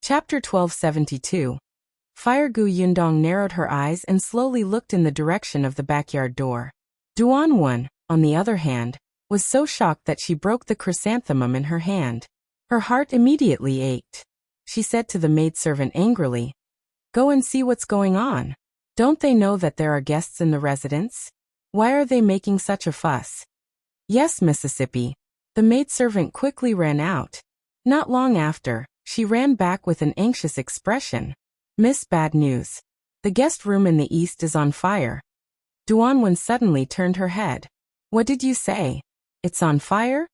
Chapter 1272. Fire. Gu Yundong narrowed her eyes and slowly looked in the direction of the backyard door. Duan Wan, on the other hand, was so shocked that she broke the chrysanthemum in her hand. Her heart immediately ached. She said to the maidservant angrily, "Go and see what's going on. Don't they know that there are guests in the residence? Why are they making such a fuss?" "Yes, Mississippi." The maidservant quickly ran out. Not long after, she ran back with an anxious expression. "Miss, bad news. The guest room in the east is on fire." Duan Wan suddenly turned her head. "What did you say? It's on fire?"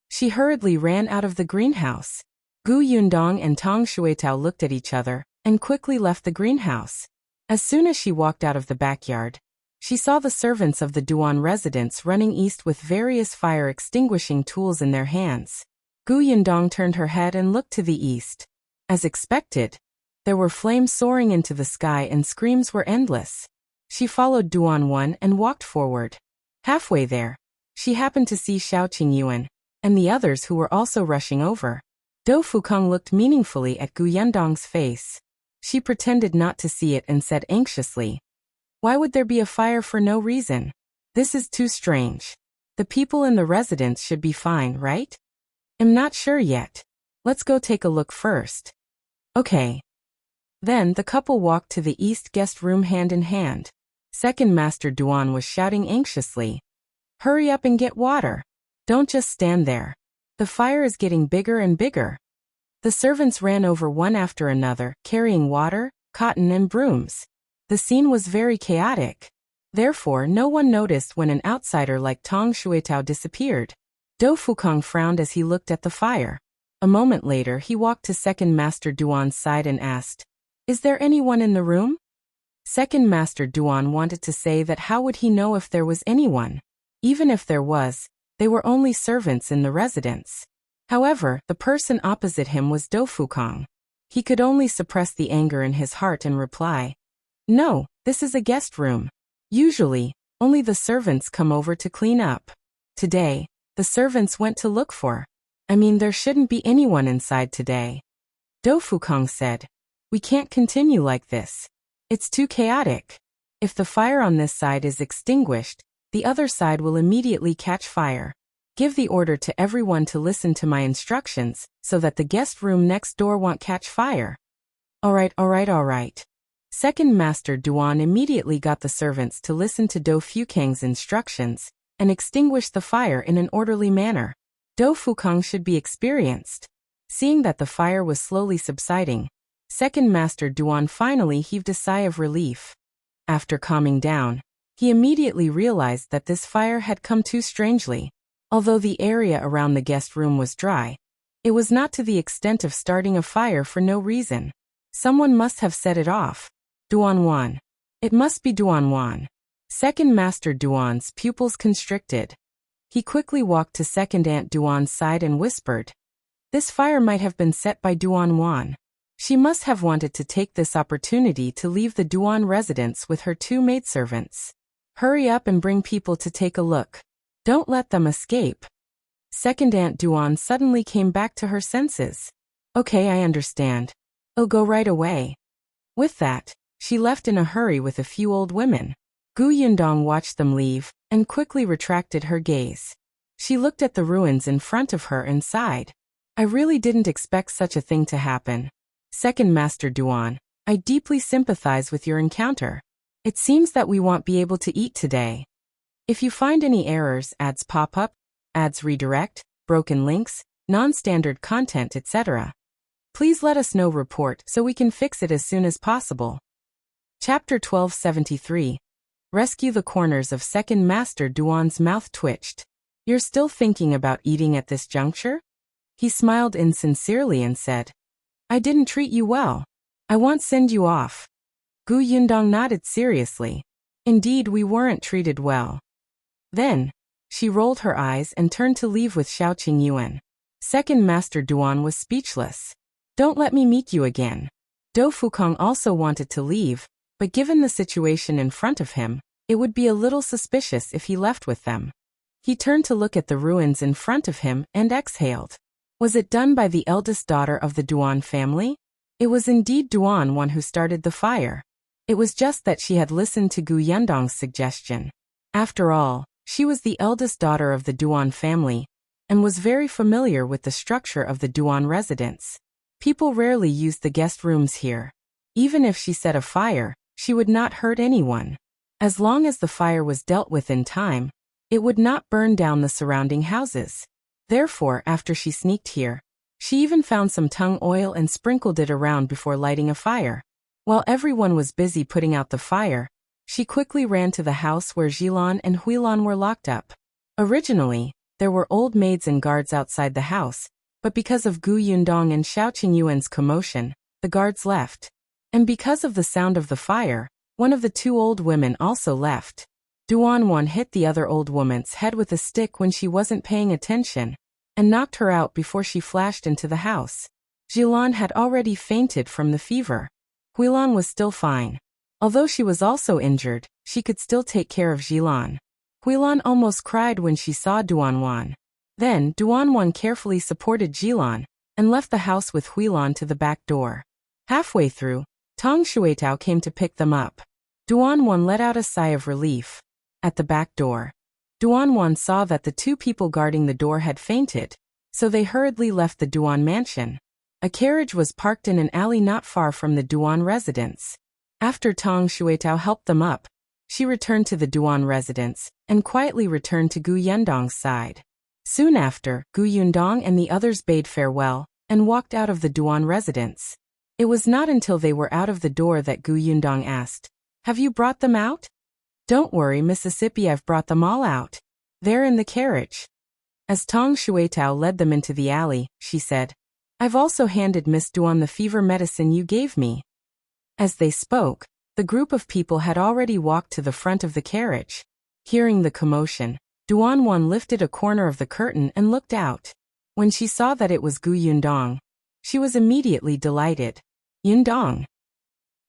She hurriedly ran out of the greenhouse. Gu Yundong and Tong Shuitao looked at each other and quickly left the greenhouse. As soon as she walked out of the backyard, she saw the servants of the Duan residence running east with various fire-extinguishing tools in their hands. Gu Yundong turned her head and looked to the east. As expected, there were flames soaring into the sky and screams were endless. She followed Duan Wan and walked forward. Halfway there, she happened to see Shao Qingyuan and the others who were also rushing over. Do Fukong looked meaningfully at Gu Yundong's face. She pretended not to see it and said anxiously, "Why would there be a fire for no reason? This is too strange. The people in the residence should be fine, right? I'm not sure yet. Let's go take a look first." "Okay." Then the couple walked to the east guest room hand in hand. Second Master Duan was shouting anxiously, "Hurry up and get water. Don't just stand there. The fire is getting bigger and bigger." The servants ran over one after another, carrying water, cotton and brooms. The scene was very chaotic. Therefore, no one noticed when an outsider like Tong Shuitao disappeared. Do Fukong frowned as he looked at the fire. A moment later he walked to Second Master Duan's side and asked, "Is there anyone in the room?" Second Master Duan wanted to say that how would he know if there was anyone? Even if there was, they were only servants in the residence. However, the person opposite him was Do Fukong. He could only suppress the anger in his heart and reply, "No, this is a guest room. Usually, only the servants come over to clean up. Today, the servants went to look for. There shouldn't be anyone inside today." Do Fukong said, "We can't continue like this. It's too chaotic. If the fire on this side is extinguished, the other side will immediately catch fire. Give the order to everyone to listen to my instructions so that the guest room next door won't catch fire." All right. Second Master Duan immediately got the servants to listen to Do Fukong's instructions and extinguish the fire in an orderly manner. Do Fukong should be experienced. Seeing that the fire was slowly subsiding, Second Master Duan finally heaved a sigh of relief. After calming down, he immediately realized that this fire had come too strangely. Although the area around the guest room was dry, it was not to the extent of starting a fire for no reason. Someone must have set it off. Duan Wan. It must be Duan Wan. Second Master Duan's pupils constricted. He quickly walked to Second Aunt Duan's side and whispered, "This fire might have been set by Duan Wan. She must have wanted to take this opportunity to leave the Duan residence with her two maidservants. Hurry up and bring people to take a look. Don't let them escape." Second Aunt Duan suddenly came back to her senses. "Okay, I understand. I'll go right away." With that, she left in a hurry with a few old women. Gu Yundong watched them leave and quickly retracted her gaze. She looked at the ruins in front of her and sighed. "I really didn't expect such a thing to happen. Second Master Duan, I deeply sympathize with your encounter. It seems that we won't be able to eat today. If you find any errors, ads pop up, ads redirect, broken links, non-standard content, etc., please let us know. Report so we can fix it as soon as possible." Chapter 1273. Rescue. The corners of Second Master Duan's mouth twitched. "You're still thinking about eating at this juncture?" He smiled insincerely and said, "I didn't treat you well. I won't send you off." Gu Yundong nodded seriously. "Indeed, we weren't treated well." Then, she rolled her eyes and turned to leave with Shao Qingyuan. Second Master Duan was speechless. "Don't let me meet you again." Do Fukong also wanted to leave, but given the situation in front of him, it would be a little suspicious if he left with them. He turned to look at the ruins in front of him and exhaled. Was it done by the eldest daughter of the Duan family? It was indeed Duan who started the fire. It was just that she had listened to Gu Yundong's suggestion. After all, she was the eldest daughter of the Duan family, and was very familiar with the structure of the Duan residence. People rarely used the guest rooms here. Even if she set a fire, she would not hurt anyone. As long as the fire was dealt with in time, it would not burn down the surrounding houses. Therefore, after she sneaked here, she even found some tung oil and sprinkled it around before lighting a fire. While everyone was busy putting out the fire, she quickly ran to the house where Jilan and Huilan were locked up. Originally, there were old maids and guards outside the house, but because of Gu Yundong and Shao Qingyuan's commotion, the guards left. And because of the sound of the fire, one of the two old women also left. Duan hit the other old woman's head with a stick when she wasn't paying attention, and knocked her out before she flashed into the house. Jilan had already fainted from the fever. Huilan was still fine. Although she was also injured, she could still take care of Jilan. Huilan almost cried when she saw Duan. Then, Duan carefully supported Jilan, and left the house with Huilan to the back door. Halfway through, Tong Shuitao came to pick them up. Duan let out a sigh of relief. At the back door, Duan saw that the two people guarding the door had fainted, so they hurriedly left the Duan mansion. A carriage was parked in an alley not far from the Duan residence. After Tong Shuitao helped them up, she returned to the Duan residence, and quietly returned to Gu Yundong's side. Soon after, Gu Yundong and the others bade farewell, and walked out of the Duan residence. It was not until they were out of the door that Gu Yundong asked, "Have you brought them out?" "Don't worry, Mississippi, I've brought them all out. They're in the carriage." As Tong Shuitao led them into the alley, she said, "I've also handed Miss Duan the fever medicine you gave me." As they spoke, the group of people had already walked to the front of the carriage. Hearing the commotion, Duan lifted a corner of the curtain and looked out. When she saw that it was Gu Yundong, she was immediately delighted. "Yundong."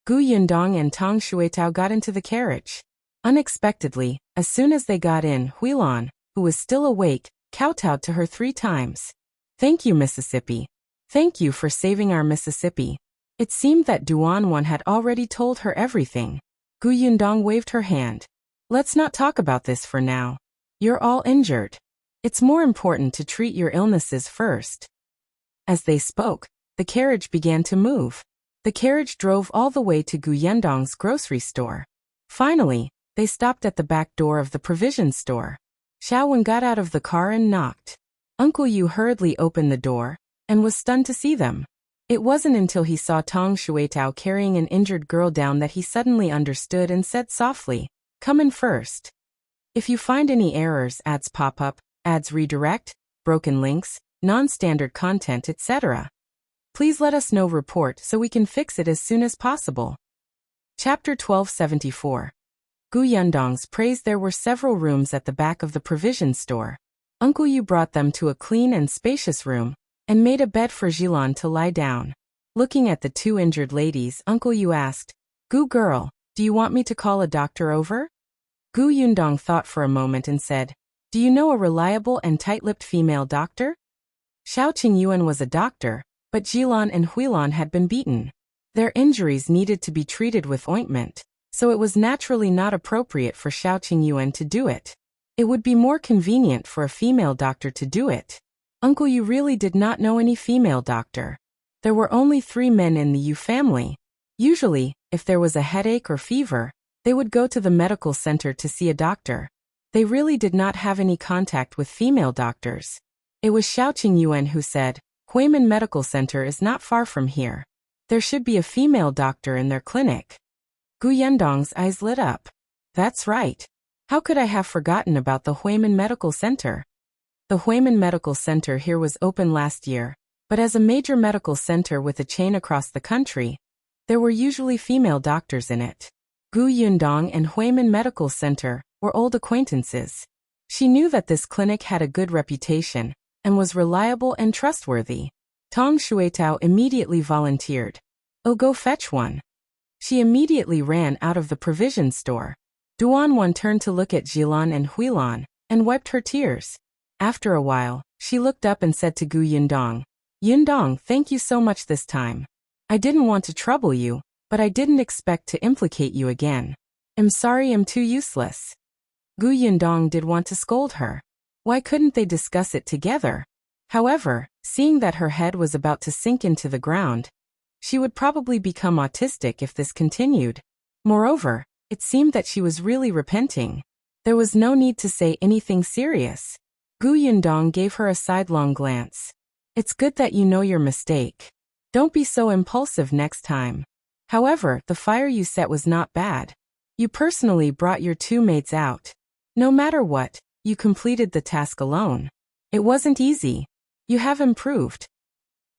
Gu Yundong and Tong Shuitao got into the carriage. Unexpectedly, as soon as they got in, Huilan, who was still awake, kowtowed to her 3 times. "Thank you, Mississippi. Thank you for saving our Mississippi." It seemed that Duan had already told her everything. Gu Yundong waved her hand. "Let's not talk about this for now. You're all injured. It's more important to treat your illnesses first." As they spoke, the carriage began to move. The carriage drove all the way to Gu Yundong's grocery store. Finally, they stopped at the back door of the provision store. Shao got out of the car and knocked. Uncle Yu hurriedly opened the door, and was stunned to see them. It wasn't until he saw Tong Shuitao carrying an injured girl down that he suddenly understood and said softly, "Come in first. If you find any errors, ads pop up, ads redirect, broken links, non-standard content, etc., please let us know report so we can fix it as soon as possible." Chapter 1274. Gu Yundong's praise. There were several rooms at the back of the provision store. Uncle Yu brought them to a clean and spacious room, and made a bed for Jilan to lie down. Looking at the 2 injured ladies, Uncle Yu asked, "Gu girl, do you want me to call a doctor over?" Gu Yundong thought for a moment and said, "Do you know a reliable and tight-lipped female doctor?" Shao Qingyuan was a doctor, but Jilan and Huilan had been beaten. Their injuries needed to be treated with ointment, so it was naturally not appropriate for Shao Qingyuan to do it. It would be more convenient for a female doctor to do it. Uncle Yu really did not know any female doctor. There were only 3 men in the Yu family. Usually, if there was a headache or fever, they would go to the medical center to see a doctor. They really did not have any contact with female doctors. It was Shao Qingyuan who said, "Huimin Medical Center is not far from here. There should be a female doctor in their clinic." Gu Yundong's eyes lit up. "That's right. How could I have forgotten about the Huimin Medical Center?" The Huimin Medical Center here was open last year, but as a major medical center with a chain across the country, there were usually female doctors in it. Gu Yundong and Huimin Medical Center were old acquaintances. She knew that this clinic had a good reputation, and was reliable and trustworthy. Tong Shuitao immediately volunteered. "Oh, go fetch one." She immediately ran out of the provision store. Duan turned to look at Jilan and Huilan, and wiped her tears. After a while, she looked up and said to Gu Yundong, "Yundong, thank you so much this time. I didn't want to trouble you, but I didn't expect to implicate you again. I'm sorry I'm too useless. Gu Yundong did want to scold her. Why couldn't they discuss it together? However, seeing that her head was about to sink into the ground, she would probably become autistic if this continued. Moreover, it seemed that she was really repenting. There was no need to say anything serious. Gu Yundong gave her a sidelong glance. It's good that you know your mistake. Don't be so impulsive next time. However, the fire you set was not bad. You personally brought your two mates out. No matter what, you completed the task alone. It wasn't easy. You have improved.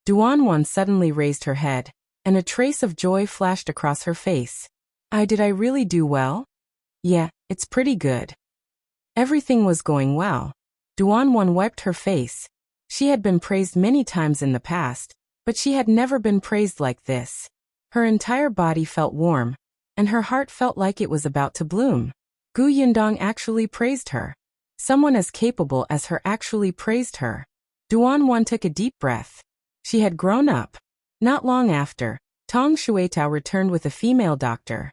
Duan suddenly raised her head, and a trace of joy flashed across her face. Did I really do well? Yeah, it's pretty good. Everything was going well. Duan wiped her face. She had been praised many times in the past, but she had never been praised like this. Her entire body felt warm, and her heart felt like it was about to bloom. Gu Yundong actually praised her. Someone as capable as her actually praised her. Duan took a deep breath. She had grown up. Not long after, Tong Shuitao returned with a female doctor.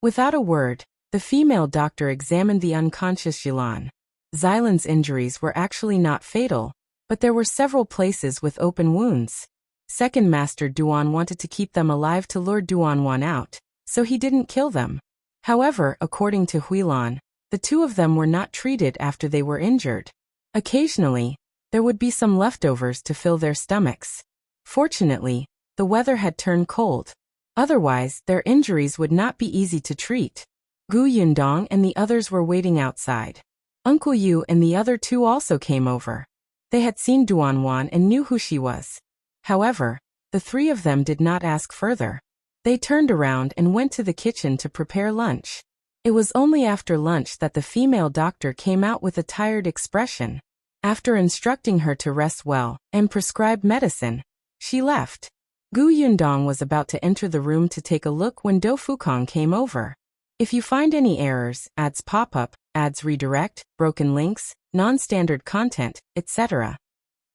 Without a word, the female doctor examined the unconscious Yilan. Xilan's injuries were actually not fatal, but there were several places with open wounds. Second Master Duan wanted to keep them alive to lure Duan out, so he didn't kill them. However, according to Huilan, the two of them were not treated after they were injured. Occasionally, there would be some leftovers to fill their stomachs. Fortunately, the weather had turned cold. Otherwise, their injuries would not be easy to treat. Gu Yundong and the others were waiting outside. Uncle Yu and the other two also came over. They had seen Duan and knew who she was. However, the three of them did not ask further. They turned around and went to the kitchen to prepare lunch. It was only after lunch that the female doctor came out with a tired expression. After instructing her to rest well and prescribe medicine, she left. Gu Yundong was about to enter the room to take a look when Do Fukong came over. If you find any errors, ads pop up, ads redirect, broken links, non-standard content, etc.,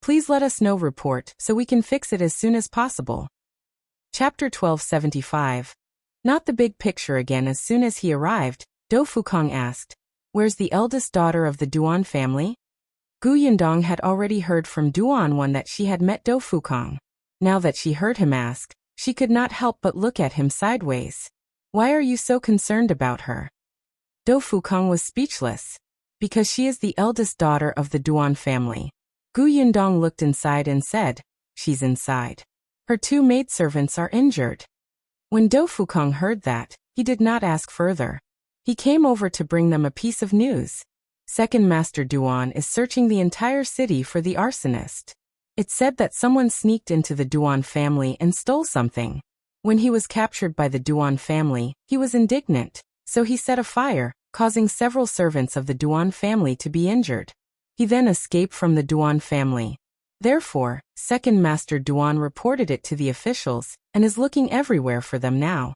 please let us know report so we can fix it as soon as possible. Chapter 1275. Not the big picture again. As soon as he arrived, Do Fukong asked, "Where's the eldest daughter of the Duan family?" Gu Yundong had already heard from Duan that she had met Do Fukong. Now that she heard him ask, she could not help but look at him sideways. Why are you so concerned about her? Do Fukong was speechless. Because she is the eldest daughter of the Duan family. Gu Yundong looked inside and said, "She's inside. Her two maidservants are injured." When Do Fukong heard that, he did not ask further. He came over to bring them a piece of news. Second Master Duan is searching the entire city for the arsonist. It said that someone sneaked into the Duan family and stole something. When he was captured by the Duan family, he was indignant, so he set a fire, causing several servants of the Duan family to be injured. He then escaped from the Duan family. Therefore, Second Master Duan reported it to the officials, and is looking everywhere for them now.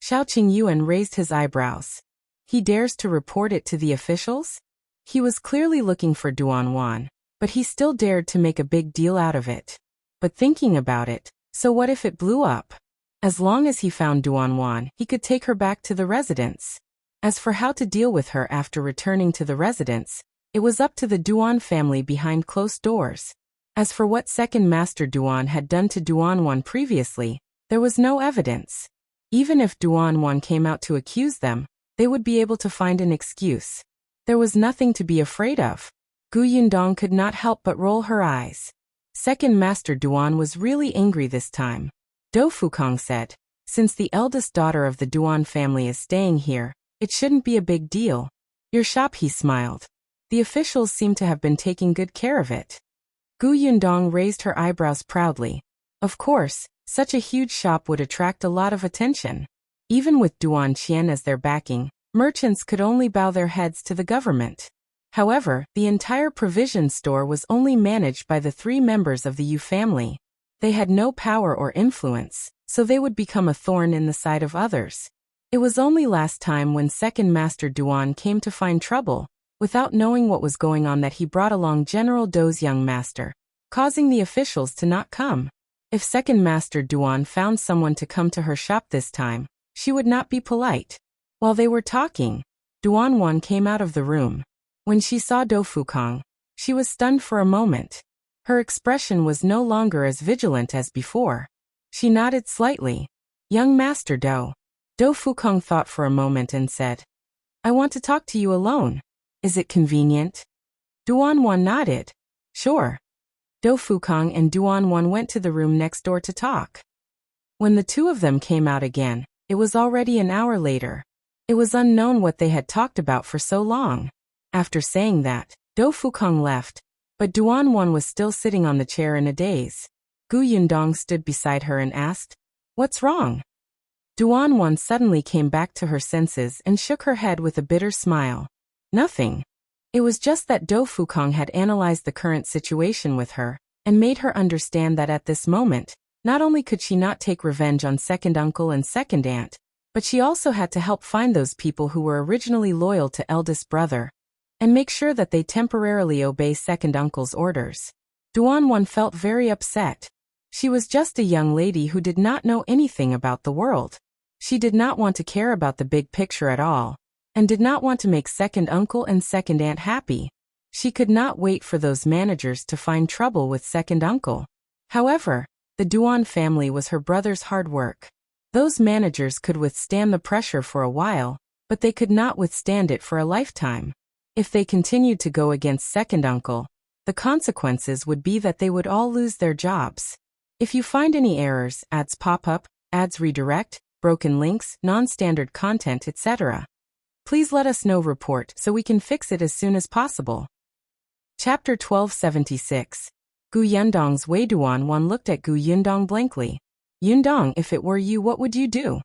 Shao Qingyuan raised his eyebrows. He dares to report it to the officials? He was clearly looking for Duan, but he still dared to make a big deal out of it. But thinking about it, so what if it blew up? As long as he found Duan, he could take her back to the residence. As for how to deal with her after returning to the residence, it was up to the Duan family behind closed doors. As for what Second Master Duan had done to Duan previously, there was no evidence. Even if Duan came out to accuse them, they would be able to find an excuse. There was nothing to be afraid of. Gu Yundong could not help but roll her eyes. Second Master Duan was really angry this time. Do Fukong said, "Since the eldest daughter of the Duan family is staying here, it shouldn't be a big deal." "Your shop," he smiled. "The officials seem to have been taking good care of it." Gu Yundong raised her eyebrows proudly. Of course, such a huge shop would attract a lot of attention. Even with Duan Qian as their backing, merchants could only bow their heads to the government. However, the entire provision store was only managed by the three members of the Yu family. They had no power or influence, so they would become a thorn in the side of others. It was only last time when Second Master Duan came to find trouble, without knowing what was going on, that he brought along General Do's young master, causing the officials to not come. If second master Duan found someone to come to her shop this time, she would not be polite. While they were talking, Duan came out of the room. When she saw Do Fukong, she was stunned for a moment. Her expression was no longer as vigilant as before. She nodded slightly. Young Master Do. Do Fukong thought for a moment and said, I want to talk to you alone. Is it convenient? Duan nodded. Sure. Do Fukong and Duan went to the room next door to talk. When the two of them came out again, it was already an hour later. It was unknown what they had talked about for so long. After saying that, Do Fukong left, but Duan was still sitting on the chair in a daze. Yundong stood beside her and asked, What's wrong? Duan suddenly came back to her senses and shook her head with a bitter smile. Nothing. It was just that Do Fukong had analyzed the current situation with her, and made her understand that at this moment, not only could she not take revenge on second uncle and second aunt, but she also had to help find those people who were originally loyal to eldest brother, and make sure that they temporarily obey second uncle's orders. Duan felt very upset. She was just a young lady who did not know anything about the world. She did not want to care about the big picture at all, and did not want to make second uncle and second aunt happy. She could not wait for those managers to find trouble with second uncle. However, the Duan family was her brother's hard work. Those managers could withstand the pressure for a while, but they could not withstand it for a lifetime. If they continued to go against second uncle, the consequences would be that they would all lose their jobs. If you find any errors, ads pop up, ads redirect, broken links, non-standard content, etc., please let us know report so we can fix it as soon as possible. Chapter 1276. Yundong's Wei. Duan looked at Yundong blankly. Yundong, if it were you, what would you do?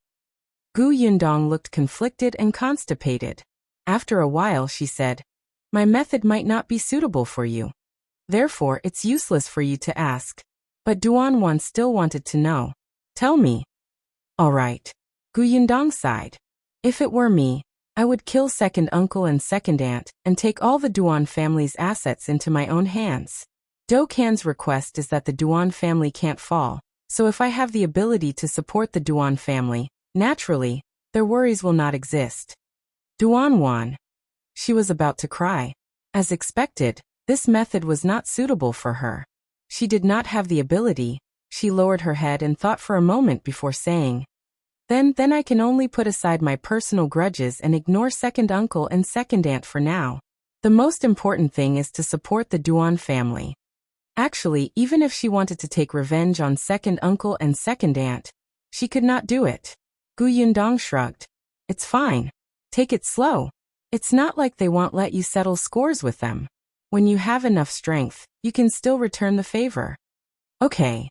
Yundong looked conflicted and constipated. After a while she said, My method might not be suitable for you. Therefore it's useless for you to ask. But Duan still wanted to know. Tell me. All right. Yundong sighed. If it were me, I would kill second uncle and second aunt, and take all the Duan family's assets into my own hands. Do Can's request is that the Duan family can't fall, so if I have the ability to support the Duan family, naturally, their worries will not exist. Duan. She was about to cry. As expected, this method was not suitable for her. She did not have the ability. She lowered her head and thought for a moment before saying, Then I can only put aside my personal grudges and ignore second uncle and second aunt for now. The most important thing is to support the Duan family. Actually, even if she wanted to take revenge on second uncle and second aunt, she could not do it. Yundong shrugged. It's fine. Take it slow. It's not like they won't let you settle scores with them. When you have enough strength, you can still return the favor. Okay.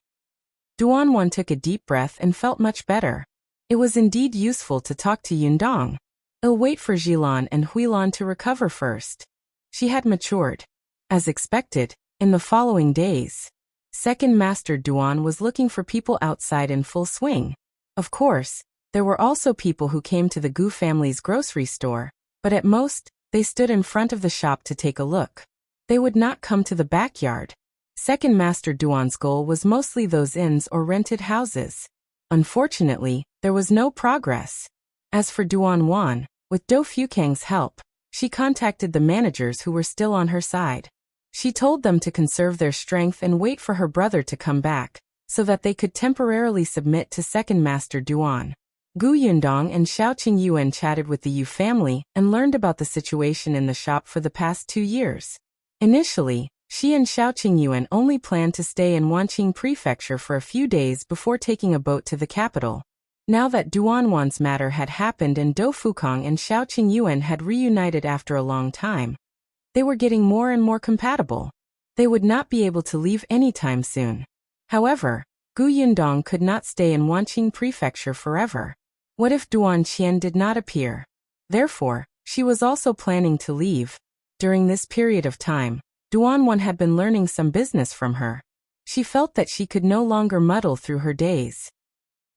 Duan took a deep breath and felt much better. It was indeed useful to talk to Yundong. I'll wait for Jilan and Huilan to recover first. She had matured. As expected, in the following days, second master Duan was looking for people outside in full swing. Of course, there were also people who came to the Gu family's grocery store, but at most, they stood in front of the shop to take a look. They would not come to the backyard. Second master Duan's goal was mostly those inns or rented houses. Unfortunately, there was no progress. As for Duan, with Do Fukang's help, she contacted the managers who were still on her side. She told them to conserve their strength and wait for her brother to come back, so that they could temporarily submit to second master Duan. Yundong and Shao Qingyuan chatted with the Yu family and learned about the situation in the shop for the past 2 years. Initially, she and Shao Qingyuan only planned to stay in Wanqing Prefecture for a few days before taking a boat to the capital. Now that Duan's matter had happened and Do Fukong and Shao Qingyuan had reunited after a long time, they were getting more and more compatible. They would not be able to leave anytime soon. However, Yundong could not stay in Wanqing Prefecture forever. What if Duan Qian did not appear? Therefore, she was also planning to leave. During this period of time, Duan had been learning some business from her. She felt that she could no longer muddle through her days.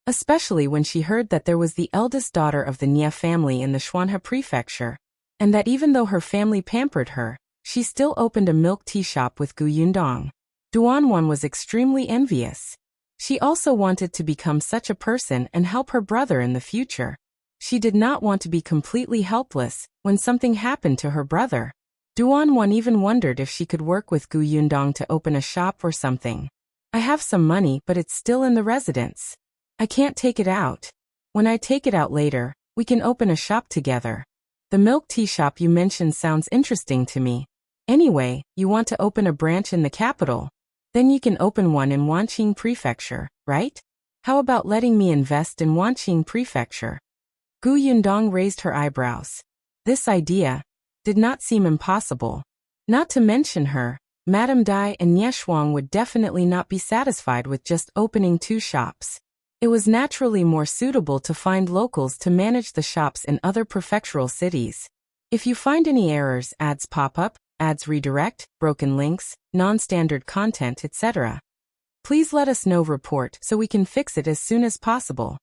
Especially when she heard that there was the eldest daughter of the Nia family in the Xuanhe Prefecture, and that even though her family pampered her, she still opened a milk tea shop with Yundong. Duan was extremely envious. She also wanted to become such a person and help her brother in the future. She did not want to be completely helpless when something happened to her brother. Duan even wondered if she could work with Gu Yundong to open a shop or something. I have some money, but it's still in the residence. I can't take it out. When I take it out later, we can open a shop together. The milk tea shop you mentioned sounds interesting to me. Anyway, you want to open a branch in the capital. Then you can open one in Wanqing Prefecture, right? How about letting me invest in Wanqing Prefecture? Gu Yundong raised her eyebrows. This idea did not seem impossible. Not to mention her, Madame Dai and Nieshuang would definitely not be satisfied with just opening 2 shops. It was naturally more suitable to find locals to manage the shops in other prefectural cities. If you find any errors, ads pop up, ads redirect, broken links, non-standard content, etc., please let us know. Report so we can fix it as soon as possible.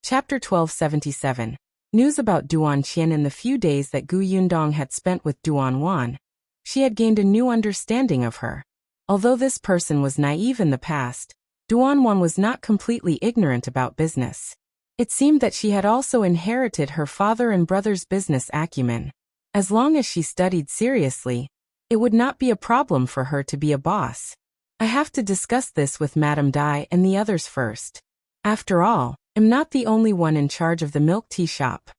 Chapter 1277. News about Duan Qian. In the few days that Gu Yundong had spent with Duan, she had gained a new understanding of her. Although this person was naive in the past, Duan was not completely ignorant about business. It seemed that she had also inherited her father and brother's business acumen. As long as she studied seriously, it would not be a problem for her to be a boss. I have to discuss this with Madame Dai and the others first. After all, I'm not the only one in charge of the milk tea shop.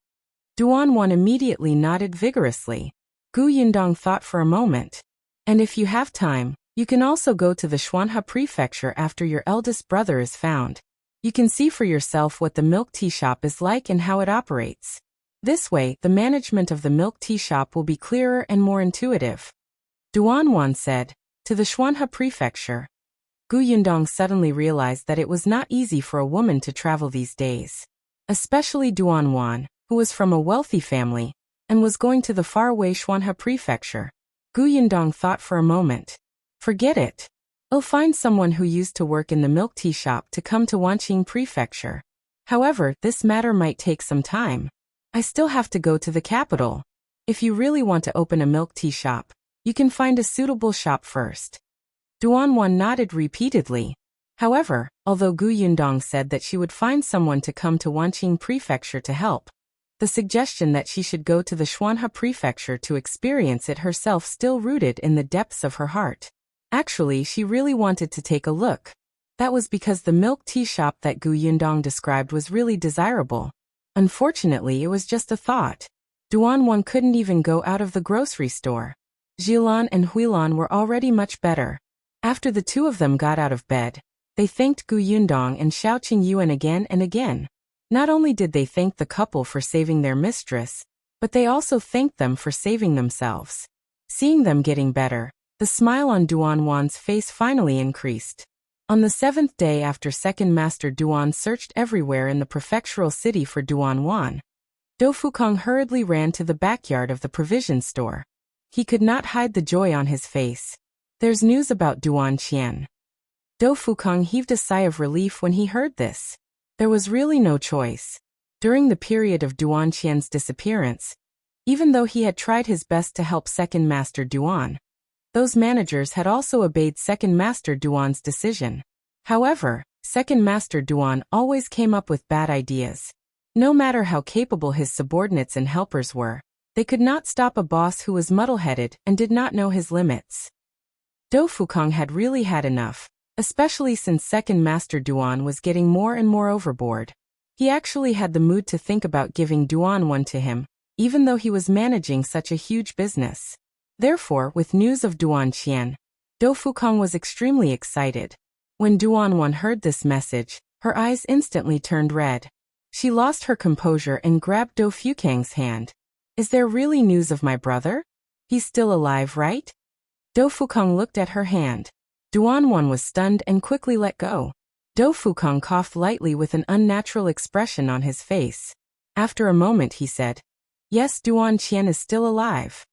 Duan immediately nodded vigorously. Gu Yundong thought for a moment. And if you have time, you can also go to the Xuanhe Prefecture after your eldest brother is found. You can see for yourself what the milk tea shop is like and how it operates. This way, the management of the milk tea shop will be clearer and more intuitive. Duan said, to the Xuanhe Prefecture. Gu Yundong suddenly realized that it was not easy for a woman to travel these days. Especially Duan, who was from a wealthy family, and was going to the faraway Xuanhe Prefecture. Gu Yundong thought for a moment. Forget it. I'll find someone who used to work in the milk tea shop to come to Wanqing Prefecture. However, this matter might take some time. I still have to go to the capital. If you really want to open a milk tea shop, you can find a suitable shop first. Duan nodded repeatedly. However, although Gu Yundong said that she would find someone to come to Wanqing Prefecture to help, the suggestion that she should go to the Xuanhe Prefecture to experience it herself still rooted in the depths of her heart. Actually, she really wanted to take a look. That was because the milk tea shop that Gu Yundong described was really desirable. Unfortunately, it was just a thought. Duan couldn't even go out of the grocery store. Jilan and Huilan were already much better. After the 2 of them got out of bed, they thanked Gu Yundong and Shao Qingyuan again and again. Not only did they thank the couple for saving their mistress, but they also thanked them for saving themselves. Seeing them getting better, the smile on Duan's face finally increased. On the 7th day after Second Master Duan searched everywhere in the prefectural city for Duan, Do Fukong hurriedly ran to the backyard of the provision store. He could not hide the joy on his face. There's news about Duan Qian. Do Fukong heaved a sigh of relief when he heard this. There was really no choice. During the period of Duan Qian's disappearance, even though he had tried his best to help Second Master Duan, those managers had also obeyed Second Master Duan's decision. However, Second Master Duan always came up with bad ideas. No matter how capable his subordinates and helpers were, they could not stop a boss who was muddle-headed and did not know his limits. Do Fukong had really had enough, especially since Second Master Duan was getting more and more overboard. He actually had the mood to think about giving Duan to him, even though he was managing such a huge business. Therefore, with news of Duan Qian, Do Fukong was extremely excited. When Duan heard this message, her eyes instantly turned red. She lost her composure and grabbed Do Fukong's hand. Is there really news of my brother? He's still alive, right? Do Fukong looked at her hand. Duan was stunned and quickly let go. Do Fukong coughed lightly with an unnatural expression on his face. After a moment he said, yes, Duan Qian is still alive.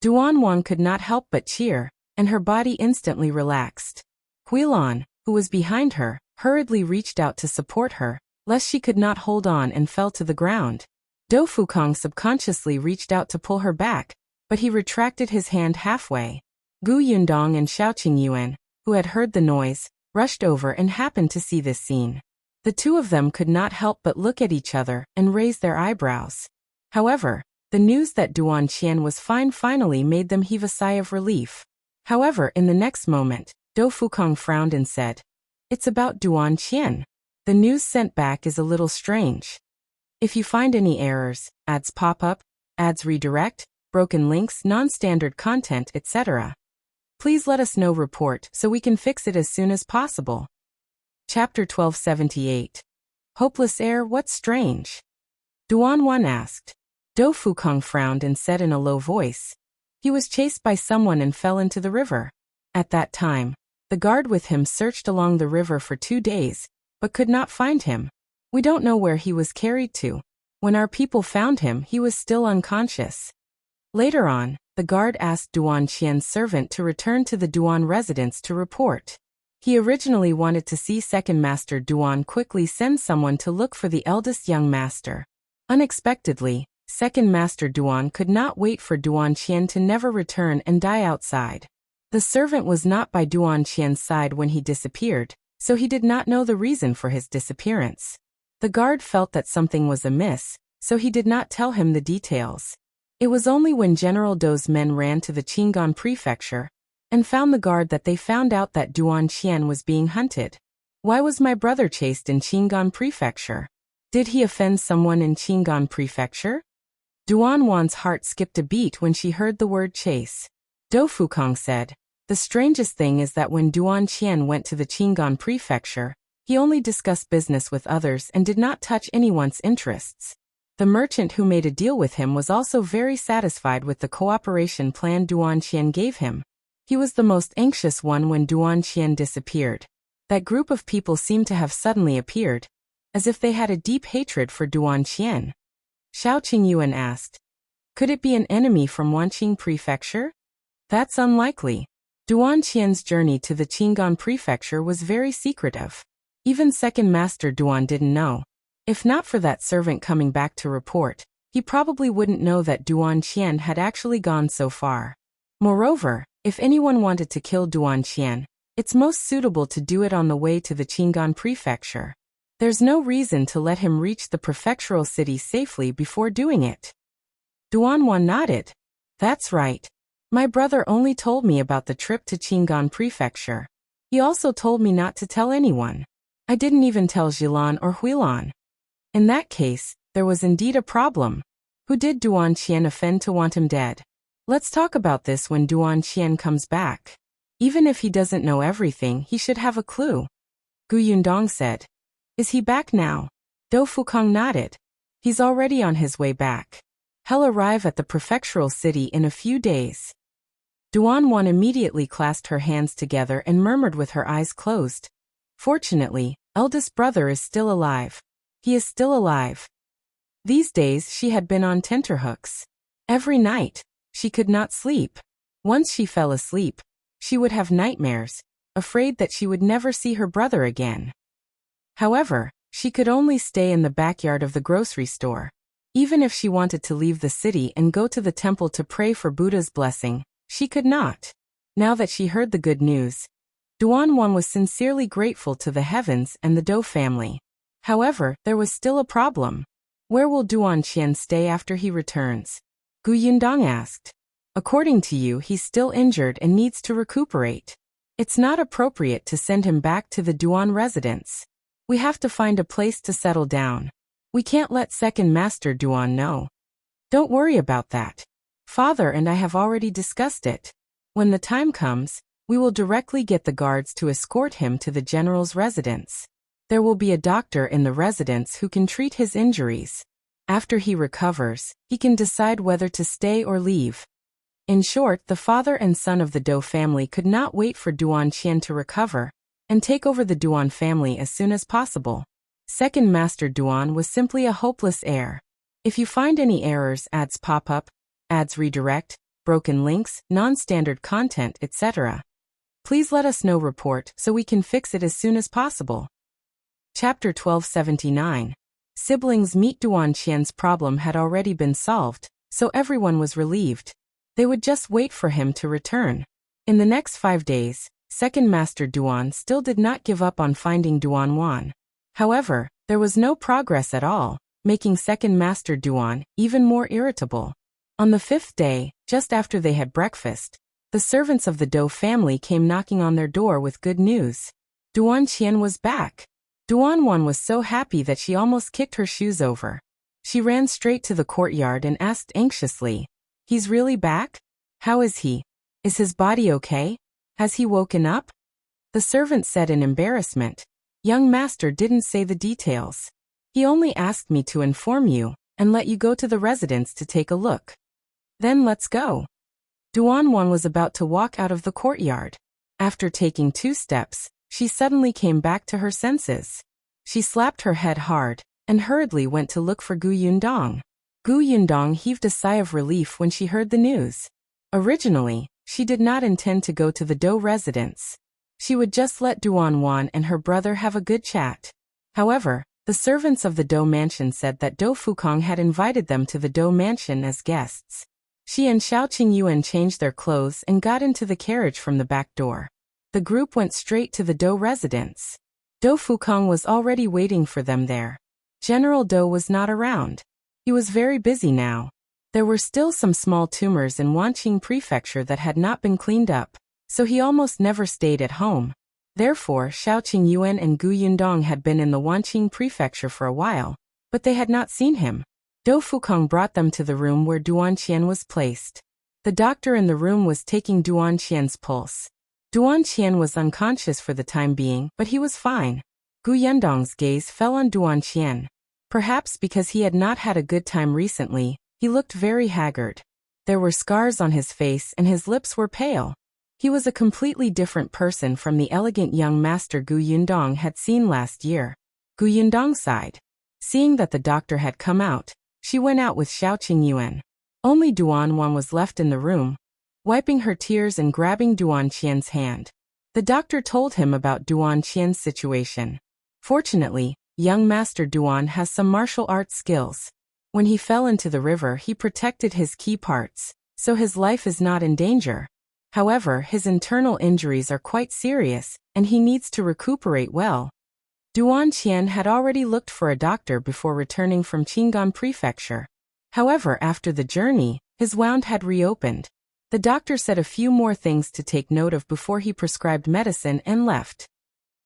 Duan could not help but cheer, and her body instantly relaxed. Huilan, who was behind her, hurriedly reached out to support her, lest she could not hold on and fell to the ground. Do Fukong subconsciously reached out to pull her back, but he retracted his hand halfway. Gu Yundong and Shao Qingyuan, who had heard the noise, rushed over and happened to see this scene. The two of them could not help but look at each other and raise their eyebrows. However, the news that Duan Qian was fine finally made them heave a sigh of relief. However, in the next moment, Dou Fukong frowned and said, "It's about Duan Qian. The news sent back is a little strange. If you find any errors, ads pop up, ads redirect, broken links, non-standard content, etc., please let us know report so we can fix it as soon as possible." Chapter 1278. Hopeless Heir, what's strange? Duan Wan asked. Dou Fukong frowned and said in a low voice, "He was chased by someone and fell into the river. At that time, the guard with him searched along the river for 2 days, but could not find him. We don't know where he was carried to. When our people found him, he was still unconscious." Later on, the guard asked Duan Qian's servant to return to the Duan residence to report. He originally wanted to see Second Master Duan quickly send someone to look for the eldest young master. Unexpectedly, Second Master Duan could not wait for Duan Qian to never return and die outside. The servant was not by Duan Qian's side when he disappeared, so he did not know the reason for his disappearance. The guard felt that something was amiss, so he did not tell him the details. It was only when General Dou's men ran to the Qingyuan prefecture and found the guard that they found out that Duan Qian was being hunted. Why was my brother chased in Qingyuan prefecture? Did he offend someone in Qingyuan prefecture? Duan Wan's heart skipped a beat when she heard the word chase. Dou Fukong said, "The strangest thing is that when Duan Qian went to the Qingyuan prefecture, he only discussed business with others and did not touch anyone's interests. The merchant who made a deal with him was also very satisfied with the cooperation plan Duan Qian gave him. He was the most anxious one when Duan Qian disappeared. That group of people seemed to have suddenly appeared, as if they had a deep hatred for Duan Qian." Shao Qingyuan asked, "Could it be an enemy from Wanqing prefecture?" "That's unlikely. Duan Qian's journey to the Qingyuan prefecture was very secretive. Even Second Master Duan didn't know. If not for that servant coming back to report, he probably wouldn't know that Duan Qian had actually gone so far. Moreover, if anyone wanted to kill Duan Qian, it's most suitable to do it on the way to the Qingyuan prefecture. There's no reason to let him reach the prefectural city safely before doing it." Duan Wan nodded. "That's right. My brother only told me about the trip to Qingyuan prefecture. He also told me not to tell anyone. I didn't even tell Jilan or Huilan. In that case, there was indeed a problem. Who did Duan Qian offend to want him dead? Let's talk about this when Duan Qian comes back. Even if he doesn't know everything, he should have a clue." Yundong said. "Is he back now?" Dou Fukong nodded. "He's already on his way back. He'll arrive at the prefectural city in a few days." Duan Wan immediately clasped her hands together and murmured with her eyes closed, "Fortunately, eldest brother is still alive. He is still alive." These days she had been on tenterhooks. Every night, she could not sleep. Once she fell asleep, she would have nightmares, afraid that she would never see her brother again. However, she could only stay in the backyard of the grocery store. Even if she wanted to leave the city and go to the temple to pray for Buddha's blessing, she could not. Now that she heard the good news, Duan Wan was sincerely grateful to the heavens and the Dou family. However, there was still a problem. Where will Duan Qian stay after he returns? Yundong asked. "According to you, he's still injured and needs to recuperate. It's not appropriate to send him back to the Duan residence. We have to find a place to settle down. We can't let Second Master Duan know." "Don't worry about that. Father and I have already discussed it. When the time comes, we will directly get the guards to escort him to the general's residence. There will be a doctor in the residence who can treat his injuries. After he recovers, he can decide whether to stay or leave." In short, the father and son of the Dou family could not wait for Duan Qian to recover and take over the Duan family as soon as possible. Second Master Duan was simply a hopeless heir. If you find any errors, ads pop up, ads redirect, broken links, non-standard content, etc., please let us know report so we can fix it as soon as possible. Chapter 1279. Siblings meet. Duan Qian's problem had already been solved, so everyone was relieved. They would just wait for him to return. In the next 5 days, Second Master Duan still did not give up on finding Duan. However, there was no progress at all, making Second Master Duan even more irritable. On the 5th day, just after they had breakfast, the servants of the Dou family came knocking on their door with good news. Duan Qian was back. Duan was so happy that she almost kicked her shoes over. She ran straight to the courtyard and asked anxiously, "He's really back? How is he? Is his body okay? Has he woken up?" The servant said in embarrassment, "Young master didn't say the details. He only asked me to inform you and let you go to the residence to take a look." "Then let's go." Duan was about to walk out of the courtyard. After taking 2 steps, she suddenly came back to her senses. She slapped her head hard and hurriedly went to look for Yundong. Yundong heaved a sigh of relief when she heard the news. Originally, she did not intend to go to the Dou residence. She would just let Duan and her brother have a good chat. However, the servants of the Dou mansion said that Dou Fukong had invited them to the Dou mansion as guests. She and Shao Qingyuan changed their clothes and got into the carriage from the back door. The group went straight to the Dou residence. Dou Fukong was already waiting for them there. General Dou was not around. He was very busy now. There were still some small tumors in Wanqing Prefecture that had not been cleaned up, so he almost never stayed at home. Therefore, Shao Qingyuan and Yundong had been in the Wanqing Prefecture for a while, but they had not seen him. Dou Fukong brought them to the room where Duan Qian was placed. The doctor in the room was taking Duan Qian's pulse. Duan Qian was unconscious for the time being, but he was fine. Yundong's gaze fell on Duan Qian. Perhaps because he had not had a good time recently, he looked very haggard. There were scars on his face and his lips were pale. He was a completely different person from the elegant young master Yundong had seen last year. Yundong sighed. Seeing that the doctor had come out, she went out with Shao Qingyuan. Only Duan was left in the room, wiping her tears and grabbing Duan Qian's hand. The doctor told him about Duan Qian's situation. Fortunately, young master Duan has some martial arts skills. When he fell into the river, he protected his key parts, so his life is not in danger. However, his internal injuries are quite serious, and he needs to recuperate well. Duan Qian had already looked for a doctor before returning from Qingyuan Prefecture. However, after the journey, his wound had reopened. The doctor said a few more things to take note of before he prescribed medicine and left.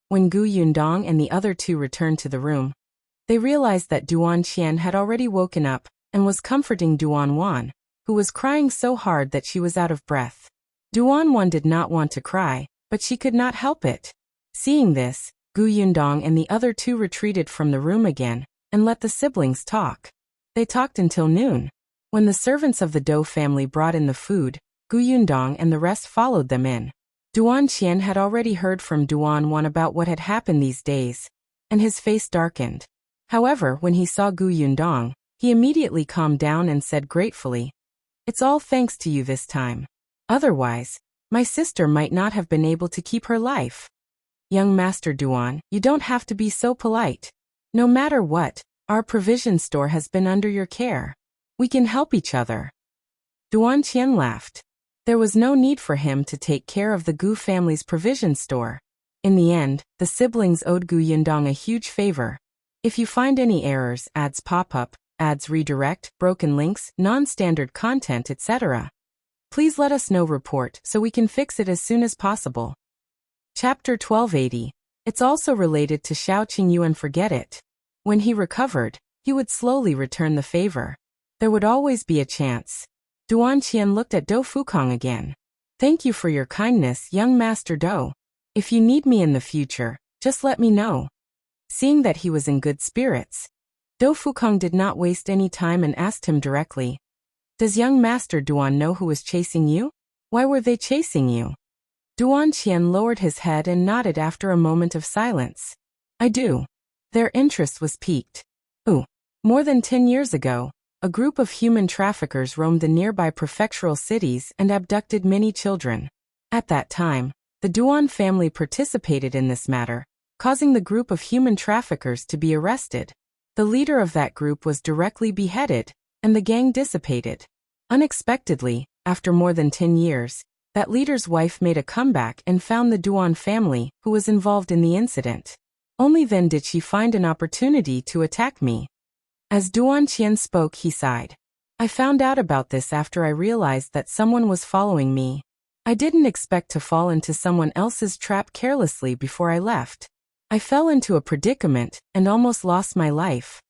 When Yundong and the other 2 returned to the room, they realized that Duan Qian had already woken up and was comforting Duan, who was crying so hard that she was out of breath. Duan did not want to cry, but she could not help it. Seeing this, Yundong and the other 2 retreated from the room again and let the siblings talk. They talked until noon. When the servants of the Dou family brought in the food, Yundong and the rest followed them in. Duan Qian had already heard from Duan about what had happened these days, and his face darkened. However, when he saw Yundong, he immediately calmed down and said gratefully, "It's all thanks to you this time. Otherwise, my sister might not have been able to keep her life." "Young Master Duan, you don't have to be so polite. No matter what, our provision store has been under your care. We can help each other." Duan Qian laughed. There was no need for him to take care of the Gu family's provision store. In the end, the siblings owed Yundong a huge favor. If you find any errors, ads pop up, ads redirect, broken links, non-standard content, etc., please let us know report so we can fix it as soon as possible. Chapter 1280. It's also related to Shao Qingyuan. Forget it. When he recovered, he would slowly return the favor. There would always be a chance. Duan Qian looked at Dou Fukong again. "Thank you for your kindness, young Master Dou. If you need me in the future, just let me know." Seeing that he was in good spirits, Dou Fukong did not waste any time and asked him directly, "Does young Master Duan know who was chasing you? Why were they chasing you?" Duan Qian lowered his head and nodded after a moment of silence. "I do." Their interest was piqued. More than 10 years ago, a group of human traffickers roamed the nearby prefectural cities and abducted many children. At that time, the Duan family participated in this matter, causing the group of human traffickers to be arrested. The leader of that group was directly beheaded, and the gang dissipated. Unexpectedly, after more than 10 years, That leader's wife made a comeback and found the Duan family, who was involved in the incident. Only then did she find an opportunity to attack me. As Duan Qian spoke, he sighed. I found out about this after I realized that someone was following me. I didn't expect to fall into someone else's trap carelessly before I left. I fell into a predicament and almost lost my life.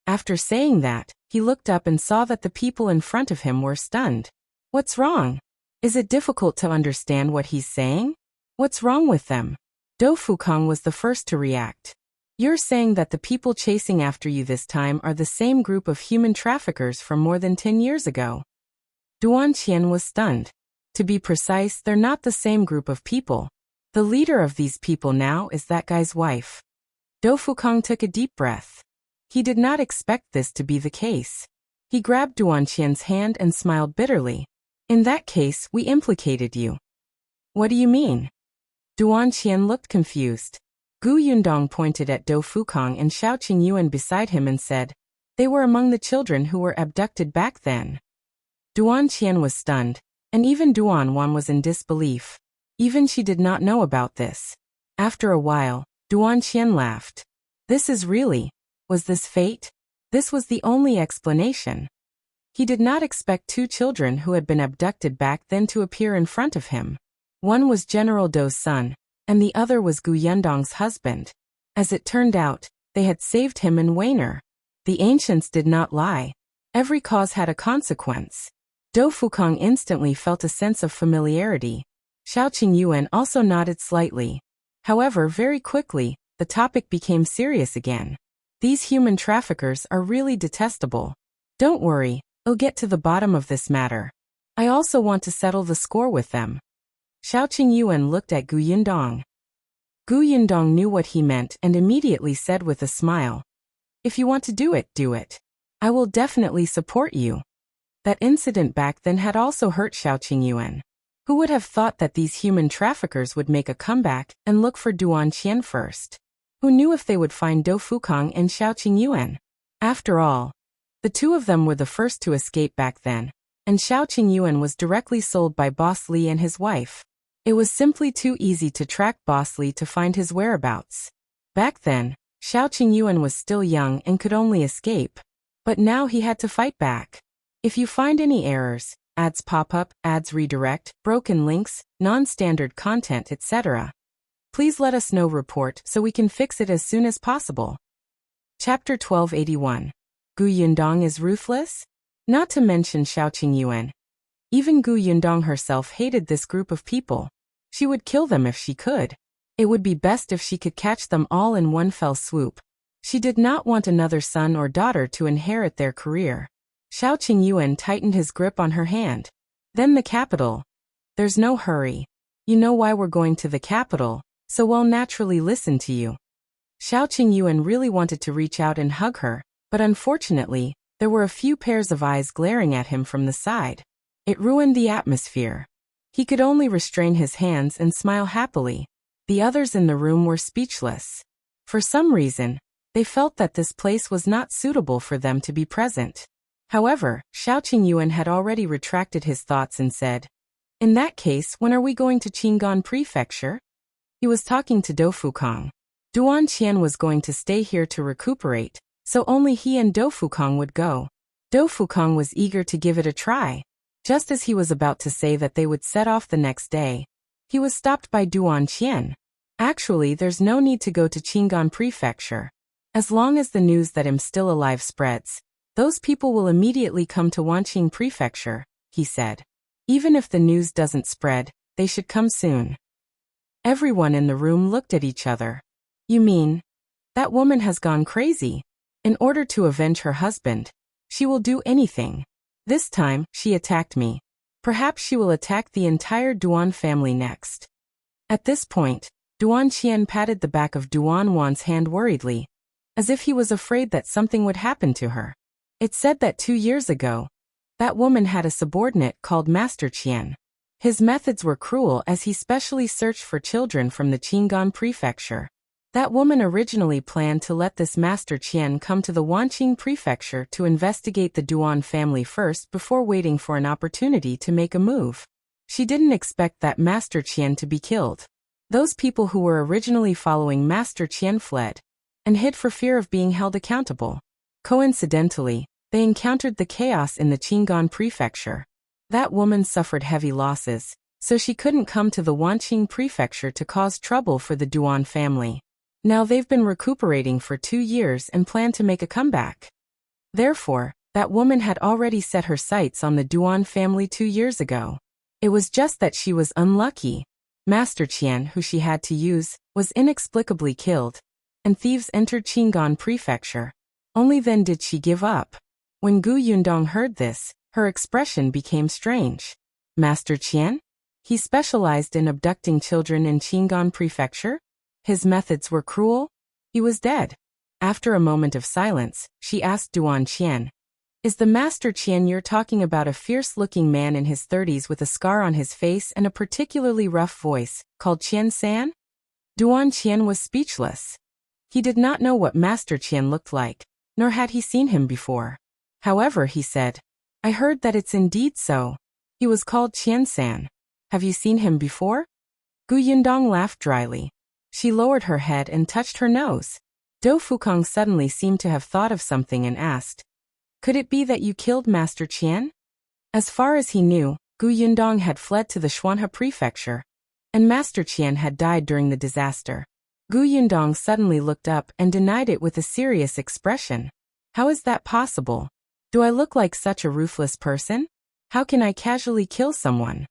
After saying that, he looked up and saw that the people in front of him were stunned. What's wrong? Is it difficult to understand what he's saying? What's wrong with them? Dou Fukong was the first to react. You're saying that the people chasing after you this time are the same group of human traffickers from more than 10 years ago. Duan Qian was stunned. To be precise, they're not the same group of people. The leader of these people now is that guy's wife. Dou Fukong took a deep breath. He did not expect this to be the case. He grabbed Duan Qian's hand and smiled bitterly. In that case, we implicated you. What do you mean? Duan Qian looked confused. Gu Yundong pointed at Dou Fukong and Shao Qingyuan beside him and said, they were among the children who were abducted back then. Duan Qian was stunned, and even Duan Wan was in disbelief. Even she did not know about this. After a while, Duan Qian laughed. Was this fate? This was the only explanation. He did not expect two children who had been abducted back then to appear in front of him. One was General Dou's son, and the other was Gu Yundong's husband. As it turned out, they had saved him and Weiner. The ancients did not lie. Every cause had a consequence. Dou Fukong instantly felt a sense of familiarity. Shao Qingyuan also nodded slightly. However, very quickly, the topic became serious again. These human traffickers are really detestable. Don't worry, I'll get to the bottom of this matter. I also want to settle the score with them. Shao Qingyuan looked at Gu Yundong. Gu Yundong knew what he meant and immediately said with a smile, if you want to do it, do it. I will definitely support you. That incident back then had also hurt Shao Qingyuan. Who would have thought that these human traffickers would make a comeback and look for Duan Qian first? Who knew if they would find Dou Fukong and Shao Qingyuan? After all, the two of them were the first to escape back then, and Shao Qingyuan was directly sold by Boss Li and his wife. It was simply too easy to track Boss Li to find his whereabouts. Back then, Shao Qingyuan was still young and could only escape. But now he had to fight back. If you find any errors, ads pop up, ads redirect, broken links, non-standard content, etc., please let us know report so we can fix it as soon as possible. Chapter 1281. Gu Yundong is ruthless? Not to mention Shao Qingyuan. Even Gu Yundong herself hated this group of people. She would kill them if she could. It would be best if she could catch them all in one fell swoop. She did not want another son or daughter to inherit their career. Shao Qingyuan tightened his grip on her hand. Then the capital. There's no hurry. You know why we're going to the capital, so I'll naturally listen to you. Shao Qingyuan really wanted to reach out and hug her, but unfortunately, there were a few pairs of eyes glaring at him from the side. It ruined the atmosphere. He could only restrain his hands and smile happily. The others in the room were speechless. For some reason, they felt that this place was not suitable for them to be present. However, Shao Qingyuan had already retracted his thoughts and said, in that case, when are we going to Qingyuan Prefecture? He was talking to Dou Fukong. Duan Qian was going to stay here to recuperate, so only he and Dou Fukong would go. Dou Fukong was eager to give it a try. Just as he was about to say that they would set off the next day, he was stopped by Duan Qian. Actually, there's no need to go to Qingyuan Prefecture. As long as the news that I'm still alive spreads, those people will immediately come to Wanqing Prefecture, he said. Even if the news doesn't spread, they should come soon. Everyone in the room looked at each other. You mean, that woman has gone crazy? In order to avenge her husband, she will do anything. This time, she attacked me. Perhaps she will attack the entire Duan family next. At this point, Duan Qian patted the back of Duan Wan's hand worriedly, as if he was afraid that something would happen to her. It said that 2 years ago, that woman had a subordinate called Master Qian. His methods were cruel as he specially searched for children from the Qingyuan Prefecture. That woman originally planned to let this Master Qian come to the Wanqing Prefecture to investigate the Duan family first before waiting for an opportunity to make a move. She didn't expect that Master Qian to be killed. Those people who were originally following Master Qian fled and hid for fear of being held accountable. Coincidentally, they encountered the chaos in the Qingyuan prefecture. That woman suffered heavy losses, so she couldn't come to the Wanqing prefecture to cause trouble for the Duan family. Now they've been recuperating for 2 years and plan to make a comeback. Therefore, that woman had already set her sights on the Duan family 2 years ago. It was just that she was unlucky. Master Qian, who she had to use, was inexplicably killed, and thieves entered Qingyuan prefecture. Only then did she give up. When Gu Yundong heard this, her expression became strange. Master Qian? He specialized in abducting children in Qingyuan prefecture? His methods were cruel? He was dead. After a moment of silence, she asked Duan Qian, "Is the Master Qian you're talking about a fierce-looking man in his 30s with a scar on his face and a particularly rough voice, called Qian-san?" Duan Qian was speechless. He did not know what Master Qian looked like, nor had he seen him before. However, he said, "I heard that it's indeed so. He was called Qian-san. Have you seen him before?" Gu Yundong laughed dryly. She lowered her head and touched her nose. Do Fukong suddenly seemed to have thought of something and asked, "Could it be that you killed Master Qian?" As far as he knew, Gu Yundong had fled to the Xuanhe prefecture, and Master Qian had died during the disaster. Gu Yundong suddenly looked up and denied it with a serious expression. "How is that possible? Do I look like such a ruthless person? How can I casually kill someone?"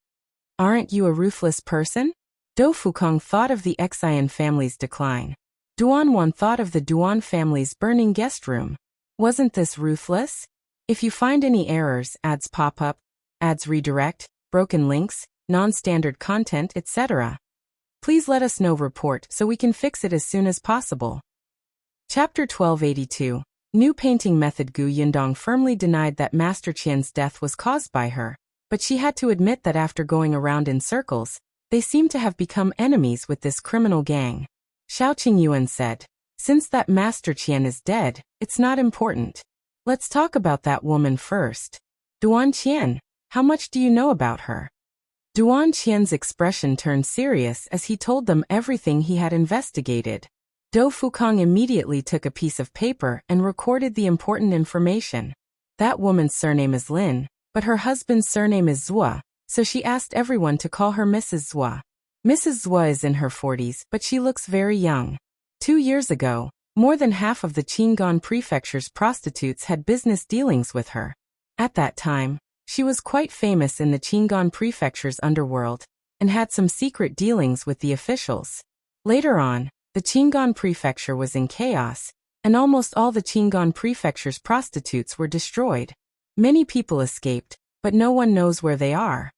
"Aren't you a ruthless person?" Do Fukong thought of the Qian family's decline. Duan Wan thought of the Duan family's burning guest room. Wasn't this ruthless? If you find any errors, ads pop up, ads redirect, broken links, non-standard content, etc., please let us know. Report so we can fix it as soon as possible. Chapter 1282. New Painting Method. Gu Yundong firmly denied that Master Qian's death was caused by her, but she had to admit that after going around in circles, they seemed to have become enemies with this criminal gang. Shao Qingyuan said, "Since that Master Qian is dead, it's not important. Let's talk about that woman first. Duan Qian, how much do you know about her?" Duan Qian's expression turned serious as he told them everything he had investigated. Do Fukong immediately took a piece of paper and recorded the important information. That woman's surname is Lin, but her husband's surname is Zhua, so she asked everyone to call her Mrs. Zhua. Mrs. Zhua is in her 40s, but she looks very young. 2 years ago, more than half of the Qingyuan prefecture's prostitutes had business dealings with her. At that time, she was quite famous in the Qingyuan prefecture's underworld, and had some secret dealings with the officials. Later on, the Qingyuan prefecture was in chaos, and almost all the Qingyuan prefecture's prostitutes were destroyed. Many people escaped, but no one knows where they are.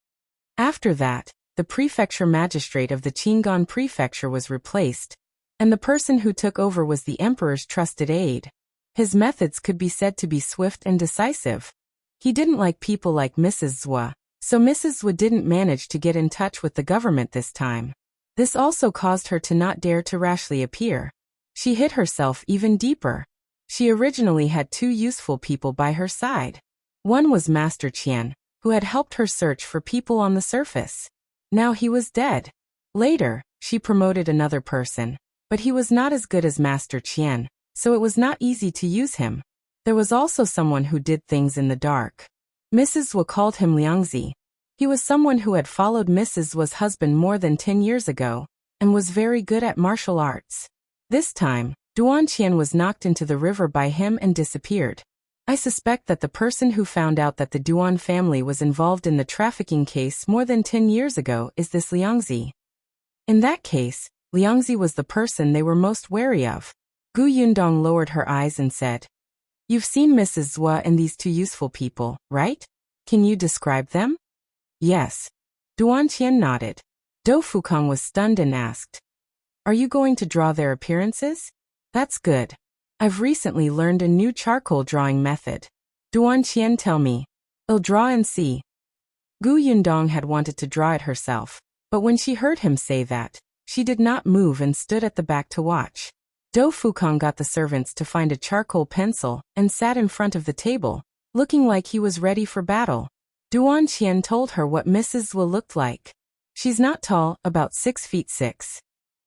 After that, the prefecture magistrate of the Qingyuan prefecture was replaced, and the person who took over was the emperor's trusted aide. His methods could be said to be swift and decisive. He didn't like people like Mrs. Zhua, so Mrs. Zhua didn't manage to get in touch with the government this time. This also caused her to not dare to rashly appear. She hid herself even deeper. She originally had 2 useful people by her side. One was Master Qian, who had helped her search for people on the surface. Now he was dead. Later, she promoted another person, but he was not as good as Master Qian, so it was not easy to use him. There was also someone who did things in the dark. Mrs. Zhua called him Liangzi. He was someone who had followed Mrs. Zhua's husband more than 10 years ago, and was very good at martial arts. This time, Duan Qian was knocked into the river by him and disappeared. I suspect that the person who found out that the Duan family was involved in the trafficking case more than 10 years ago is this Liangzi. In that case, Liangzi was the person they were most wary of. Gu Yundong lowered her eyes and said, "You've seen Mrs. Zhua and these 2 useful people, right? Can you describe them?" "Yes." Duan Qian nodded. Do Fukong was stunned and asked, "Are you going to draw their appearances?" "That's good. I've recently learned a new charcoal drawing method." Duan Qian, "Tell me. I'll draw and see." Gu Yundong had wanted to draw it herself, but when she heard him say that, she did not move and stood at the back to watch. Do Fukong got the servants to find a charcoal pencil and sat in front of the table, looking like he was ready for battle. Duan Qian told her what Mrs. Wu looked like. She's not tall, about 6 feet 6.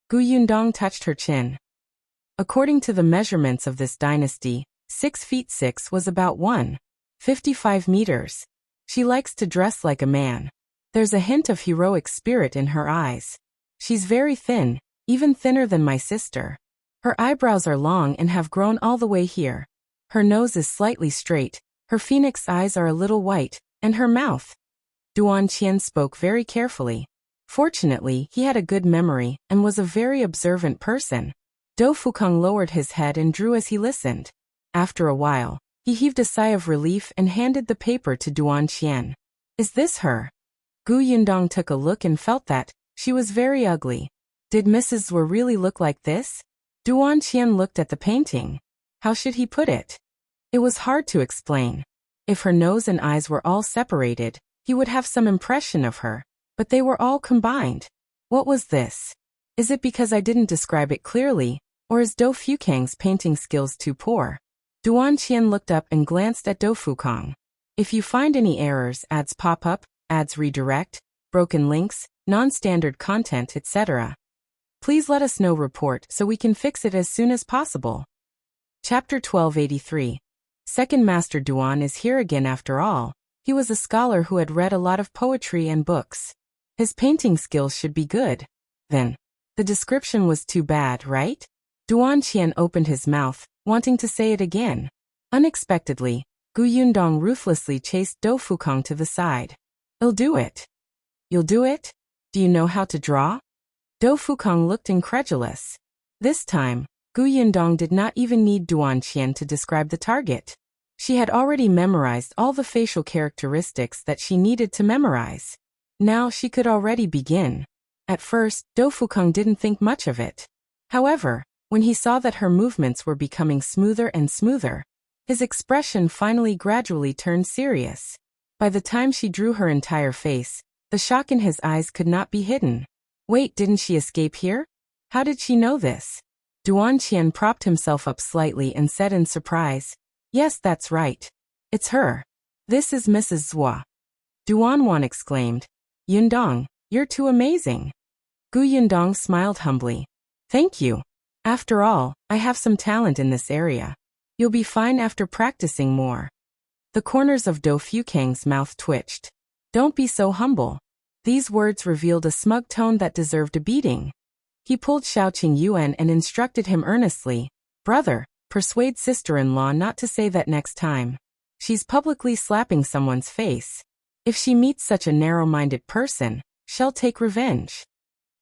Gu Yundong touched her chin. According to the measurements of this dynasty, 6 feet 6 was about 1.55 meters. She likes to dress like a man. There's a hint of heroic spirit in her eyes. She's very thin, even thinner than my sister. Her eyebrows are long and have grown all the way here. Her nose is slightly straight, her phoenix eyes are a little white, and her mouth. Duan Qian spoke very carefully. Fortunately, he had a good memory and was a very observant person. Dou Fukang lowered his head and drew as he listened. After a while, he heaved a sigh of relief and handed the paper to Duan Qian. Is this her? Gu Yundong took a look and felt that she was very ugly. Did Mrs. Wu really look like this? Duan Qian looked at the painting. How should he put it? It was hard to explain. If her nose and eyes were all separated, he would have some impression of her, but they were all combined. What was this? Is it because I didn't describe it clearly, or is Dou Fukang's painting skills too poor? Duan Qian looked up and glanced at Dou Fukang. If you find any errors, ads pop up, ads redirect, broken links, non-standard content, etc., please let us know. Report so we can fix it as soon as possible. Chapter 1283. Second Master Duan is here again after all. He was a scholar who had read a lot of poetry and books. His painting skills should be good. Then, the description was too bad, right? Duan Qian opened his mouth, wanting to say it again. Unexpectedly, Gu Yundong ruthlessly chased Dou Fukang to the side. I'll do it. You'll do it? Do you know how to draw? Dou Fukang looked incredulous. This time, Gu Yundong did not even need Duan Qian to describe the target. She had already memorized all the facial characteristics that she needed to memorize. Now she could already begin. At first, Dou Fukang didn't think much of it. However, when he saw that her movements were becoming smoother and smoother, his expression finally gradually turned serious. By the time she drew her entire face, the shock in his eyes could not be hidden. Wait, didn't she escape here? How did she know this? Duan Qian propped himself up slightly and said in surprise, yes, that's right. It's her. This is Mrs. Zhua. Duan Wan exclaimed, Yundong, you're too amazing. Gu Yundong smiled humbly. Thank you. After all, I have some talent in this area. You'll be fine after practicing more. The corners of Dou Fukang's mouth twitched. Don't be so humble. These words revealed a smug tone that deserved a beating. He pulled Shao Qingyuan and instructed him earnestly, brother, persuade sister-in-law not to say that next time. She's publicly slapping someone's face. If she meets such a narrow-minded person, she'll take revenge.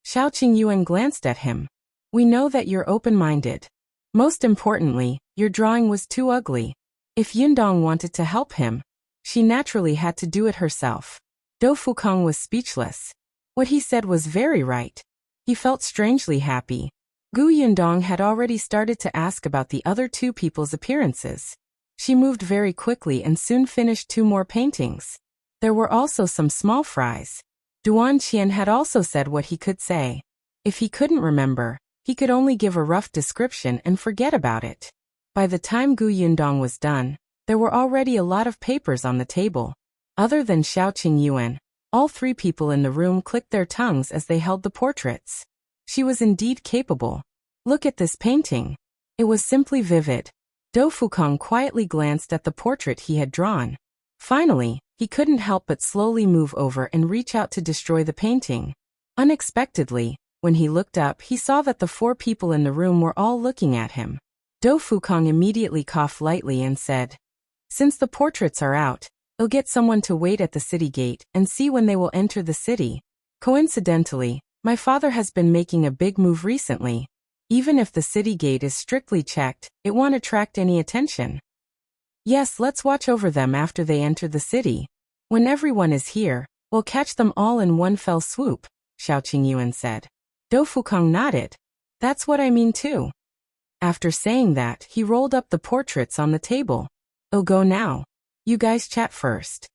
Shao Qingyuan glanced at him. We know that you're open-minded. Most importantly, your drawing was too ugly. If Yundong wanted to help him, she naturally had to do it herself. Dou Fukang was speechless. What he said was very right. He felt strangely happy. Gu Yundong had already started to ask about the other two people's appearances. She moved very quickly and soon finished 2 more paintings. There were also some small fries. Duan Qian had also said what he could say. If he couldn't remember, he could only give a rough description and forget about it. By the time Gu Yundong was done, there were already a lot of papers on the table. Other than Shao Qingyuan, all 3 people in the room clicked their tongues as they held the portraits. She was indeed capable. Look at this painting. It was simply vivid. Dou Fukang quietly glanced at the portrait he had drawn. Finally, he couldn't help but slowly move over and reach out to destroy the painting. Unexpectedly, when he looked up, he saw that the 4 people in the room were all looking at him. Dou Fukang immediately coughed lightly and said, since the portraits are out, I'll get someone to wait at the city gate and see when they will enter the city. Coincidentally, my father has been making a big move recently. Even if the city gate is strictly checked, it won't attract any attention. Yes, let's watch over them after they enter the city. When everyone is here, we'll catch them all in one fell swoop, Shao Qingyuan said. Dou Fukang nodded. That's what I mean too. After saying that, he rolled up the portraits on the table. I'll go now. You guys chat first.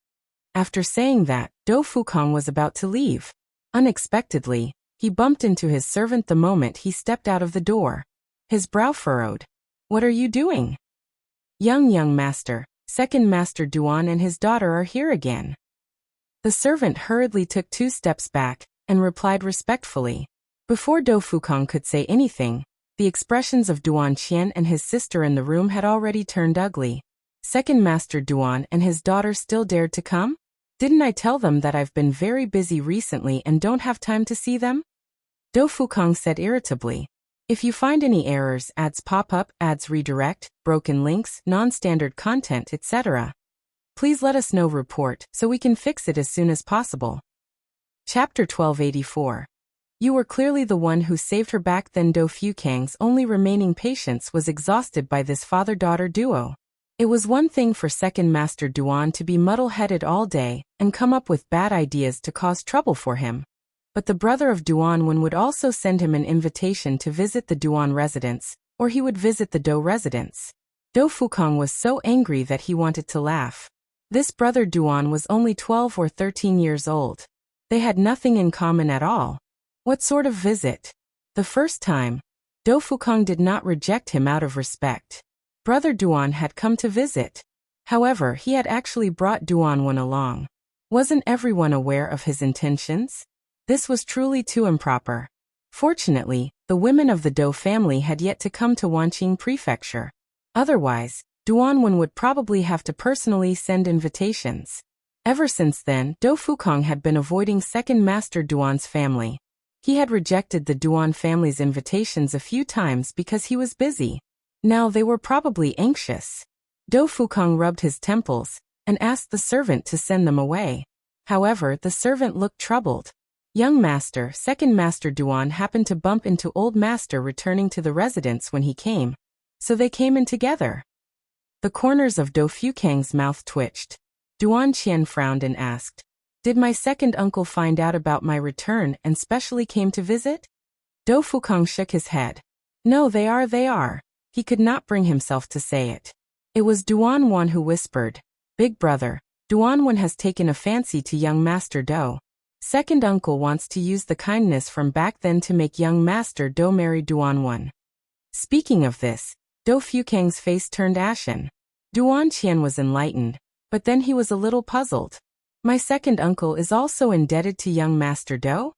After saying that, Dou Fukang was about to leave. Unexpectedly, he bumped into his servant the moment he stepped out of the door. His brow furrowed. What are you doing? Young master, second master Duan and his daughter are here again. The servant hurriedly took 2 steps back and replied respectfully. Before Dou Fukong could say anything, the expressions of Duan Qian and his sister in the room had already turned ugly. Second Master Duan and his daughter still dared to come? Didn't I tell them that I've been very busy recently and don't have time to see them? Dou Fukong said irritably. If you find any errors, ads pop up, ads redirect, broken links, non-standard content, etc., please let us know report so we can fix it as soon as possible. Chapter 1284. You were clearly the one who saved her back then. Dou Fukang's only remaining patience was exhausted by this father-daughter duo. It was one thing for Second Master Duan to be muddle-headed all day and come up with bad ideas to cause trouble for him. But the brother of Duan would also send him an invitation to visit the Duan residence, or he would visit the Dou residence. Dou Fukong was so angry that he wanted to laugh. This brother Duan was only 12 or 13 years old. They had nothing in common at all. What sort of visit? The first time, Dou Fukong did not reject him out of respect. Brother Duan had come to visit. However, he had actually brought Duan along. Wasn't everyone aware of his intentions? This was truly too improper. Fortunately, the women of the Dou family had yet to come to Wanqing Prefecture. Otherwise, Duan would probably have to personally send invitations. Ever since then, Dou Fukong had been avoiding Second Master Duan's family. He had rejected the Duan family's invitations a few times because he was busy. Now they were probably anxious. Dou Fukong rubbed his temples and asked the servant to send them away. However, the servant looked troubled. Young Master, Second Master Duan happened to bump into Old Master returning to the residence when he came, so they came in together. The corners of Dou Fukang's mouth twitched. Duan Qian frowned and asked, "Did my second uncle find out about my return and specially came to visit?" Dou Fukong shook his head. "No, they are. He could not bring himself to say it. It was Duan who whispered, "Big brother, Duan has taken a fancy to young Master Dou. Second uncle wants to use the kindness from back then to make young Master Dou marry Duan." Speaking of this, Dou Fukang's face turned ashen. Duan Qian was enlightened, but then he was a little puzzled. My second uncle is also indebted to young Master Dou?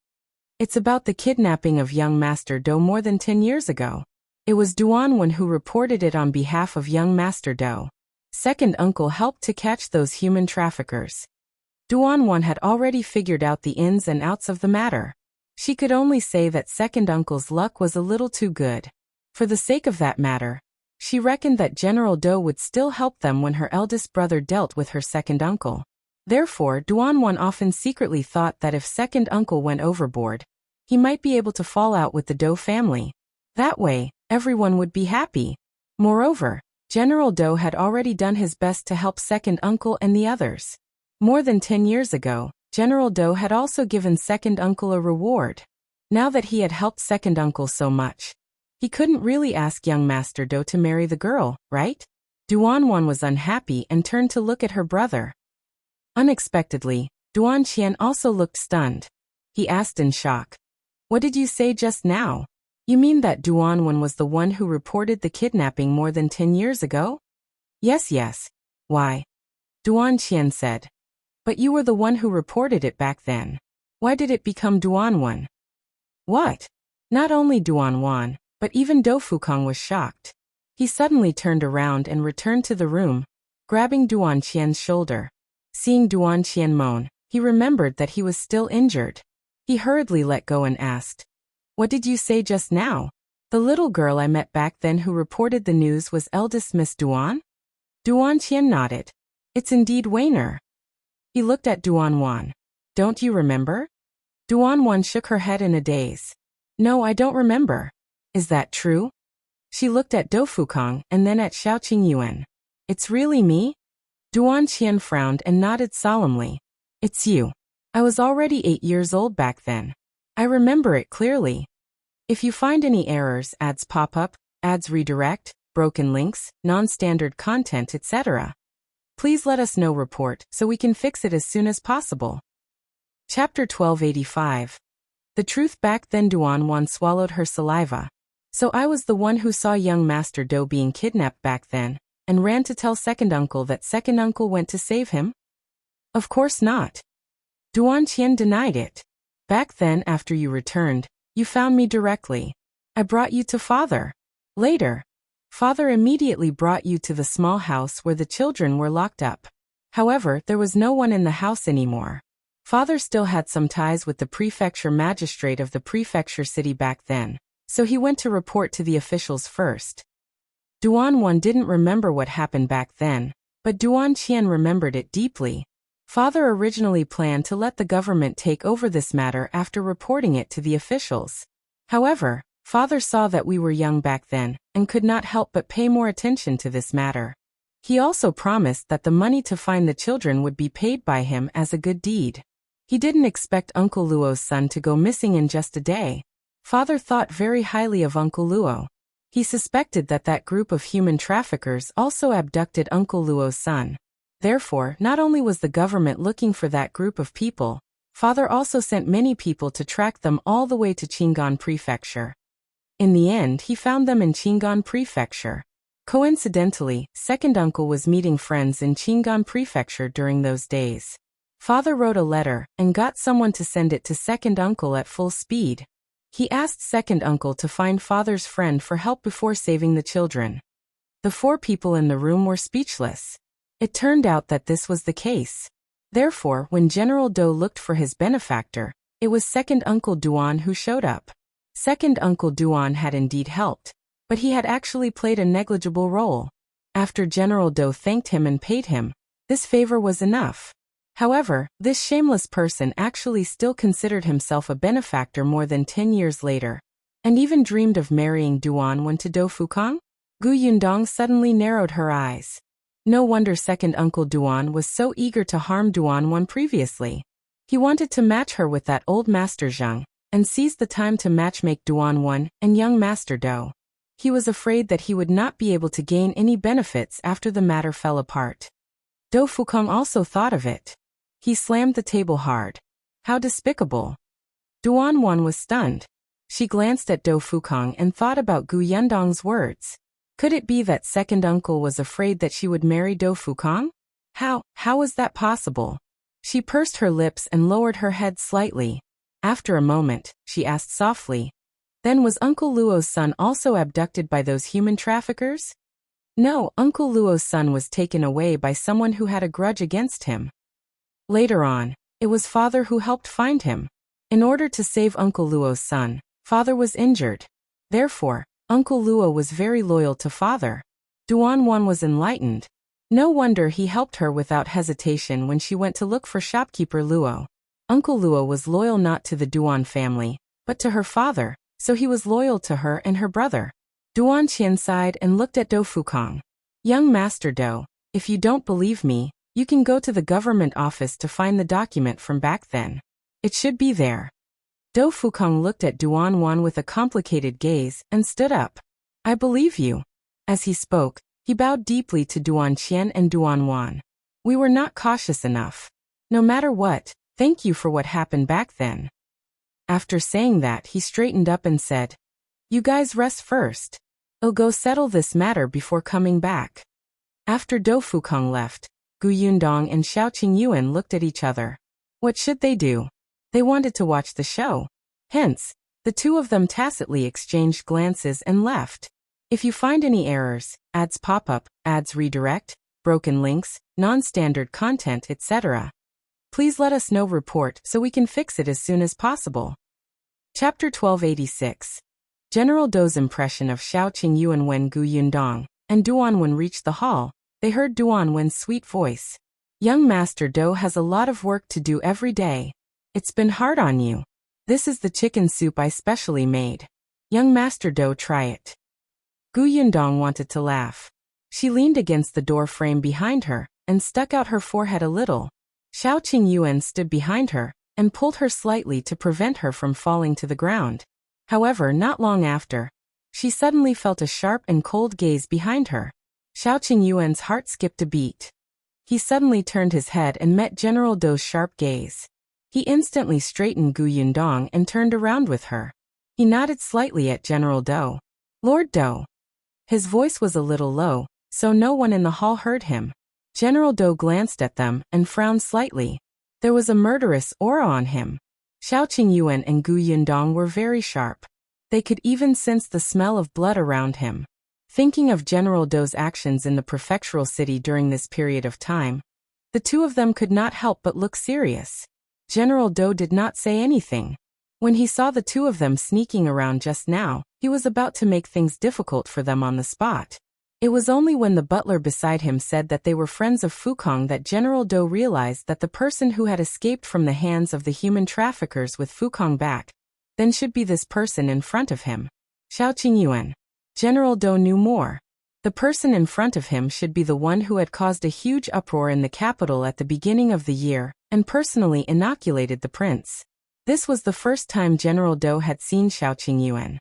It's about the kidnapping of young Master Dou more than 10 years ago. It was Duan who reported it on behalf of young Master Dou. Second uncle helped to catch those human traffickers. Duan had already figured out the ins and outs of the matter. She could only say that second uncle's luck was a little too good. For the sake of that matter, she reckoned that General Dou would still help them when her eldest brother dealt with her second uncle. Therefore, Duan often secretly thought that if second uncle went overboard, he might be able to fall out with the Dou family. That way, everyone would be happy. Moreover, General Dou had already done his best to help second uncle and the others. More than 10 years ago, General Dou had also given second uncle a reward. Now that he had helped second uncle so much, he couldn't really ask young Master Dou to marry the girl, right? Duan was unhappy and turned to look at her brother. Unexpectedly, Duan Qian also looked stunned. He asked in shock, "What did you say just now? You mean that Duan was the one who reported the kidnapping more than 10 years ago?" Yes. Why? Duan Qian said. "But you were the one who reported it back then. Why did it become Duan?" What? Not only Duan, but even Dou Fukong was shocked. He suddenly turned around and returned to the room, grabbing Duan Qian's shoulder. Seeing Duan Qian moan, he remembered that he was still injured. He hurriedly let go and asked, "What did you say just now? The little girl I met back then who reported the news was eldest Miss Duan?" Duan Qian nodded. "It's indeed Weiner." He looked at Duan. "Don't you remember?" Duan shook her head in a daze. "No, I don't remember." "Is that true?" She looked at Dou Fukong and then at Shao Qingyuan. "It's really me?" Duan Qian frowned and nodded solemnly. "It's you. I was already 8 years old back then. I remember it clearly. If you find any errors, ads pop up, ads redirect, broken links, non-standard content, etc., please let us know report so we can fix it as soon as possible. Chapter 1285. The truth back then. Duan swallowed her saliva. So I was the one who saw young Master Dou being kidnapped back then, and ran to tell second uncle that second uncle went to save him? Of course not. Duan Qian denied it. Back then, after you returned, you found me directly. I brought you to father. Later, father immediately brought you to the small house where the children were locked up. However, there was no one in the house anymore. Father still had some ties with the prefecture magistrate of the prefecture city back then, so he went to report to the officials first. Duan Wan didn't remember what happened back then, but Duan Qian remembered it deeply. Father originally planned to let the government take over this matter after reporting it to the officials. However, father saw that we were young back then, and could not help but pay more attention to this matter. He also promised that the money to find the children would be paid by him as a good deed. He didn't expect Uncle Luo's son to go missing in just a day. Father thought very highly of Uncle Luo. He suspected that that group of human traffickers also abducted Uncle Luo's son. Therefore, not only was the government looking for that group of people, father also sent many people to track them all the way to Qingyuan Prefecture. In the end, he found them in Qingyuan Prefecture. Coincidentally, second uncle was meeting friends in Qingyuan Prefecture during those days. Father wrote a letter and got someone to send it to second uncle at full speed. He asked second uncle to find father's friend for help before saving the children. The 4 people in the room were speechless. It turned out that this was the case. Therefore, when General Do looked for his benefactor, it was second uncle Duan who showed up. Second uncle Duan had indeed helped, but he had actually played a negligible role. After General Do thanked him and paid him, this favor was enough. However, this shameless person actually still considered himself a benefactor more than 10 years later, and even dreamed of marrying Duan Wan to Do Fukang? Gu Yundong suddenly narrowed her eyes. No wonder second uncle Duan was so eager to harm Duan Wan previously. He wanted to match her with that old Master Zheng, and seized the time to matchmake Duan Wan and young Master Do. He was afraid that he would not be able to gain any benefits after the matter fell apart. Do Fukang also thought of it. He slammed the table hard. How despicable. Duan Wan was stunned. She glanced at Do Fukang and thought about Gu Yundong's words. Could it be that second uncle was afraid that she would marry Do Fukang? How was that possible? She pursed her lips and lowered her head slightly. After a moment, she asked softly, "Then was Uncle Luo's son also abducted by those human traffickers?" No, Uncle Luo's son was taken away by someone who had a grudge against him. Later on, it was father who helped find him. In order to save Uncle Luo's son, father was injured. Therefore, Uncle Luo was very loyal to father. Duan Wan was enlightened. No wonder he helped her without hesitation when she went to look for shopkeeper Luo. Uncle Luo was loyal not to the Duan family, but to her father, so he was loyal to her and her brother. Duan Qian sighed and looked at Do Fukang. "Young Master Do, if you don't believe me, you can go to the government office to find the document from back then. It should be there." Do Fukang looked at Duan Wan with a complicated gaze and stood up. "I believe you." As he spoke, he bowed deeply to Duan Qian and Duan Wan. "We were not cautious enough. No matter what, thank you for what happened back then." After saying that, he straightened up and said, "You guys rest first. I'll go settle this matter before coming back." After Do Fukang left, Gu Yundong and Shao Qingyuan looked at each other. What should they do? They wanted to watch the show. Hence, the two of them tacitly exchanged glances and left. If you find any errors, ads pop up, ads redirect, broken links, non-standard content, etc., please let us know report so we can fix it as soon as possible. Chapter 1286. General Do's impression of Shao Qingyuan. When Gu Yundong and Duan Wan reached the hall, they heard Duan Wan's sweet voice. "Young Master Do has a lot of work to do every day. It's been hard on you. This is the chicken soup I specially made. Young Master Do, try it." Gu Yundong wanted to laugh. She leaned against the door frame behind her and stuck out her forehead a little. Shao Qingyuan stood behind her and pulled her slightly to prevent her from falling to the ground. However, not long after, she suddenly felt a sharp and cold gaze behind her. Shao Qingyuan's heart skipped a beat. He suddenly turned his head and met General Do's sharp gaze. He instantly straightened Gu Yundong and turned around with her. He nodded slightly at General Do. "Lord Do." His voice was a little low, so no one in the hall heard him. General Do glanced at them and frowned slightly. There was a murderous aura on him. Xiao Qingyuan and Gu Yundong were very sharp. They could even sense the smell of blood around him. Thinking of General Dou's actions in the prefectural city during this period of time, the two of them could not help but look serious. General Dou did not say anything. When he saw the two of them sneaking around just now, he was about to make things difficult for them on the spot. It was only when the butler beside him said that they were friends of Fukong that General Dou realized that the person who had escaped from the hands of the human traffickers with Fukong back then should be this person in front of him. Xiao Qingyuan. General Dou knew more. The person in front of him should be the one who had caused a huge uproar in the capital at the beginning of the year and personally inoculated the prince. This was the first time General Dou had seen Xiao Qingyuan.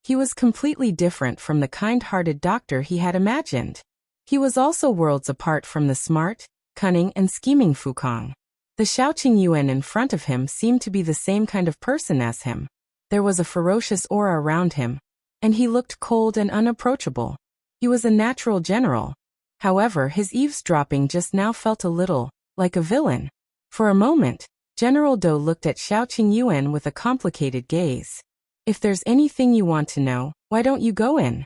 He was completely different from the kind-hearted doctor he had imagined. He was also worlds apart from the smart, cunning and scheming Fukong. The Xiao Qingyuan in front of him seemed to be the same kind of person as him. There was a ferocious aura around him, and he looked cold and unapproachable. He was a natural general. However, his eavesdropping just now felt a little like a villain. For a moment, General Dou looked at Xiao Qingyuan with a complicated gaze. If there's anything you want to know, why don't you go in?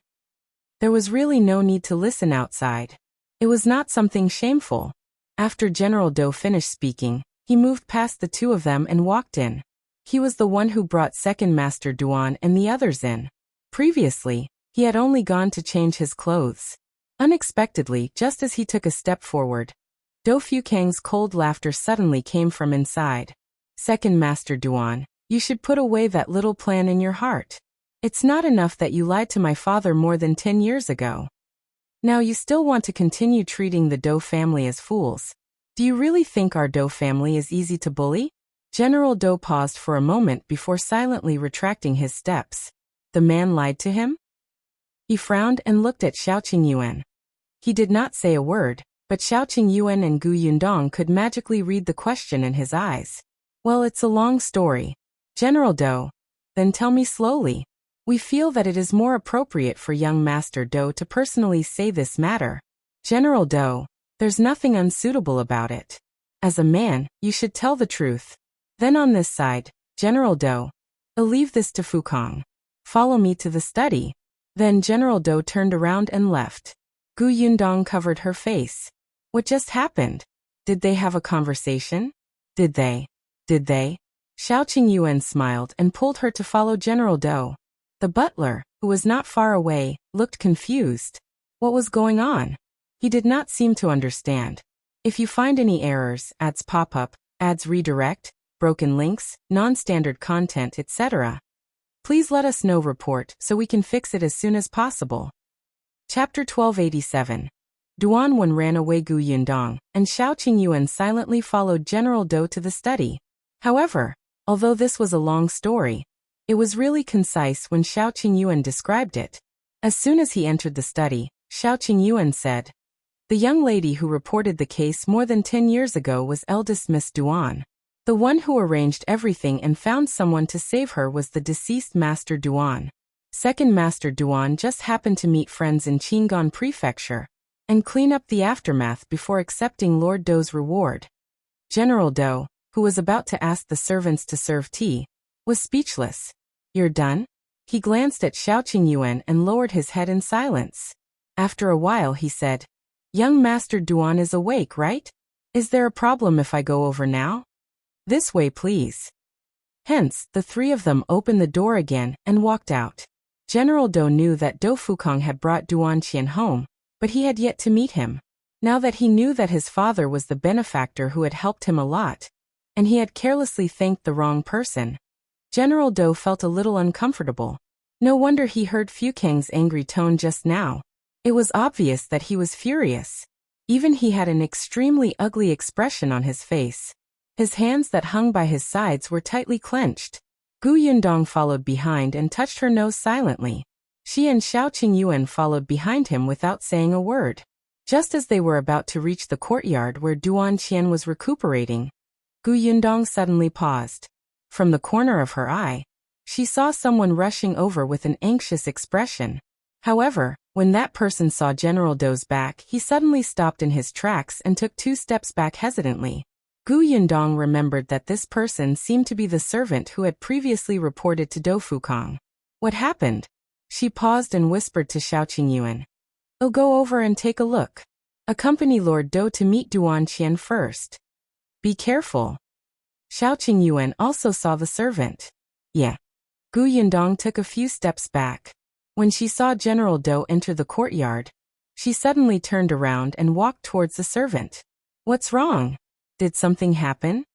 There was really no need to listen outside. It was not something shameful. After General Dou finished speaking, he moved past the two of them and walked in. He was the one who brought Second Master Duan and the others in. Previously, he had only gone to change his clothes. Unexpectedly, just as he took a step forward, Dou Fukang's cold laughter suddenly came from inside. Second Master Duan, you should put away that little plan in your heart. It's not enough that you lied to my father more than 10 years ago. Now you still want to continue treating the Dou family as fools. Do you really think our Dou family is easy to bully? General Dou paused for a moment before silently retracting his steps. The man lied to him? He frowned and looked at Xiao Qingyuan. He did not say a word, but Xiao Qingyuan and Gu Yundong could magically read the question in his eyes. Well, it's a long story. General Dou, then tell me slowly. We feel that it is more appropriate for young Master Dou to personally say this matter. General Dou, there's nothing unsuitable about it. As a man, you should tell the truth. Then on this side, General Dou, I'll leave this to Fukong. Follow me to the study. Then General Dou turned around and left. Gu Yundong covered her face. What just happened? Did they have a conversation? Did they? Xiao Qingyuan smiled and pulled her to follow General Dou. The butler, who was not far away, looked confused. What was going on? He did not seem to understand. If you find any errors, ads pop up, ads redirect, broken links, non-standard content, etc., please let us know report so we can fix it as soon as possible. Chapter 1287. Duan Wen ran away. Gu Yundong and Xiao Qingyuan silently followed General Dou to the study. However, although this was a long story, it was really concise when Xiao Qingyuan described it. As soon as he entered the study, Xiao Qingyuan said, "The young lady who reported the case more than 10 years ago was eldest Miss Duan. The one who arranged everything and found someone to save her was the deceased Master Duan. Second Master Duan just happened to meet friends in Qingyuan Prefecture and clean up the aftermath before accepting Lord Dou's reward." General Dou, who was about to ask the servants to serve tea, was speechless. "You're done?" He glanced at Xiao Qingyuan and lowered his head in silence. After a while he said, "Young Master Duan is awake, right? Is there a problem if I go over now?" "This way, please." Hence, the three of them opened the door again and walked out. General Dou knew that Dou Fukong had brought Duan Qian home, but he had yet to meet him. Now that he knew that his father was the benefactor who had helped him a lot, and he had carelessly thanked the wrong person, General Dou felt a little uncomfortable. No wonder he heard Fukang's angry tone just now. It was obvious that he was furious. Even he had an extremely ugly expression on his face. His hands that hung by his sides were tightly clenched. Gu Yundong followed behind and touched her nose silently. She and Xiao Qingyuan followed behind him without saying a word. Just as they were about to reach the courtyard where Duan Qian was recuperating, Gu Yundong suddenly paused. From the corner of her eye, she saw someone rushing over with an anxious expression. However, when that person saw General Dou's back, he suddenly stopped in his tracks and took 2 steps back hesitantly. Gu Yundong remembered that this person seemed to be the servant who had previously reported to Do Fukong. What happened? She paused and whispered to Shao Qingyuan. "I'll go over and take a look. Accompany Lord Do to meet Duan Qian first. Be careful." Shao Qingyuan also saw the servant. Yeah. Gu Yundong took a few steps back. When she saw General Do enter the courtyard, she suddenly turned around and walked towards the servant. "What's wrong? Did something happen?"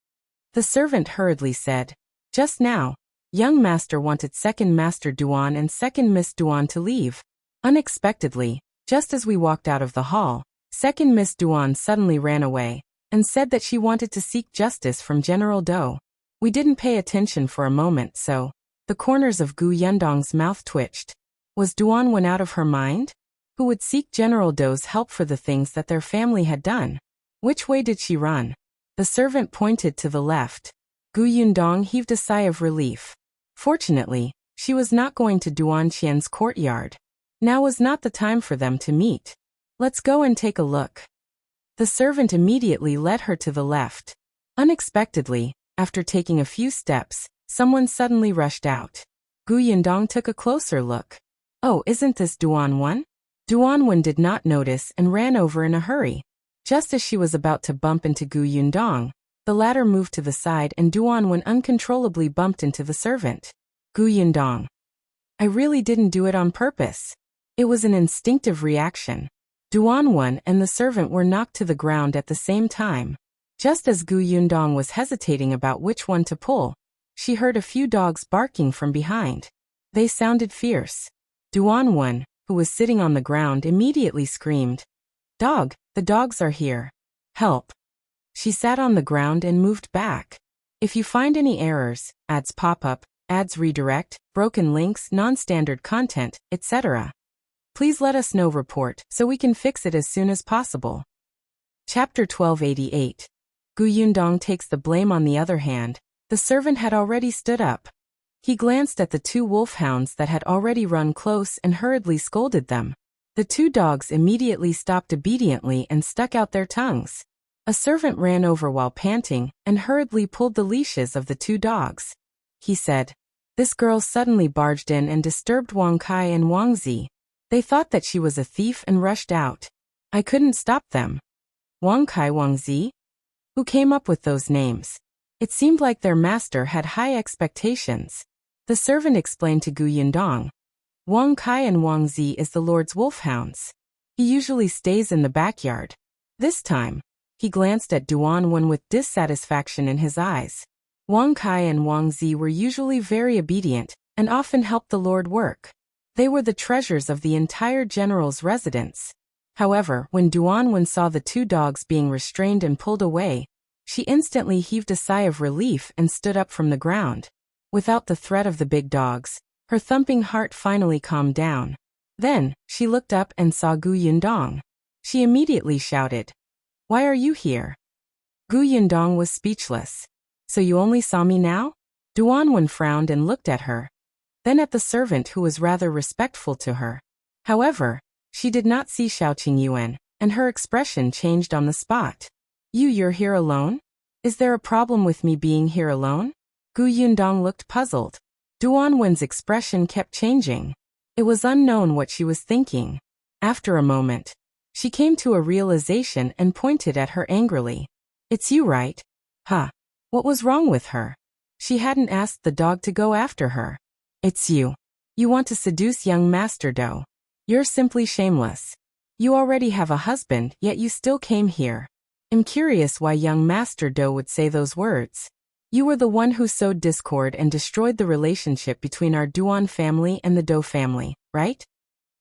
The servant hurriedly said, "Just now, young master wanted second master Duan and second Miss Duan to leave. Unexpectedly, just as we walked out of the hall, second Miss Duan suddenly ran away and said that she wanted to seek justice from General Do. We didn't pay attention for a moment, so..." The corners of Gu Yundong's mouth twitched. Was Duan one out of her mind? Who would seek General Do's help for the things that their family had done? Which way did she run? The servant pointed to the left. Gu Yundong heaved a sigh of relief. Fortunately, she was not going to Duan Qian's courtyard. Now was not the time for them to meet. "Let's go and take a look." The servant immediately led her to the left. Unexpectedly, after taking a few steps, someone suddenly rushed out. Gu Yundong took a closer look. "Oh, isn't this Duan Wan?" Duan Wan did not notice and ran over in a hurry. Just as she was about to bump into Gu Yundong, the latter moved to the side and Duan Wan uncontrollably bumped into the servant. Gu Yundong. "I really didn't do it on purpose. It was an instinctive reaction." Duan Wan and the servant were knocked to the ground at the same time. Just as Gu Yundong was hesitating about which one to pull, she heard a few dogs barking from behind. They sounded fierce. Duan Wan, who was sitting on the ground, immediately screamed, "Dog, the dogs are here. Help." She sat on the ground and moved back. If you find any errors, ads pop up, ads redirect, broken links, non-standard content, etc., please let us know. Report so we can fix it as soon as possible. Chapter 1288. Gu Yundong takes the blame. On the other hand, the servant had already stood up. He glanced at the two wolfhounds that had already run close and hurriedly scolded them. The two dogs immediately stopped obediently and stuck out their tongues. A servant ran over while panting and hurriedly pulled the leashes of the two dogs. He said, "This girl suddenly barged in and disturbed Wang Kai and Wang Zi. They thought that she was a thief and rushed out. I couldn't stop them." Wang Kai, Wang Zi? Who came up with those names? It seemed like their master had high expectations. The servant explained to Gu Yundong. Wang Kai and Wang Zi is the Lord's wolfhounds. He usually stays in the backyard. This time, he glanced at Duan Wan with dissatisfaction in his eyes. Wang Kai and Wang Zi were usually very obedient and often helped the Lord work. They were the treasures of the entire general's residence. However, when Duan Wan saw the two dogs being restrained and pulled away, she instantly heaved a sigh of relief and stood up from the ground. Without the threat of the big dogs, her thumping heart finally calmed down. Then, she looked up and saw Gu Yundong. She immediately shouted, "Why are you here?" Gu Yundong was speechless. "So you only saw me now?" Duan Wan frowned and looked at her. Then at the servant, who was rather respectful to her. However, she did not see Shao Qingyuan, and her expression changed on the spot. You're here alone? Is there a problem with me being here alone?" Gu Yundong looked puzzled. Duan Wen's expression kept changing. It was unknown what she was thinking. After a moment, she came to a realization and pointed at her angrily. "It's you, right?" Huh. What was wrong with her? She hadn't asked the dog to go after her. "It's you. You want to seduce young Master Do. You're simply shameless. You already have a husband, yet you still came here. I'm curious why young Master Do would say those words. You were the one who sowed discord and destroyed the relationship between our Duan family and the Do family, right?"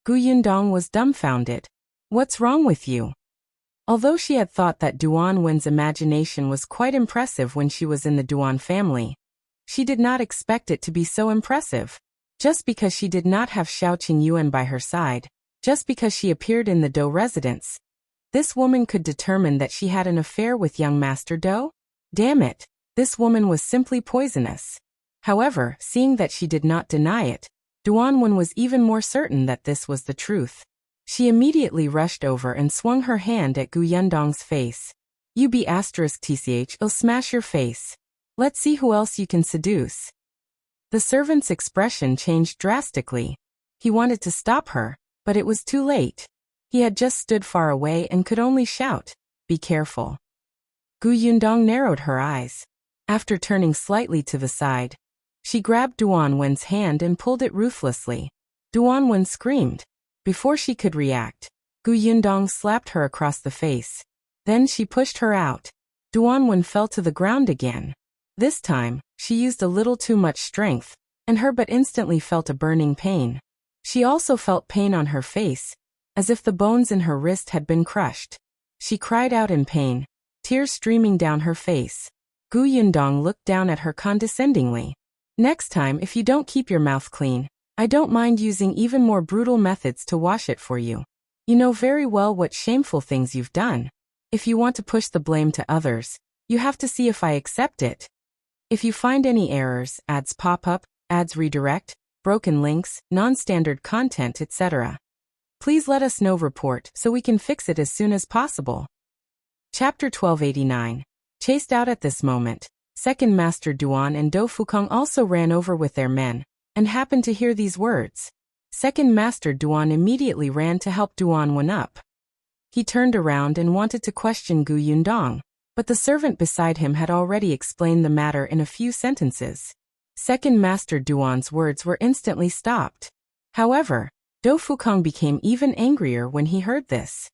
Gu Yundong was dumbfounded. "What's wrong with you?" Although she had thought that Duan Wen's imagination was quite impressive when she was in the Duan family, she did not expect it to be so impressive. Just because she did not have Shao Qingyuan by her side, just because she appeared in the Do residence, this woman could determine that she had an affair with young Master Do? Damn it, this woman was simply poisonous. However, seeing that she did not deny it, Duan Wan was even more certain that this was the truth. She immediately rushed over and swung her hand at Gu Yundong's face. I'll smash your face. Let's see who else you can seduce. The servant's expression changed drastically. He wanted to stop her, but it was too late. He had just stood far away and could only shout, "Be careful." Yundong narrowed her eyes. After turning slightly to the side, she grabbed Duan hand and pulled it ruthlessly. Duan screamed. Before she could react, Yundong slapped her across the face. Then she pushed her out. Duan fell to the ground again. This time, she used a little too much strength, and her but instantly felt a burning pain. She also felt pain on her face, as if the bones in her wrist had been crushed. She cried out in pain, tears streaming down her face. Yundong looked down at her condescendingly. "Next time, if you don't keep your mouth clean, I don't mind using even more brutal methods to wash it for you. You know very well what shameful things you've done. If you want to push the blame to others, you have to see if I accept it. If you find any errors, ads pop up, ads redirect, broken links, non-standard content, etc. Please let us know report so we can fix it as soon as possible." Chapter 1289. Chased out at this moment, Second Master Duan and Do Fukong also ran over with their men, and happened to hear these words. Second Master Duan immediately ran to help Duan up. He turned around and wanted to question Yundong, but the servant beside him had already explained the matter in a few sentences. Second Master Duan's words were instantly stopped. However, Do Fukong became even angrier when he heard this.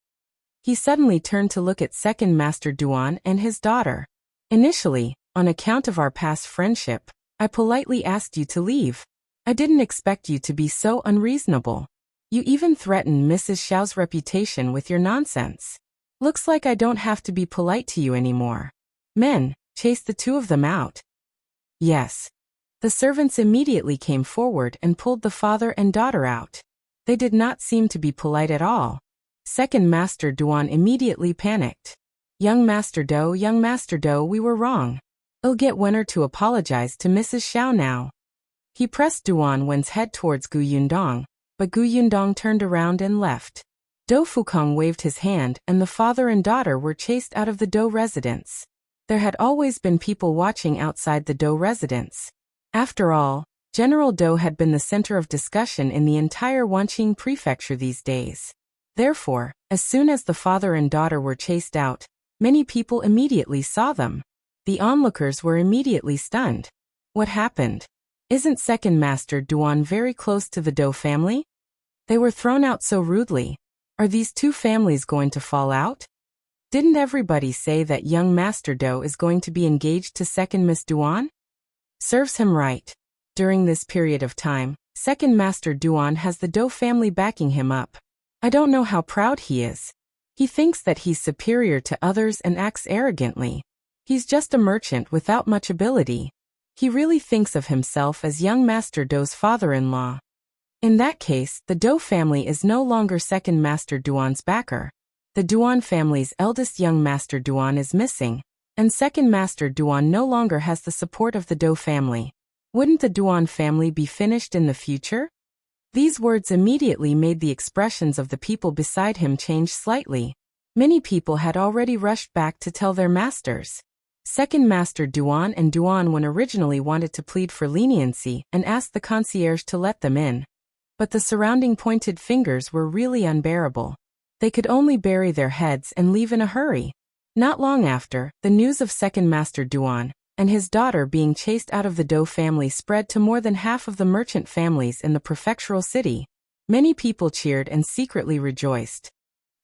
He suddenly turned to look at Second Master Duan and his daughter. "Initially, on account of our past friendship, I politely asked you to leave. I didn't expect you to be so unreasonable. You even threatened Mrs. Shao's reputation with your nonsense. Looks like I don't have to be polite to you anymore. Men, chase the two of them out." "Yes." The servants immediately came forward and pulled the father and daughter out. They did not seem to be polite at all. Second Master Duan immediately panicked. Young Master Do, we were wrong. I'll get Wenner to apologize to Mrs. Shao now." He pressed Duan's head towards Yundong, but Yundong turned around and left. Do Fukong waved his hand and the father and daughter were chased out of the Do residence. There had always been people watching outside the Do residence. After all, General Do had been the center of discussion in the entire Wanqing prefecture these days. Therefore, as soon as the father and daughter were chased out, many people immediately saw them. The onlookers were immediately stunned. What happened? Isn't Second Master Duan very close to the Do family? They were thrown out so rudely. Are these two families going to fall out? Didn't everybody say that young Master Do is going to be engaged to Second Miss Duan? Serves him right. During this period of time, Second Master Duan has the Do family backing him up. I don't know how proud he is. He thinks that he's superior to others and acts arrogantly. He's just a merchant without much ability. He really thinks of himself as young Master Do's father-in-law. In that case, the Do family is no longer Second Master Duan's backer. The Duan family's eldest young Master Duan is missing, and Second Master Duan no longer has the support of the Do family. Wouldn't the Duan family be finished in the future? These words immediately made the expressions of the people beside him change slightly. Many people had already rushed back to tell their masters. Second Master Duan and Duan originally wanted to plead for leniency and asked the concierge to let them in. But the surrounding pointed fingers were really unbearable. They could only bury their heads and leave in a hurry. Not long after, the news of Second Master Duan and his daughter being chased out of the Do family spread to more than half of the merchant families in the prefectural city. Many people cheered and secretly rejoiced.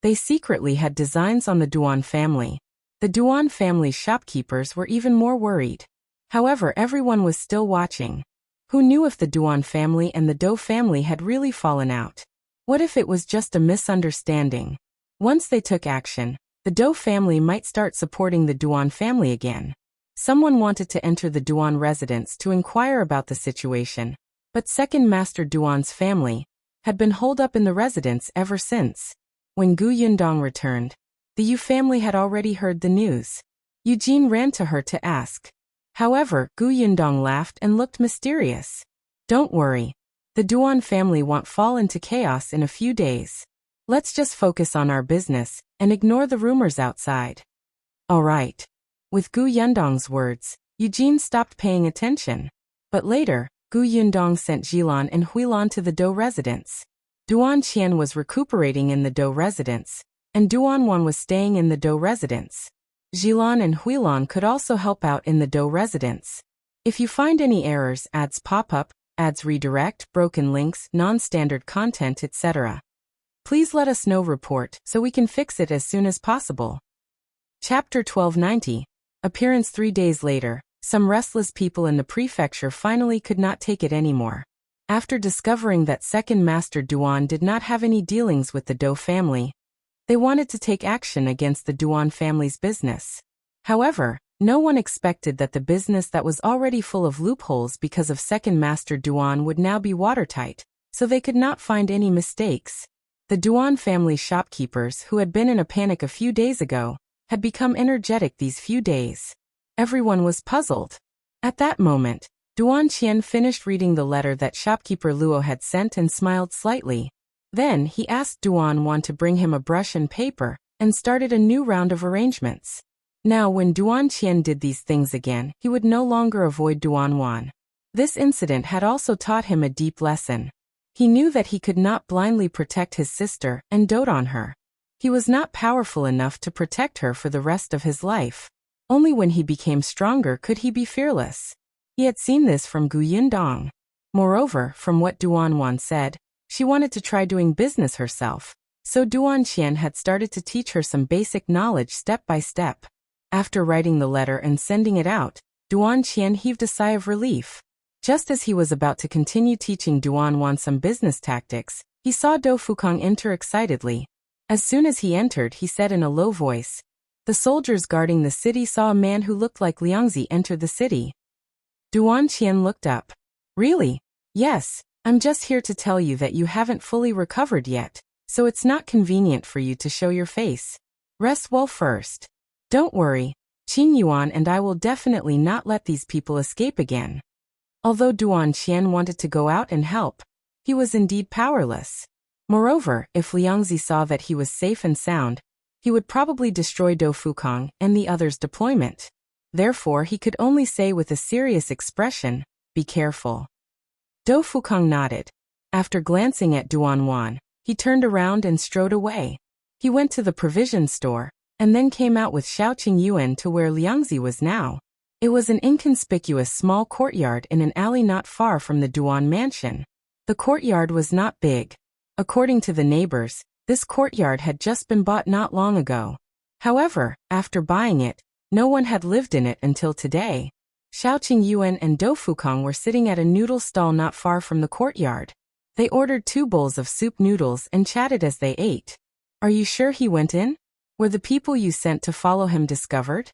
They secretly had designs on the Duan family. The Duan family shopkeepers were even more worried. However, everyone was still watching. Who knew if the Duan family and the Do family had really fallen out? What if it was just a misunderstanding? Once they took action, the Do family might start supporting the Duan family again. Someone wanted to enter the Duan residence to inquire about the situation, but Second Master Duan's family had been holed up in the residence ever since. When Yundong returned, the Yu family had already heard the news. Eugene ran to her to ask. However, Yundong laughed and looked mysterious. "Don't worry. The Duan family won't fall into chaos in a few days. Let's just focus on our business and ignore the rumors outside." All right. With Gu Yundong's words, Eugene stopped paying attention. But later, Gu Yundong sent Jilan and Huilan to the Dou residence. Duan Qian was recuperating in the Dou residence, and Duan Wan was staying in the Dou residence. Jilan and Huilan could also help out in the Dou residence. If you find any errors, ads pop up, ads redirect, broken links, non-standard content, etc., please let us know report so we can fix it as soon as possible. Chapter 1290. Appearance 3 days later, some restless people in the prefecture finally could not take it anymore. After discovering that Second Master Duan did not have any dealings with the Dou family, they wanted to take action against the Duan family's business. However, no one expected that the business that was already full of loopholes because of Second Master Duan would now be watertight, so they could not find any mistakes. The Duan family shopkeepers, who had been in a panic a few days ago, had become energetic these few days. Everyone was puzzled. At that moment, Duan Qian finished reading the letter that shopkeeper Luo had sent and smiled slightly. Then he asked Duan Wan to bring him a brush and paper, and started a new round of arrangements. Now when Duan Qian did these things again, he would no longer avoid Duan Wan. This incident had also taught him a deep lesson. He knew that he could not blindly protect his sister and dote on her. He was not powerful enough to protect her for the rest of his life. Only when he became stronger could he be fearless. He had seen this from Gu Yundong. Moreover, from what Duan Wan said, she wanted to try doing business herself, so Duan Qian had started to teach her some basic knowledge step by step. After writing the letter and sending it out, Duan Qian heaved a sigh of relief. Just as he was about to continue teaching Duan Wan some business tactics, he saw Dou Fukong enter excitedly. As soon as he entered, he said in a low voice, "The soldiers guarding the city saw a man who looked like Liangzi enter the city." Duan Qian looked up. "Really?" "Yes, I'm just here to tell you that you haven't fully recovered yet, so it's not convenient for you to show your face. Rest well first. Don't worry, Qingyuan and I will definitely not let these people escape again." Although Duan Qian wanted to go out and help, he was indeed powerless. Moreover, if Liangzi saw that he was safe and sound, he would probably destroy Dou Fukong and the others' deployment. Therefore, he could only say with a serious expression, "Be careful." Dou Fukong nodded. After glancing at Duan Wan, he turned around and strode away. He went to the provision store, and then came out with Shao Qingyuan to where Liangzi was now. It was an inconspicuous small courtyard in an alley not far from the Duan mansion. The courtyard was not big. According to the neighbors, this courtyard had just been bought not long ago. However, after buying it, no one had lived in it until today. Shao Qingyuan and Dou Fukong were sitting at a noodle stall not far from the courtyard. They ordered 2 bowls of soup noodles and chatted as they ate. "Are you sure he went in? Were the people you sent to follow him discovered?"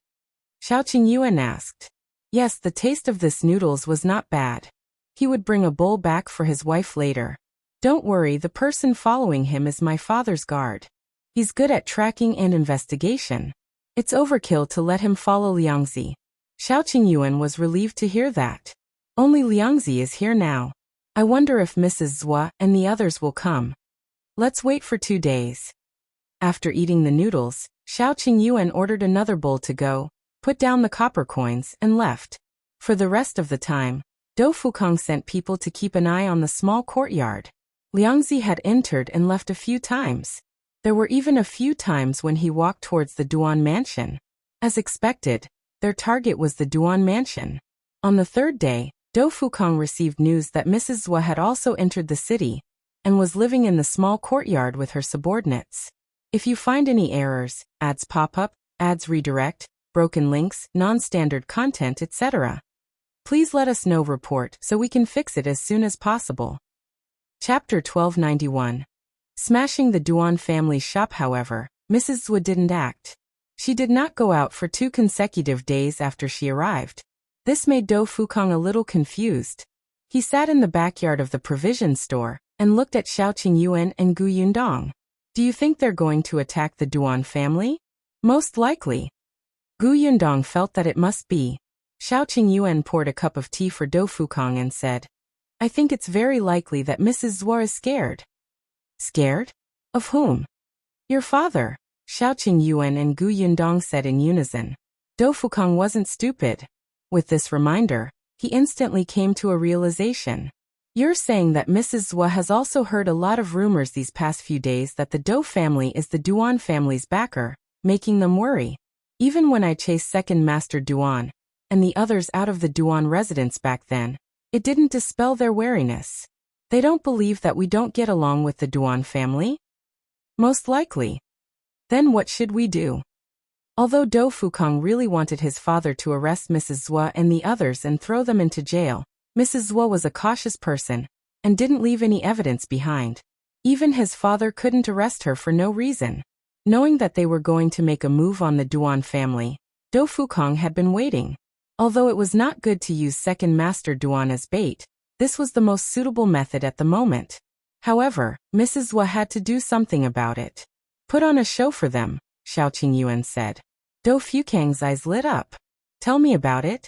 Shao Qingyuan asked. "Yes, the taste of this noodles was not bad. He would bring a bowl back for his wife later. Don't worry, the person following him is my father's guard. He's good at tracking and investigation. It's overkill to let him follow Liangzi." Shao Qingyuan was relieved to hear that. "Only Liangzi is here now. I wonder if Mrs. Zhua and the others will come. Let's wait for 2 days." After eating the noodles, Shao Qingyuan ordered another bowl to go, put down the copper coins, and left. For the rest of the time, Dou Fukong sent people to keep an eye on the small courtyard. Liangzi had entered and left a few times. There were even a few times when he walked towards the Duan mansion. As expected, their target was the Duan mansion. On the 3rd day, Dou Fukong received news that Mrs. Zhua had also entered the city, and was living in the small courtyard with her subordinates. If you find any errors, ads pop up, ads redirect, broken links, non-standard content, etc., please let us know report so we can fix it as soon as possible. Chapter 1291. Smashing the Duan family's shop. However, Mrs. Zhua didn't act. She did not go out for 2 consecutive days after she arrived. This made Dou Fukong a little confused. He sat in the backyard of the provision store and looked at Shao Qingyuan and Gu Yundong. "Do you think they're going to attack the Duan family?" "Most likely." Gu Yundong felt that it must be. Shao Qingyuan poured a cup of tea for Dou Fukong and said, "I think it's very likely that Mrs. Zhua is scared." "Scared? Of whom?" "Your father. Shao Qingyuan and Gu Yundong said in unison. Dou Fukang wasn't stupid. With this reminder, he instantly came to a realization. You're saying that Mrs. Zhua has also heard a lot of rumors these past few days that the Dou family is the Duan family's backer, making them worry. Even when I chased Second Master Duan and the others out of the Duan residence back then, it didn't dispel their wariness. They don't believe that we don't get along with the Duan family? Most likely. Then what should we do? Although Dou Fukang really wanted his father to arrest Mrs. Zhua and the others and throw them into jail, Mrs. Zhua was a cautious person and didn't leave any evidence behind. Even his father couldn't arrest her for no reason. Knowing that they were going to make a move on the Duan family, Dou Fukang had been waiting. Although it was not good to use Second Master Duan as bait, this was the most suitable method at the moment. However, Mrs. Zhua had to do something about it. Put on a show for them, Shao Qingyuan said. Dou Fukang's eyes lit up. Tell me about it.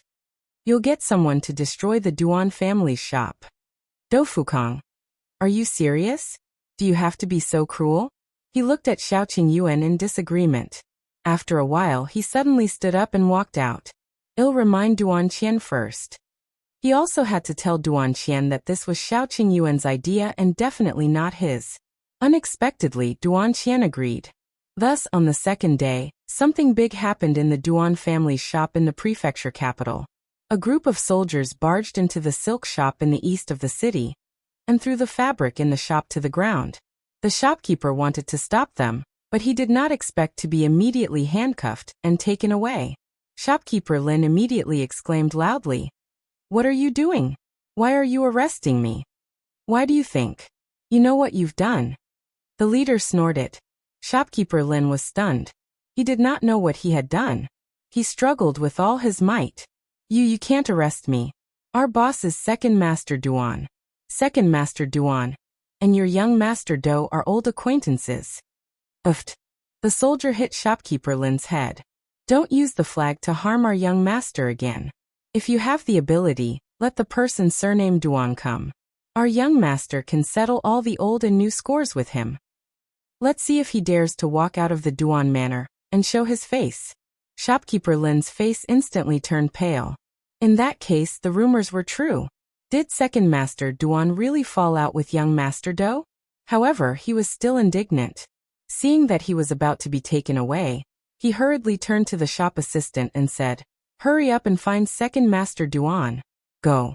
You'll get someone to destroy the Duan family's shop. Dou Fukang. Are you serious? Do you have to be so cruel? He looked at Shao Qingyuan in disagreement. After a while he suddenly stood up and walked out. I'll remind Duan Qian first. He also had to tell Duan Qian that this was Shao Qingyuan's idea and definitely not his. Unexpectedly, Duan Qian agreed. Thus, on the second day, something big happened in the Duan family's shop in the prefecture capital. A group of soldiers barged into the silk shop in the east of the city and threw the fabric in the shop to the ground. The shopkeeper wanted to stop them, but he did not expect to be immediately handcuffed and taken away. Shopkeeper Lin immediately exclaimed loudly, "What are you doing? Why are you arresting me? Why do you think you know what you've done?" The leader snorted. Shopkeeper Lin was stunned. He did not know what he had done. He struggled with all his might. You can't arrest me. Our boss is Second Master Duan. Second Master Duan and your young Master Dou are old acquaintances. Uft. The soldier hit Shopkeeper Lin's head. Don't use the flag to harm our young master again. If you have the ability, let the person surnamed Duan come. Our young master can settle all the old and new scores with him. Let's see if he dares to walk out of the Duan manor and show his face. Shopkeeper Lin's face instantly turned pale. In that case, the rumors were true. Did Second Master Duan really fall out with young Master Dou? However, he was still indignant. Seeing that he was about to be taken away, he hurriedly turned to the shop assistant and said, "Hurry up and find Second Master Duan. Go."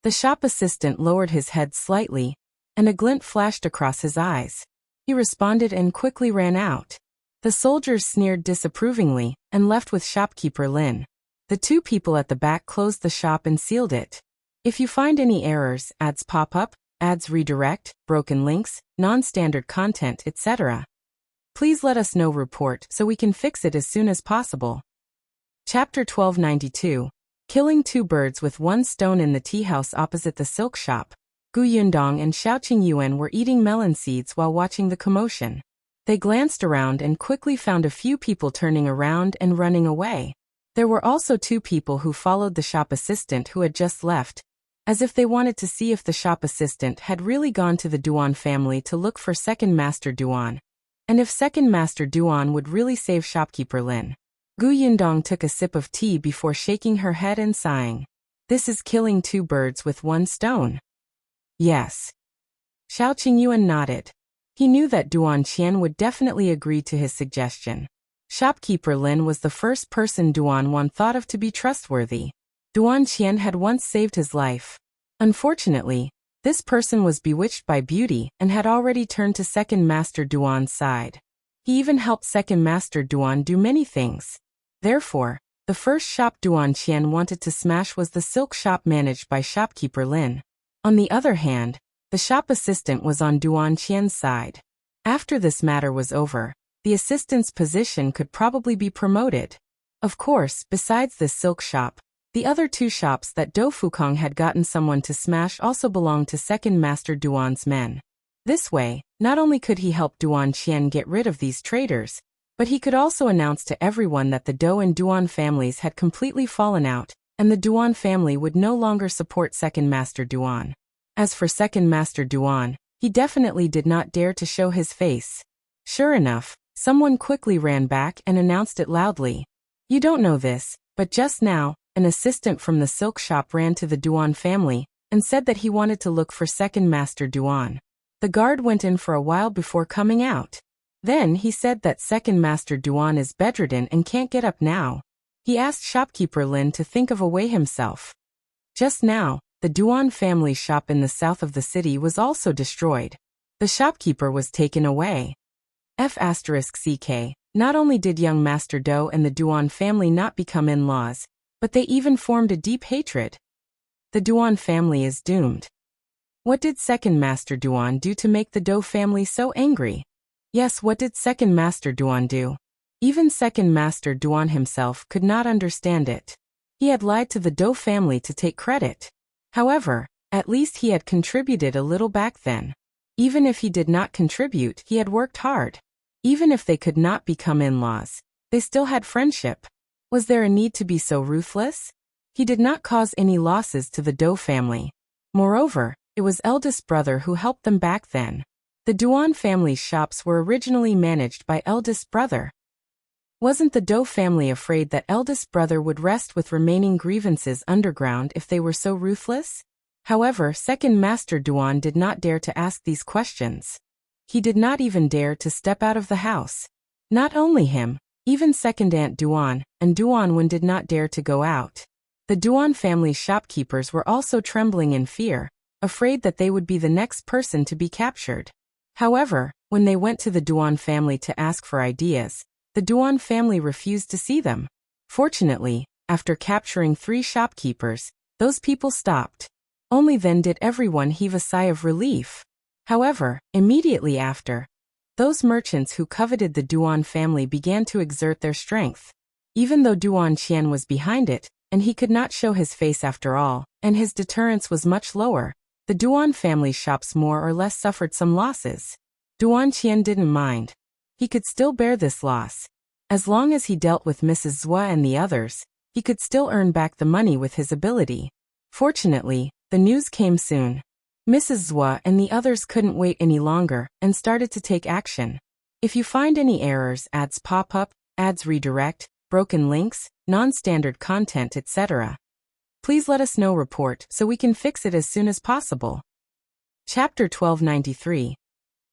The shop assistant lowered his head slightly, and a glint flashed across his eyes. He responded and quickly ran out. The soldiers sneered disapprovingly and left with Shopkeeper Lin. The two people at the back closed the shop and sealed it. If you find any errors, ads pop up, ads redirect, broken links, non-standard content, etc., please let us know report so we can fix it as soon as possible. Chapter 1292. Killing two birds with one stone. In the tea house opposite the silk shop, Gu Yundong and Shao Qingyuan were eating melon seeds while watching the commotion. They glanced around and quickly found a few people turning around and running away. There were also two people who followed the shop assistant who had just left, as if they wanted to see if the shop assistant had really gone to the Duan family to look for Second Master Duan, and if Second Master Duan would really save Shopkeeper Lin. Gu Yundong took a sip of tea before shaking her head and sighing. This is killing two birds with one stone. Yes. Shao Qingyuan nodded. He knew that Duan Qian would definitely agree to his suggestion. Shopkeeper Lin was the first person Duan Wan thought of to be trustworthy. Duan Qian had once saved his life. Unfortunately, this person was bewitched by beauty and had already turned to Second Master Duan's side. He even helped Second Master Duan do many things. Therefore, the first shop Duan Qian wanted to smash was the silk shop managed by Shopkeeper Lin. On the other hand, the shop assistant was on Duan Qian's side. After this matter was over, the assistant's position could probably be promoted. Of course, besides this silk shop, the other two shops that Dou Fukang had gotten someone to smash also belonged to Second Master Duan's men. This way, not only could he help Duan Qian get rid of these traitors, but he could also announce to everyone that the Dou and Duan families had completely fallen out, and the Duan family would no longer support Second Master Duan. As for Second Master Duan, he definitely did not dare to show his face. Sure enough, Someone quickly ran back and announced it loudly. You don't know this, but just now, an assistant from the silk shop ran to the Duan family and said that he wanted to look for second master Duan. The guard went in for a while before coming out. Then he said that second master Duan is bedridden and can't get up now. He asked shopkeeper Lin to think of a way himself. Just now, the Duan family shop in the south of the city was also destroyed. The shopkeeper was taken away. F***CK. Not only did young Master Do and the Duan family not become in-laws, but they even formed a deep hatred. The Duan family is doomed. What did second Master Duan do to make the Do family so angry? Yes, what did second Master Duan do? Even second Master Duan himself could not understand it. He had lied to the Do family to take credit. However, at least he had contributed a little back then. Even if he did not contribute, he had worked hard. Even if they could not become in-laws, they still had friendship. Was there a need to be so ruthless? He did not cause any losses to the Do family. Moreover, it was eldest brother who helped them back then. The Duan family's shops were originally managed by eldest brother. Wasn't the Do family afraid that eldest brother would rest with remaining grievances underground if they were so ruthless? However, second Master Duan did not dare to ask these questions. He did not even dare to step out of the house. Not only him, even second Aunt Duan and Duanwen did not dare to go out. The Duan family shopkeepers were also trembling in fear, afraid that they would be the next person to be captured. However, when they went to the Duan family to ask for ideas, the Duan family refused to see them. Fortunately, after capturing 3 shopkeepers, those people stopped. Only then did everyone heave a sigh of relief. However, immediately after, those merchants who coveted the Duan family began to exert their strength. Even though Duan Qian was behind it, and he could not show his face after all, and his deterrence was much lower, the Duan family shops more or less suffered some losses. Duan Qian didn't mind. He could still bear this loss. As long as he dealt with Mrs. Zhua and the others, he could still earn back the money with his ability. Fortunately, the news came soon. Mrs. Zhua and the others couldn't wait any longer and started to take action. If you find any errors, ads pop up, ads redirect, broken links, non-standard content, etc., please let us know report so we can fix it as soon as possible. Chapter 1293.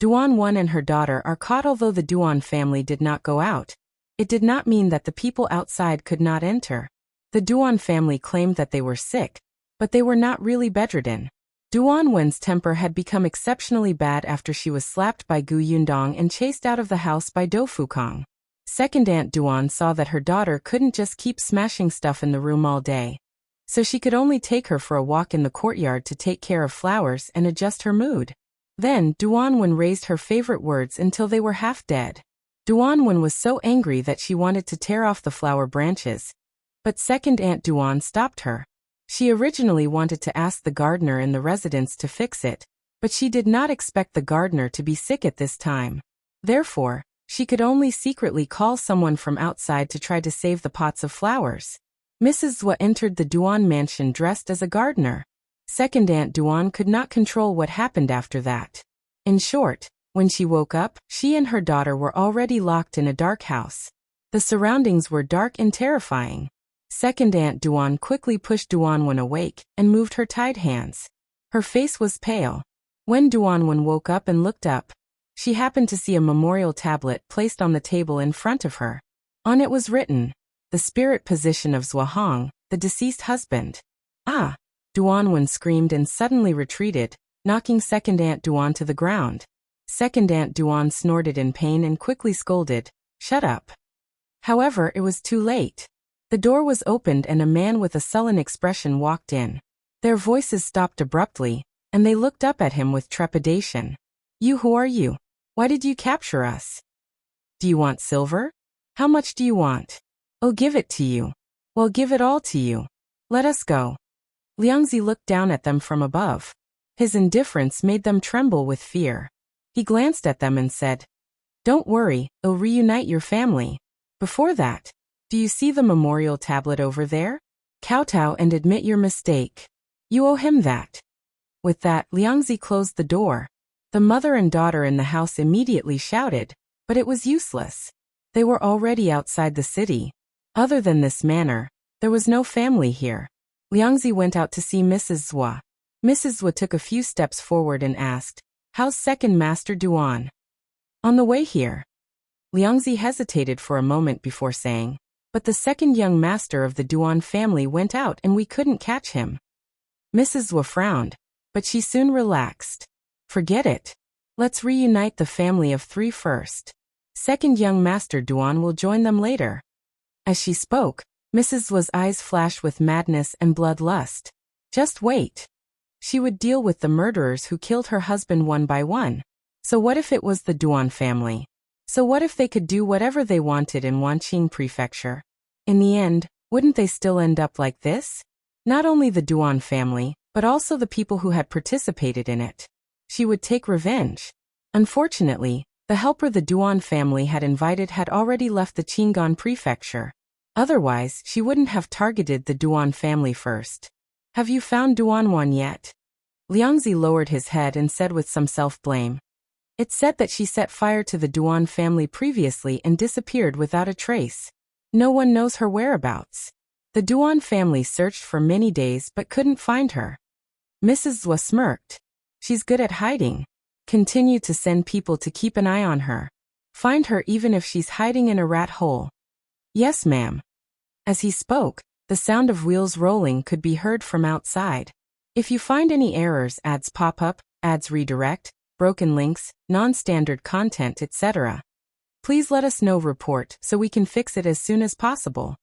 Duan 1 and her daughter are caught. Although the Duan family did not go out, it did not mean that the people outside could not enter. The Duan family claimed that they were sick, but they were not really bedridden. Duan Wen's temper had become exceptionally bad after she was slapped by Gu Yundong and chased out of the house by Do Fukong. Second Aunt Duan saw that her daughter couldn't just keep smashing stuff in the room all day, so she could only take her for a walk in the courtyard to take care of flowers and adjust her mood. Then Duan Wen raised her favorite words until they were half dead. Duan Wen was so angry that she wanted to tear off the flower branches, but second Aunt Duan stopped her. She originally wanted to ask the gardener in the residence to fix it, but she did not expect the gardener to be sick at this time. Therefore, she could only secretly call someone from outside to try to save the pots of flowers. Mrs. Zhua entered the Duan mansion dressed as a gardener. Second Aunt Duan could not control what happened after that. In short, when she woke up, she and her daughter were already locked in a dark house. The surroundings were dark and terrifying. Second Aunt Duan quickly pushed Duanwen awake and moved her tied hands. Her face was pale. When Duanwen woke up and looked up, she happened to see a memorial tablet placed on the table in front of her. On it was written, "The spirit position of Zhuahong, the deceased husband." Ah! Duanwen screamed and suddenly retreated, knocking Second Aunt Duan to the ground. Second Aunt Duan snorted in pain and quickly scolded, "Shut up." However, it was too late. The door was opened and a man with a sullen expression walked in. Their voices stopped abruptly, and they looked up at him with trepidation. "You, who are you? Why did you capture us? Do you want silver? How much do you want? Oh, give it to you. Well, give it all to you. Let us go." Liangzi looked down at them from above. His indifference made them tremble with fear. He glanced at them and said, "Don't worry, I'll reunite your family. Before that, do you see the memorial tablet over there? Kowtow and admit your mistake. You owe him that." With that, Liangzi closed the door. The mother and daughter in the house immediately shouted, But it was useless. They were already outside the city. Other than this manor, there was no family here. Liangzi went out to see Mrs. Zhua. Mrs. Zhua took a few steps forward and asked, "How's second master Duan?" "On the way here." Liangzi hesitated for a moment before saying, "But the second young master of the Duan family went out and we couldn't catch him." Mrs. Zhua frowned, but she soon relaxed. "Forget it. Let's reunite the family of 3 first. Second young master Duan will join them later." As she spoke, Mrs. Zhua's eyes flashed with madness and bloodlust. Just wait. She would deal with the murderers who killed her husband one by one. So what if it was the Duan family? So what if they could do whatever they wanted in Wanqing Prefecture? In the end, wouldn't they still end up like this? Not only the Duan family, but also the people who had participated in it. She would take revenge. Unfortunately, the helper the Duan family had invited had already left the Qingyuan Prefecture. Otherwise, she wouldn't have targeted the Duan family first. "Have you found Duanwan yet?" Liangzi lowered his head and said with some self-blame. "It's said that she set fire to the Duan family previously and disappeared without a trace. No one knows her whereabouts. The Duan family searched for many days but couldn't find her." Mrs. Zhua smirked. "She's good at hiding. Continue to send people to keep an eye on her. Find her even if she's hiding in a rat hole." "Yes, ma'am." As he spoke, the sound of wheels rolling could be heard from outside. If you find any errors, ads pop up, ads redirect, broken links, non-standard content, etc., please let us know. Report so we can fix it as soon as possible.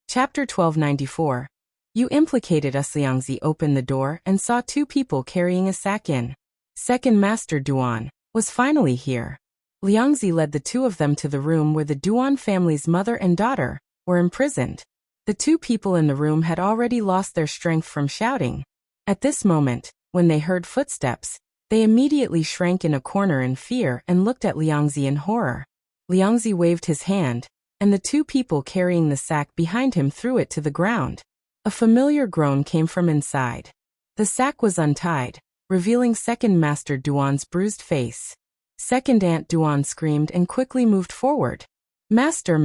Chapter 1294. You Implicated Us. Liangzi opened the door and saw 2 people carrying a sack in. Second Master Duan was finally here. Liangzi led the 2 of them to the room where the Duan family's mother and daughter were imprisoned. The 2 people in the room had already lost their strength from shouting. At this moment, when they heard footsteps, they immediately shrank in a corner in fear and looked at Liangzi in horror. Liangzi waved his hand, and the 2 people carrying the sack behind him threw it to the ground. A familiar groan came from inside. The sack was untied, revealing Second Master Duan's bruised face. Second Aunt Duan screamed and quickly moved forward. Master,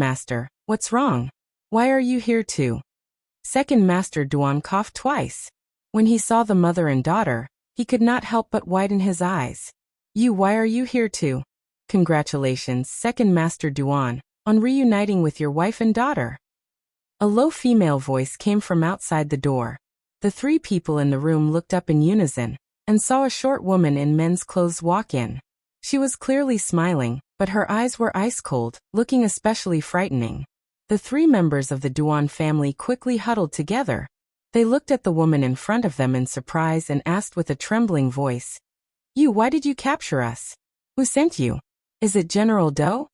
what's wrong? Why are you here too?" Second Master Duan coughed twice. When he saw the mother and daughter, he could not help but widen his eyes. Why are you here too?" "Congratulations, Second Master Duan, on reuniting with your wife and daughter." A low female voice came from outside the door. The 3 people in the room looked up in unison, and saw a short woman in men's clothes walk in. She was clearly smiling, but her eyes were ice-cold, looking especially frightening. The 3 members of the Duan family quickly huddled together. They looked at the woman in front of them in surprise and asked with a trembling voice, Why did you capture us? Who sent you? Is it General Dou?"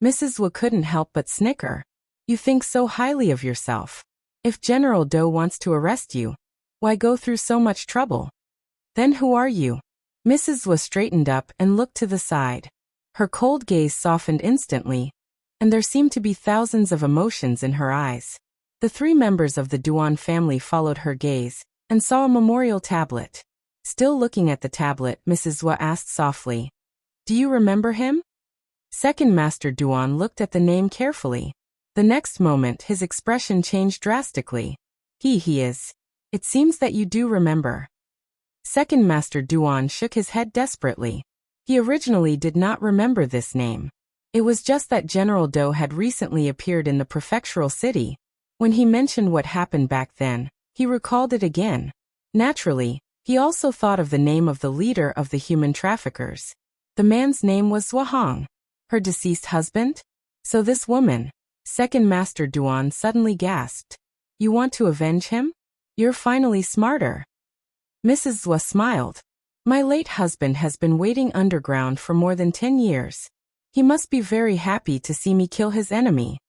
Mrs. Wu couldn't help but snicker. "You think so highly of yourself. If General Dou wants to arrest you, why go through so much trouble? Then who are you?" Mrs. Wu straightened up and looked to the side. Her cold gaze softened instantly, and there seemed to be thousands of emotions in her eyes. The 3 members of the Duan family followed her gaze, and saw a memorial tablet. Still looking at the tablet, Mrs. Wu asked softly, "Do you remember him?" Second Master Duan looked at the name carefully. The next moment his expression changed drastically. He is. It seems that you do remember." Second Master Duan shook his head desperately. He originally did not remember this name. It was just that General Dou had recently appeared in the prefectural city. When he mentioned what happened back then, he recalled it again. Naturally, he also thought of the name of the leader of the human traffickers. The man's name was Zhuahong. Her deceased husband? So this woman. Second Master Duan suddenly gasped. "You want to avenge him? You're finally smarter." Mrs. Zhua smiled. "My late husband has been waiting underground for more than 10 years. He must be very happy to see me kill his enemy."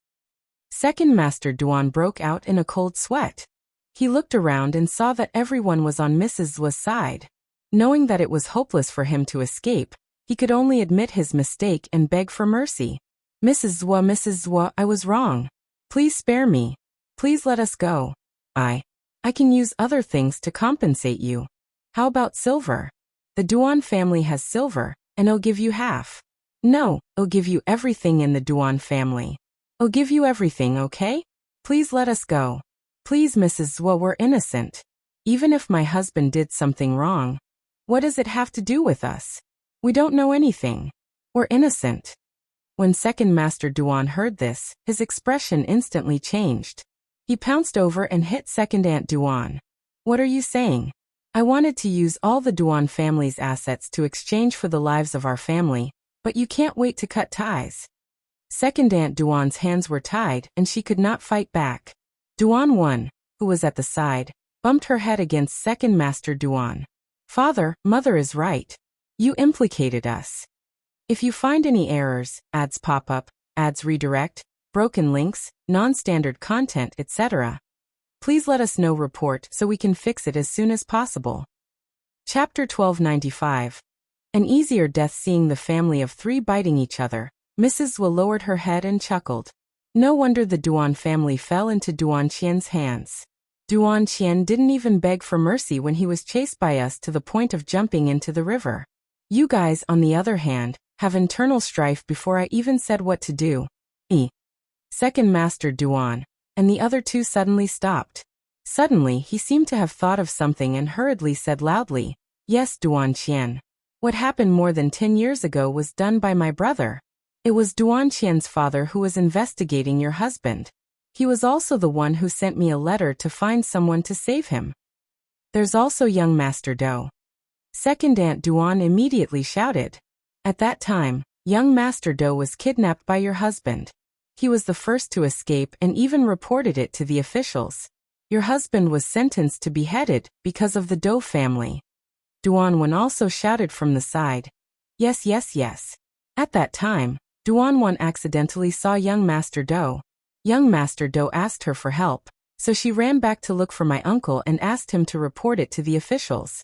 Second Master Duan broke out in a cold sweat. He looked around and saw that everyone was on Mrs. Zhua's side. Knowing that it was hopeless for him to escape, he could only admit his mistake and beg for mercy. Mrs. Zhua, I was wrong. Please spare me. Please let us go. I can use other things to compensate you. How about silver? The Duan family has silver, and I'll give you half." No, I'll give you everything in the Duan family. I'll give you everything, okay? Please let us go. Please, Mrs. Zhuo, we're innocent. Even if my husband did something wrong, what does it have to do with us? We don't know anything. We're innocent. When Second Master Duan heard this, his expression instantly changed. He pounced over and hit Second Aunt Duan. What are you saying? I wanted to use all the Duan family's assets to exchange for the lives of our family, but you can't wait to cut ties. Second Aunt Duan's hands were tied and she could not fight back. Duan 1, who was at the side, bumped her head against Second Master Duan. Father, Mother is right. You implicated us. If you find any errors, ads pop up, ads redirect, broken links, non-standard content, etc., please let us know report so we can fix it as soon as possible. Chapter 1295. An easier death. Seeing the family of 3 biting each other, Mrs. Zhuo lowered her head and chuckled. No wonder the Duan family fell into Duan Qian's hands. Duan Qian didn't even beg for mercy when he was chased by us to the point of jumping into the river. You guys, on the other hand, have internal strife before I even said what to do. Second Master Duan, and the other 2 suddenly stopped. Suddenly he seemed to have thought of something and hurriedly said loudly, Yes, Duan Qian. What happened more than 10 years ago was done by my brother. It was Duan Qian's father who was investigating your husband. He was also the one who sent me a letter to find someone to save him. There's also young Master Do. Second Aunt Duan immediately shouted. At that time, young Master Do was kidnapped by your husband. He was the first to escape and even reported it to the officials. Your husband was sentenced to be beheaded because of the Do family. Duan 1 also shouted from the side. Yes, yes, yes. At that time, Duan 1 accidentally saw young Master Do. Young Master Do asked her for help, so she ran back to look for my uncle and asked him to report it to the officials.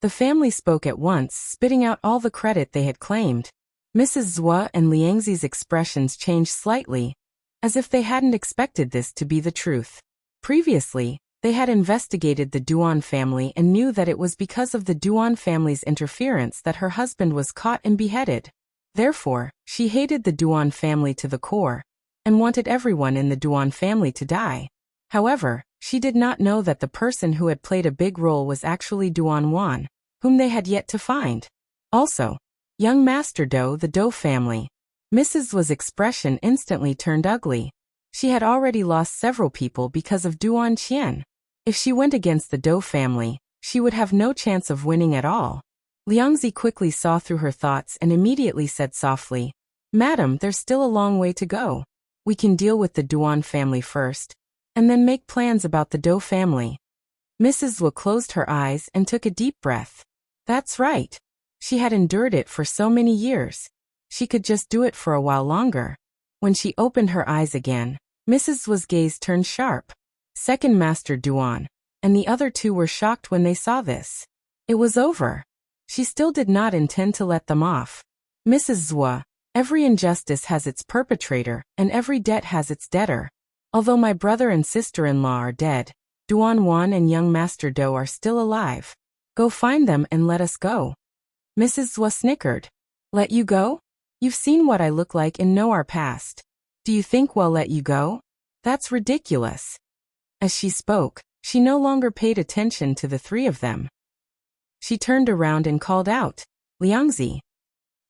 The family spoke at once, spitting out all the credit they had claimed. Mrs. Zhuo and Liangzi's expressions changed slightly, as if they hadn't expected this to be the truth. Previously, they had investigated the Duan family and knew that it was because of the Duan family's interference that her husband was caught and beheaded. Therefore, she hated the Duan family to the core, and wanted everyone in the Duan family to die. However, she did not know that the person who had played a big role was actually Duan 1, whom they had yet to find. Also, young Master Do, the Do family. Mrs. Zhuo's expression instantly turned ugly. She had already lost several people because of Duan Qian. If she went against the Do family, she would have no chance of winning at all. Liangzi quickly saw through her thoughts and immediately said softly, Madam, there's still a long way to go. We can deal with the Duan family first, and then make plans about the Do family. Mrs. Zhuo closed her eyes and took a deep breath. That's right. She had endured it for so many years. She could just do it for a while longer. When she opened her eyes again, Mrs. Zhuo's gaze turned sharp. Second Master Duan, and the other 2 were shocked when they saw this. It was over. She still did not intend to let them off. Mrs. Zhuo, every injustice has its perpetrator, and every debt has its debtor. Although my brother and sister-in-law are dead, Duan 1 and young Master Do are still alive. Go find them and let us go. Mrs. Zhuo snickered. Let you go? You've seen what I look like and know our past. Do you think we'll let you go? That's ridiculous. As she spoke, she no longer paid attention to the 3 of them. She turned around and called out, Liangzi.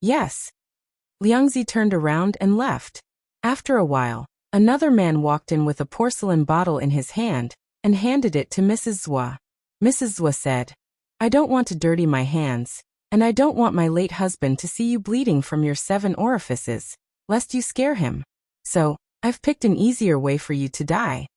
Yes. Liangzi turned around and left. After a while, another man walked in with a porcelain bottle in his hand and handed it to Mrs. Zhuo. Mrs. Zhuo said, I don't want to dirty my hands, and I don't want my late husband to see you bleeding from your 7 orifices, lest you scare him. So, I've picked an easier way for you to die.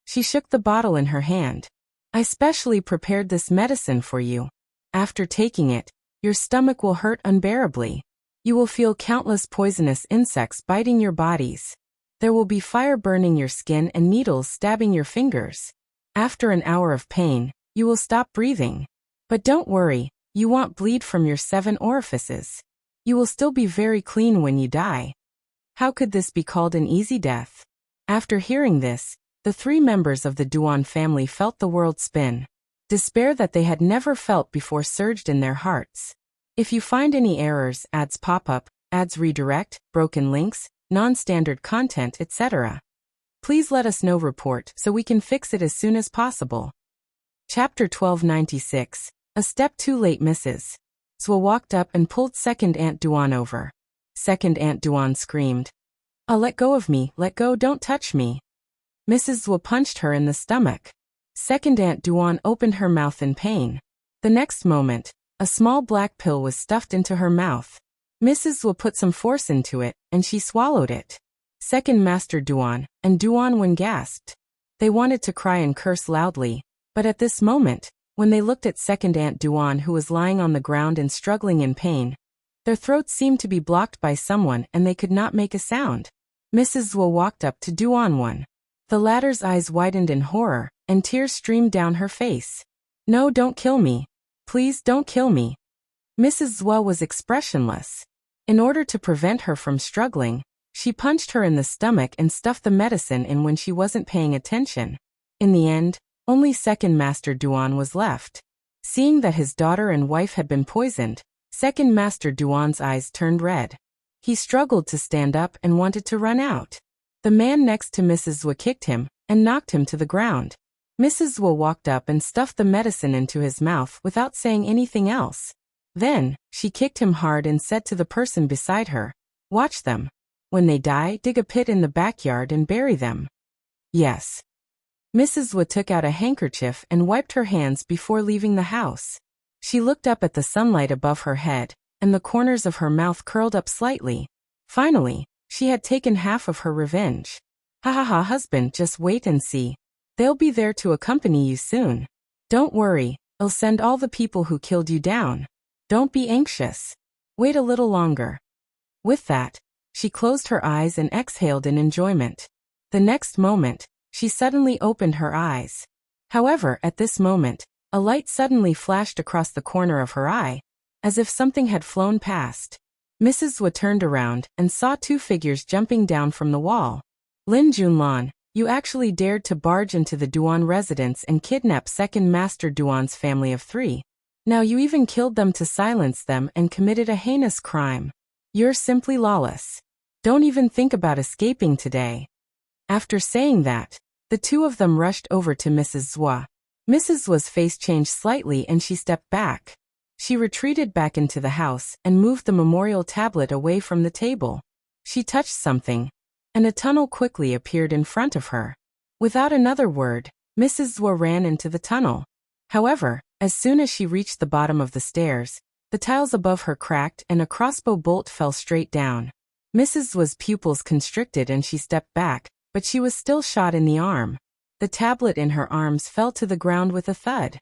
She shook the bottle in her hand. I specially prepared this medicine for you. After taking it, your stomach will hurt unbearably. You will feel countless poisonous insects biting your bodies. There will be fire burning your skin and needles stabbing your fingers. After an hour of pain, you will stop breathing. But don't worry, you won't bleed from your 7 orifices. You will still be very clean when you die. How could this be called an easy death? After hearing this, the 3 members of the Duan family felt the world spin. Despair that they had never felt before surged in their hearts. If you find any errors, ads pop up, ads redirect, broken links, non-standard content, etc. Please let us know report so we can fix it as soon as possible. Chapter 1296. A step too late Mrs. Zhuo walked up and pulled Second Aunt Duan over. Second Aunt Duan screamed. Let go of me, let go, don't touch me. Mrs. Zhuo punched her in the stomach. Second Aunt Duan opened her mouth in pain. The next moment, a small black pill was stuffed into her mouth. Mrs. Zhuo put some force into it, and she swallowed it. Second Master Duan and Duan Wen gasped. They wanted to cry and curse loudly, but at this moment, when they looked at Second Aunt Duan who was lying on the ground and struggling in pain, their throats seemed to be blocked by someone and they could not make a sound. Mrs. Zhuo walked up to Duan Wen. The latter's eyes widened in horror, and tears streamed down her face. No, don't kill me. Please don't kill me. Mrs. Zhuo was expressionless. In order to prevent her from struggling, she punched her in the stomach and stuffed the medicine in when she wasn't paying attention. In the end, only Second Master Duan was left. Seeing that his daughter and wife had been poisoned, Second Master Duan's eyes turned red. He struggled to stand up and wanted to run out. The man next to Mrs. Zhuo kicked him and knocked him to the ground. Mrs. Zhuo walked up and stuffed the medicine into his mouth without saying anything else. Then, she kicked him hard and said to the person beside her, "Watch them. When they die, dig a pit in the backyard and bury them." Yes. Mrs. Zhuo took out a handkerchief and wiped her hands before leaving the house. She looked up at the sunlight above her head, and the corners of her mouth curled up slightly. Finally, she had taken half of her revenge. Ha ha ha, husband, just wait and see. They'll be there to accompany you soon. Don't worry, I'll send all the people who killed you down. Don't be anxious. Wait a little longer. With that, she closed her eyes and exhaled in enjoyment. The next moment, she suddenly opened her eyes. However, at this moment, a light suddenly flashed across the corner of her eye, as if something had flown past. Mrs. Zhuo turned around and saw two figures jumping down from the wall. Lin Junlan, you actually dared to barge into the Duan residence and kidnap Second Master Duan's family of 3. Now you even killed them to silence them and committed a heinous crime. You're simply lawless. Don't even think about escaping today. After saying that, the two of them rushed over to Mrs. Zhuo. Mrs. Zhuo's face changed slightly and she stepped back. She retreated back into the house and moved the memorial tablet away from the table. She touched something, and a tunnel quickly appeared in front of her. Without another word, Mrs. Zhuo ran into the tunnel. However, as soon as she reached the bottom of the stairs, the tiles above her cracked and a crossbow bolt fell straight down. Mrs. Zhuo's pupils constricted and she stepped back, but she was still shot in the arm. The tablet in her arms fell to the ground with a thud.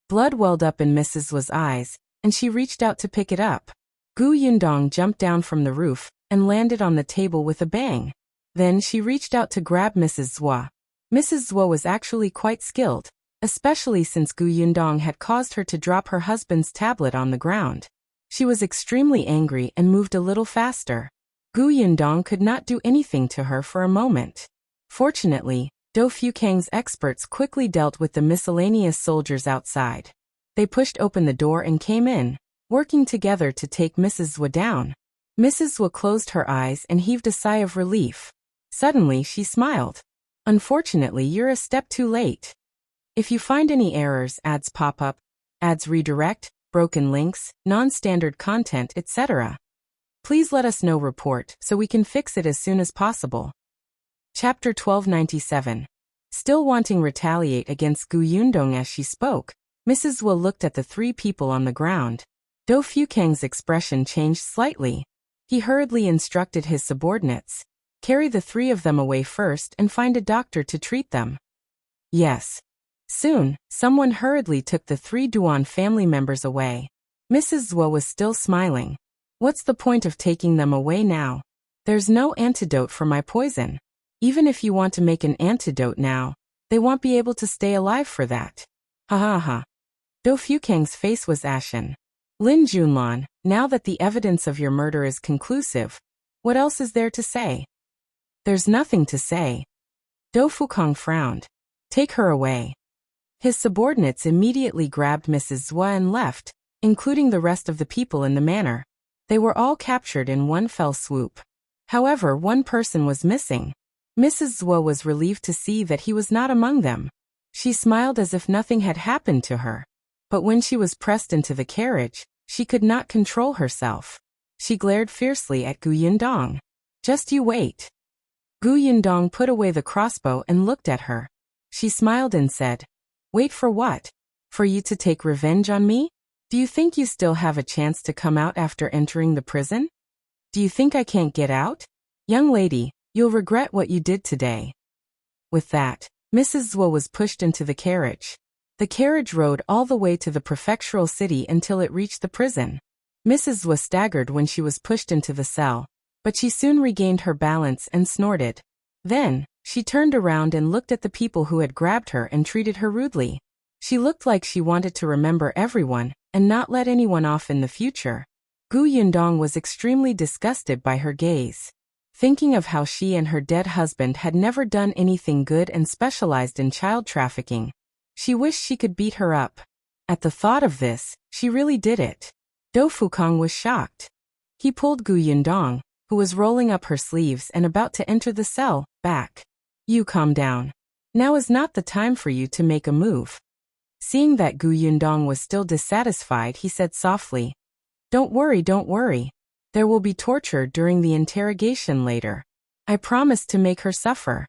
Blood welled up in Mrs. Zhuo's eyes, and she reached out to pick it up. Yundong jumped down from the roof and landed on the table with a bang. Then she reached out to grab Mrs. Zhuo. Mrs. Zhuo was actually quite skilled, especially since Yundong had caused her to drop her husband's tablet on the ground. She was extremely angry and moved a little faster. Yundong could not do anything to her for a moment. Fortunately, Dou Fukang's experts quickly dealt with the miscellaneous soldiers outside. They pushed open the door and came in, working together to take Mrs. Zhuo down. Mrs. Zhuo closed her eyes and heaved a sigh of relief. Suddenly, she smiled. Unfortunately, you're a step too late. If you find any errors, ads pop up, ads redirect, broken links, non-standard content, etc. Please let us know report so we can fix it as soon as possible. Chapter 1297. Still wanting retaliate against Yundong as she spoke, Mrs. Zhuo looked at the 3 people on the ground. Dou Fukang's expression changed slightly. He hurriedly instructed his subordinates, carry the 3 of them away first and find a doctor to treat them. Yes. Soon, someone hurriedly took the 3 Duan family members away. Mrs. Zhuo was still smiling. What's the point of taking them away now? There's no antidote for my poison. Even if you want to make an antidote now, they won't be able to stay alive for that. Ha ha ha. Dou Fukang's face was ashen. Lin Junlan, now that the evidence of your murder is conclusive, what else is there to say? There's nothing to say. Dou Fukang frowned. Take her away. His subordinates immediately grabbed Mrs. Zhuo and left, including the rest of the people in the manor. They were all captured in one fell swoop. However, one person was missing. Mrs. Zhuo was relieved to see that he was not among them. She smiled as if nothing had happened to her. But when she was pressed into the carriage, she could not control herself. She glared fiercely at Gu Yundong. "Just you wait." Gu Yundong put away the crossbow and looked at her. She smiled and said, "Wait for what? For you to take revenge on me? Do you think you still have a chance to come out after entering the prison? Do you think I can't get out? Young lady, you'll regret what you did today." With that, Mrs. Zhuo was pushed into the carriage. The carriage rode all the way to the prefectural city until it reached the prison. Mrs. Zhuo staggered when she was pushed into the cell, but she soon regained her balance and snorted. Then, she turned around and looked at the people who had grabbed her and treated her rudely. She looked like she wanted to remember everyone and not let anyone off in the future. Gu Yundong was extremely disgusted by her gaze. Thinking of how she and her dead husband had never done anything good and specialized in child trafficking, she wished she could beat her up. At the thought of this, she really did it. Do Fukong was shocked. He pulled Gu Yundong, who was rolling up her sleeves and about to enter the cell, back. "You calm down. Now is not the time for you to make a move." Seeing that Gu Yundong was still dissatisfied, he said softly, don't worry. There will be torture during the interrogation later. I promise to make her suffer."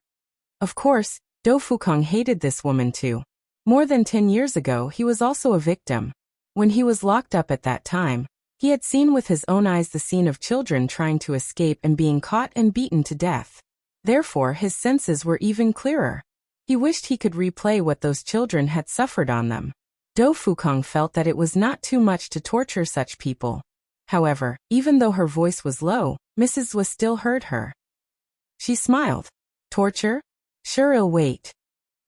Of course, Do Fukong hated this woman too. More than 10 years ago, he was also a victim. When he was locked up at that time, he had seen with his own eyes the scene of children trying to escape and being caught and beaten to death. Therefore, his senses were even clearer. He wished he could replay what those children had suffered on them. Do Fukong felt that it was not too much to torture such people. However, even though her voice was low, Mrs. Zhuo still heard her. She smiled. "Torture? Sure, I'll wait."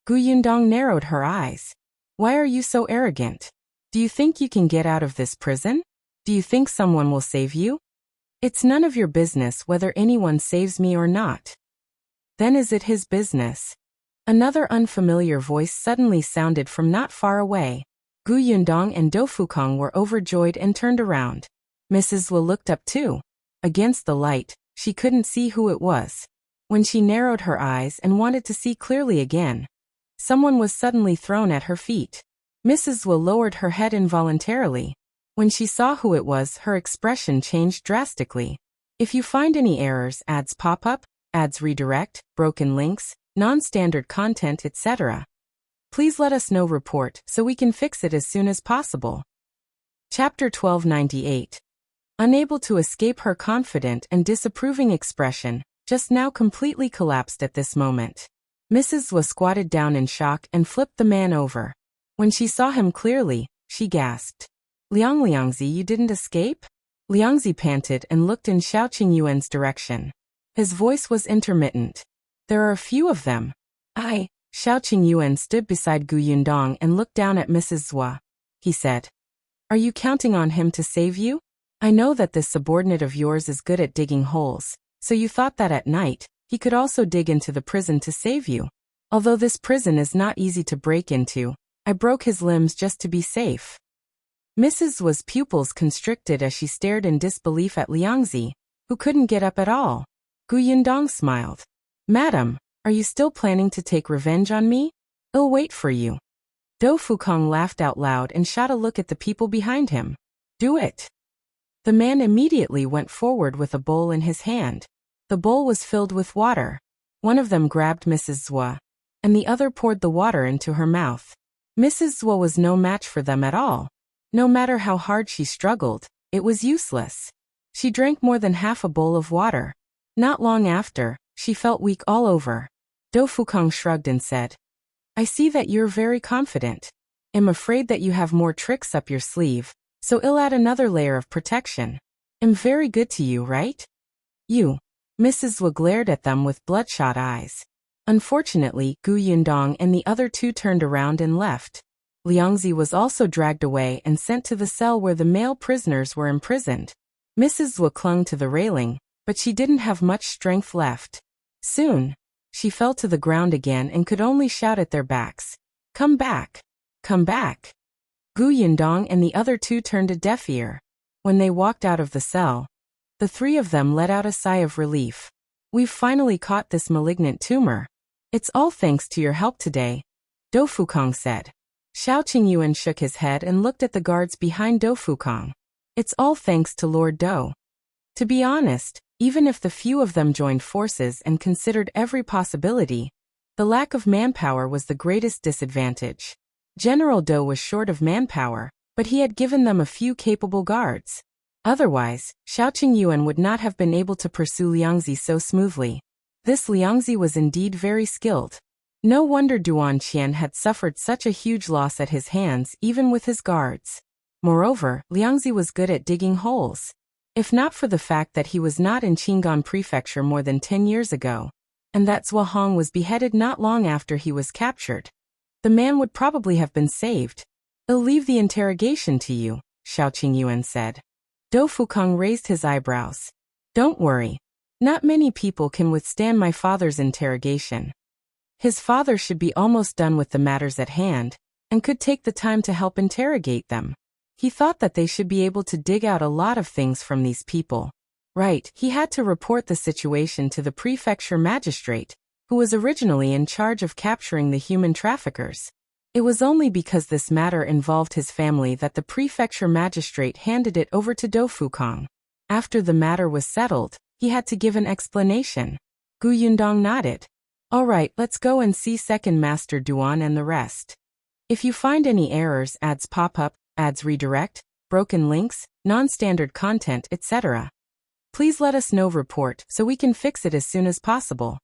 Gu Yundong narrowed her eyes. "Why are you so arrogant? Do you think you can get out of this prison? Do you think someone will save you? It's none of your business whether anyone saves me or not." "Then is it his business?" Another unfamiliar voice suddenly sounded from not far away. Gu Yundong and Do Fukong were overjoyed and turned around. Mrs. Zhuo looked up too. Against the light, she couldn't see who it was. When she narrowed her eyes and wanted to see clearly again, someone was suddenly thrown at her feet. Mrs. Zhuo lowered her head involuntarily. When she saw who it was, her expression changed drastically. If you find any errors, ads pop up, ads redirect, broken links, non-standard content, etc., please let us know report so we can fix it as soon as possible. Chapter 1298. Unable to escape her confident and disapproving expression, just now completely collapsed at this moment. Mrs. was squatted down in shock and flipped the man over. When she saw him clearly, she gasped. Liangzi, you didn't escape?" Liangzi panted and looked in Shao Qingyuan's direction. His voice was intermittent. "There are a few of them." Shao Qingyuan stood beside Gu Yundong and looked down at Mrs. Zhuo. He said, "Are you counting on him to save you? I know that this subordinate of yours is good at digging holes, so you thought that at night, he could also dig into the prison to save you. Although this prison is not easy to break into, I broke his limbs just to be safe." Mrs. Zhuo's pupils constricted as she stared in disbelief at Liangzi, who couldn't get up at all. Gu Yundong smiled. "Madam, are you still planning to take revenge on me? I'll wait for you." Do Fukong laughed out loud and shot a look at the people behind him. "Do it." The man immediately went forward with a bowl in his hand. The bowl was filled with water. One of them grabbed Mrs. Zhuo, and the other poured the water into her mouth. Mrs. Zhuo was no match for them at all. No matter how hard she struggled, it was useless. She drank more than half a bowl of water. Not long after, she felt weak all over. Do Fukong shrugged and said, "I see that you're very confident. I'm afraid that you have more tricks up your sleeve, so I'll add another layer of protection. I'm very good to you, right?" "You." Mrs. Zhuo glared at them with bloodshot eyes. Unfortunately, Gu Yundong and the other two turned around and left. Liangzi was also dragged away and sent to the cell where the male prisoners were imprisoned. Mrs. Zhuo clung to the railing, but she didn't have much strength left. Soon, she fell to the ground again and could only shout at their backs, "Come back! Come back!" Gu Yundong and the other two turned a deaf ear. When they walked out of the cell, the three of them let out a sigh of relief. We've finally caught this malignant tumor. It's all thanks to your help today, Do Fukong said. Shao Qingyuan shook his head and looked at the guards behind Do Fukong. It's all thanks to Lord Do. To be honest, even if the few of them joined forces and considered every possibility, the lack of manpower was the greatest disadvantage. General Do was short of manpower, but he had given them a few capable guards. Otherwise, Shao Qingyuan would not have been able to pursue Liangzi so smoothly. This Liangzi was indeed very skilled. No wonder Duan Qian had suffered such a huge loss at his hands even with his guards. Moreover, Liangzi was good at digging holes. If not for the fact that he was not in Qingyuan Prefecture more than 10 years ago, and that Zhua Hong was beheaded not long after he was captured, the man would probably have been saved. I'll leave the interrogation to you, Shao Qingyuan said. Do Fukong raised his eyebrows. Don't worry. Not many people can withstand my father's interrogation. His father should be almost done with the matters at hand, and could take the time to help interrogate them. He thought that they should be able to dig out a lot of things from these people. Right, he had to report the situation to the prefecture magistrate, who was originally in charge of capturing the human traffickers. It was only because this matter involved his family that the prefecture magistrate handed it over to Do Fukong. After the matter was settled, he had to give an explanation. Yundong nodded. All right, let's go and see Second Master Duan and the rest. If you find any errors, ads pop up, ads redirect, broken links, non-standard content, etc., please let us know. Report so we can fix it as soon as possible.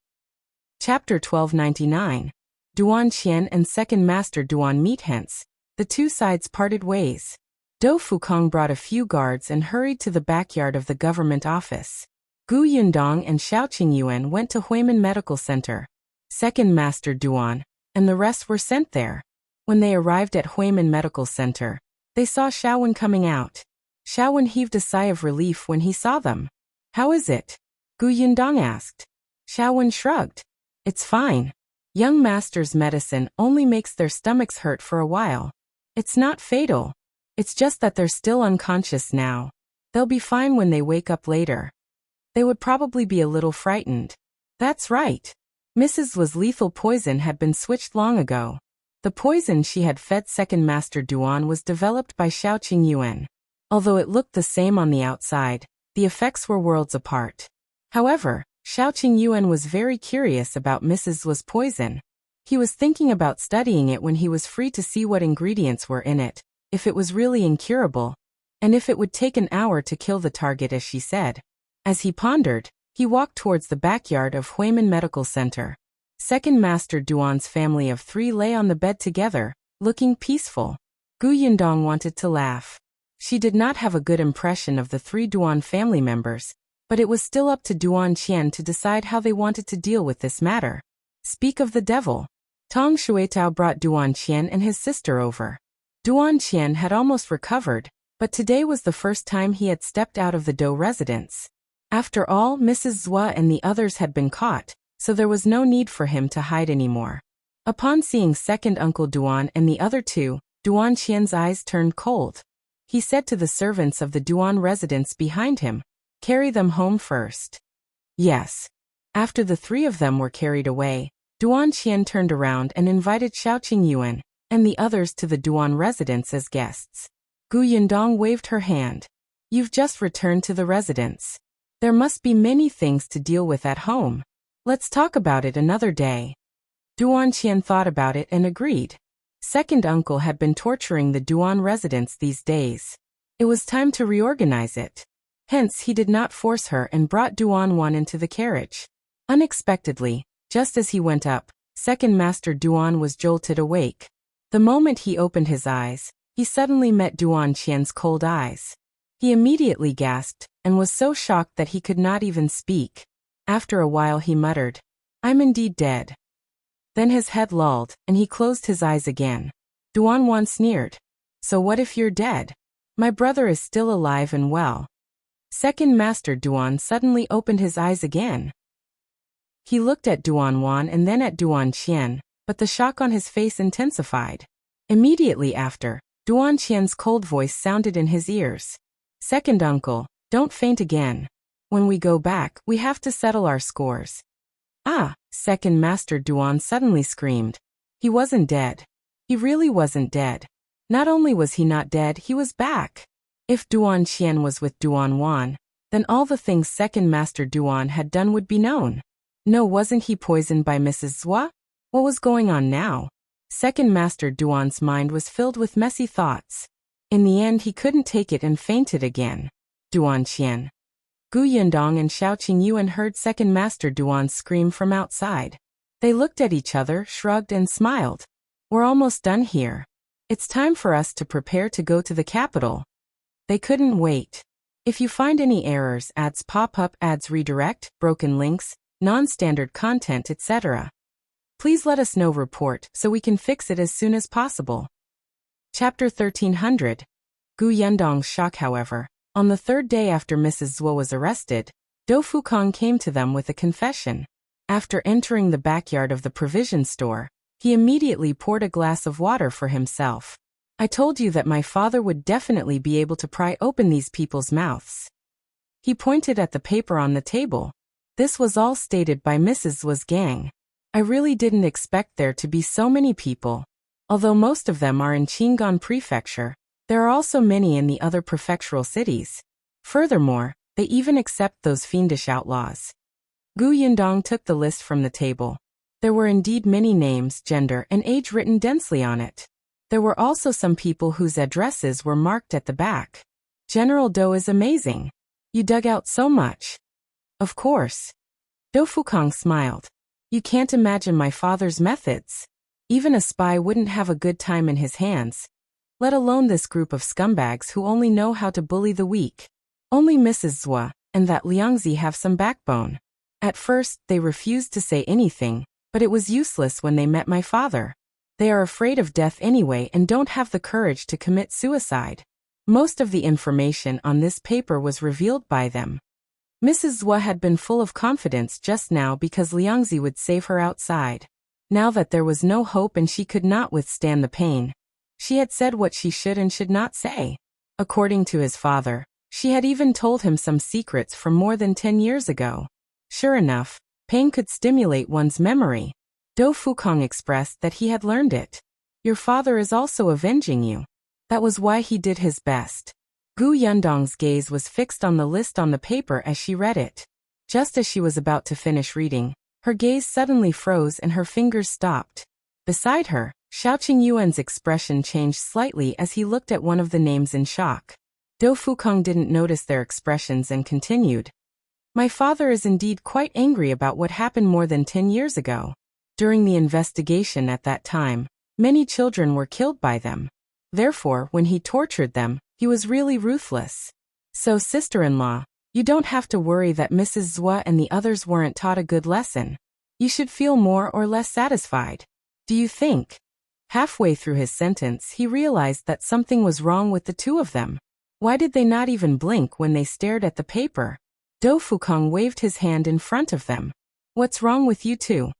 Chapter 1299. Duan Qian and Second Master Duan meet. Hence, the two sides parted ways. Do Fukong brought a few guards and hurried to the backyard of the government office. Yundong and Shao Qingyuan went to Huimin Medical Center. Second Master Duan and the rest were sent there. When they arrived at Huimin Medical Center, they saw Shaowen coming out. Shaowen heaved a sigh of relief when he saw them. How is it? Yundong asked. Shaowen shrugged. It's fine. Young master's medicine only makes their stomachs hurt for a while. It's not fatal. It's just that they're still unconscious now. They'll be fine when they wake up later. They would probably be a little frightened. That's right. Mrs. Li's lethal poison had been switched long ago. The poison she had fed Second Master Duan was developed by Shao Qingyuan. Although it looked the same on the outside, the effects were worlds apart. However, Shao Qingyuan was very curious about Mrs. Li's poison. He was thinking about studying it when he was free to see what ingredients were in it, if it was really incurable, and if it would take an hour to kill the target as she said. As he pondered, he walked towards the backyard of Huimin Medical Center. Second Master Duan's family of three lay on the bed together, looking peaceful. Yundong wanted to laugh. She did not have a good impression of the three Duan family members, but it was still up to Duan Qian to decide how they wanted to deal with this matter. Speak of the devil. Tong Shuitao brought Duan Qian and his sister over. Duan Qian had almost recovered, but today was the first time he had stepped out of the Do residence. After all, Mrs. Zhua and the others had been caught, so there was no need for him to hide anymore. Upon seeing second Uncle Duan and the other two, Duan Qian's eyes turned cold. He said to the servants of the Duan residence behind him, "Carry them home first." Yes. After the three of them were carried away, Duan Qian turned around and invited Shao Qingyuan and the others to the Duan residence as guests. Yundong waved her hand. You've just returned to the residence. There must be many things to deal with at home. Let's talk about it another day. Duan Qian thought about it and agreed. Second uncle had been torturing the Duan residence these days. It was time to reorganize it. Hence he did not force her and brought Duan Wan into the carriage. Unexpectedly, just as he went up, Second Master Duan was jolted awake. The moment he opened his eyes, he suddenly met Duan Qian's cold eyes. He immediately gasped, and was so shocked that he could not even speak. After a while he muttered, "I'm indeed dead." Then his head lulled, and he closed his eyes again. Duan Wan sneered. "So what if you're dead? My brother is still alive and well." Second Master Duan suddenly opened his eyes again. He looked at Duan Wan and then at Duan Qian, but the shock on his face intensified. Immediately after, Duan Qian's cold voice sounded in his ears. Second uncle, don't faint again. When we go back, we have to settle our scores. Ah, second Master Duan suddenly screamed. He wasn't dead. He really wasn't dead. Not only was he not dead, he was back. If Duan Qian was with Duan Wan, then all the things Second Master Duan had done would be known. No, wasn't he poisoned by Mrs. Zhua? What was going on now? Second Master Duan's mind was filled with messy thoughts. In the end, he couldn't take it and fainted again. Duan Qian. Gu Yundong and Shao Qingyuan heard Second Master Duan scream from outside. They looked at each other, shrugged and smiled. We're almost done here. It's time for us to prepare to go to the capital. They couldn't wait. If you find any errors, ads pop up, ads redirect, broken links, non-standard content, etc., please let us know. Report so we can fix it as soon as possible. Chapter 1300. Gu Yundong's shock, however. On the third day after Mrs. Zhou was arrested, Dou Fukong came to them with a confession. After entering the backyard of the provision store, he immediately poured a glass of water for himself. I told you that my father would definitely be able to pry open these people's mouths. He pointed at the paper on the table. This was all stated by Mrs. Zhu's gang. I really didn't expect there to be so many people. Although most of them are in Qingyuan Prefecture, there are also many in the other prefectural cities. Furthermore, they even accept those fiendish outlaws. Gu Yundong took the list from the table. There were indeed many names, gender, and age written densely on it. There were also some people whose addresses were marked at the back. General Dou is amazing. You dug out so much. Of course. Dou Fukong smiled. You can't imagine my father's methods. Even a spy wouldn't have a good time in his hands, let alone this group of scumbags who only know how to bully the weak. Only Mrs. Zhua and that Liangzi have some backbone. At first, they refused to say anything, but it was useless when they met my father. They are afraid of death anyway and don't have the courage to commit suicide. Most of the information on this paper was revealed by them. Mrs. Zhua had been full of confidence just now because Liangzi would save her outside. Now that there was no hope and she could not withstand the pain, she had said what she should and should not say. According to his father, she had even told him some secrets from more than 10 years ago. Sure enough, pain could stimulate one's memory. Dou Fukong expressed that he had learned it. Your father is also avenging you. That was why he did his best. Gu Yundong's gaze was fixed on the list on the paper as she read it. Just as she was about to finish reading, her gaze suddenly froze and her fingers stopped. Beside her, Shao Qingyuan's expression changed slightly as he looked at one of the names in shock. Dou Fukong didn't notice their expressions and continued. My father is indeed quite angry about what happened more than 10 years ago. During the investigation at that time, many children were killed by them. Therefore, when he tortured them, he was really ruthless. So, sister-in-law, you don't have to worry that Mrs. Zhua and the others weren't taught a good lesson. You should feel more or less satisfied. Do you think? Halfway through his sentence, he realized that something was wrong with the two of them. Why did they not even blink when they stared at the paper? Dou Fukong waved his hand in front of them. What's wrong with you two?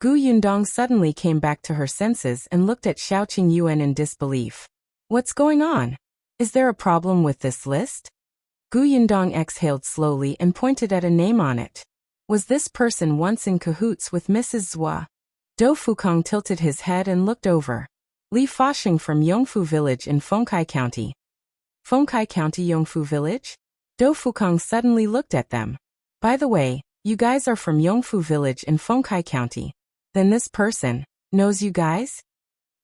Gu Yundong suddenly came back to her senses and looked at Shao Qingyuan in disbelief. What's going on? Is there a problem with this list? Gu Yundong exhaled slowly and pointed at a name on it. Was this person once in cahoots with Mrs. Zhua? Dou Fukong tilted his head and looked over. Li Fashing from Yongfu Village in Fengkai County. Fengkai County, Yongfu Village? Dou Fukong suddenly looked at them. By the way, you guys are from Yongfu Village in Fengkai County. Then this person knows you guys?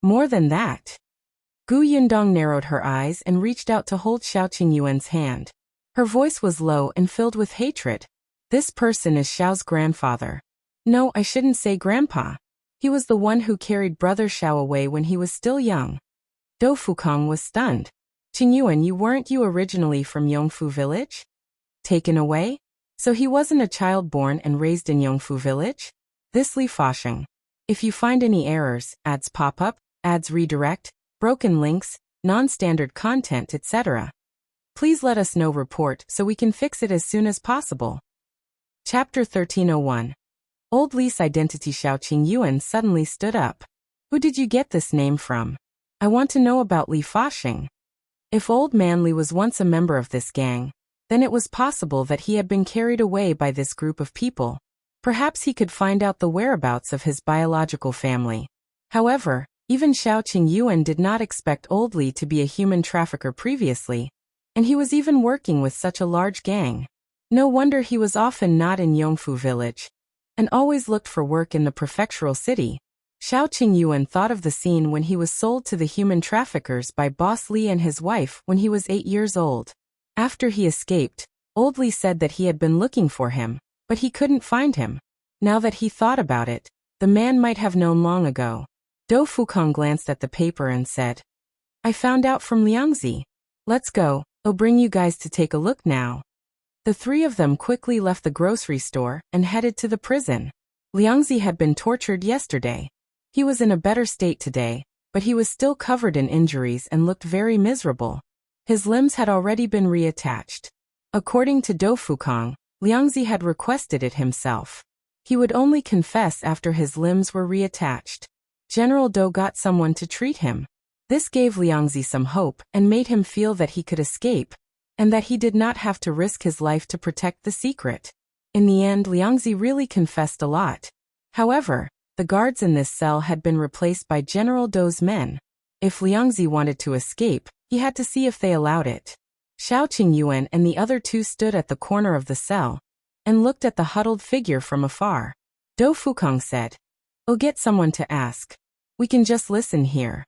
More than that. Gu Yundong narrowed her eyes and reached out to hold Shao Qingyuan's hand. Her voice was low and filled with hatred. This person is Shao's grandfather. No, I shouldn't say grandpa. He was the one who carried brother Shao away when he was still young. Dou Fukong was stunned. Qingyuan, weren't you originally from Yongfu Village? Taken away? So he wasn't a child born and raised in Yongfu Village? This Li Fashing. If you find any errors, ads pop up, ads redirect, broken links, non-standard content, etc., please let us know. Report so we can fix it as soon as possible. Chapter 1301. Old Li's identity. Shao Qingyuan suddenly stood up. Who did you get this name from? I want to know about Li Fashing. If Old Man Li was once a member of this gang, then it was possible that he had been carried away by this group of people. Perhaps he could find out the whereabouts of his biological family. However, even Shao Qingyuan did not expect Old Li to be a human trafficker previously, and he was even working with such a large gang. No wonder he was often not in Yongfu village, and always looked for work in the prefectural city. Shao Qingyuan thought of the scene when he was sold to the human traffickers by Boss Li and his wife when he was 8 years old. After he escaped, Old Li said that he had been looking for him, but he couldn't find him. Now that he thought about it, the man might have known long ago. Dou Fukong glanced at the paper and said, "I found out from Liangzi. Let's go, I'll bring you guys to take a look now." The three of them quickly left the grocery store and headed to the prison. Liangzi had been tortured yesterday. He was in a better state today, but he was still covered in injuries and looked very miserable. His limbs had already been reattached. According to Dou Fukong, Liangzi had requested it himself. He would only confess after his limbs were reattached. General Dou got someone to treat him. This gave Liangzi some hope and made him feel that he could escape, and that he did not have to risk his life to protect the secret. In the end, Liangzi really confessed a lot. However, the guards in this cell had been replaced by General Dou's men. If Liangzi wanted to escape, he had to see if they allowed it. Shao Qingyuan and the other two stood at the corner of the cell and looked at the huddled figure from afar. Dou Fukong said, "I'll get someone to ask. We can just listen here."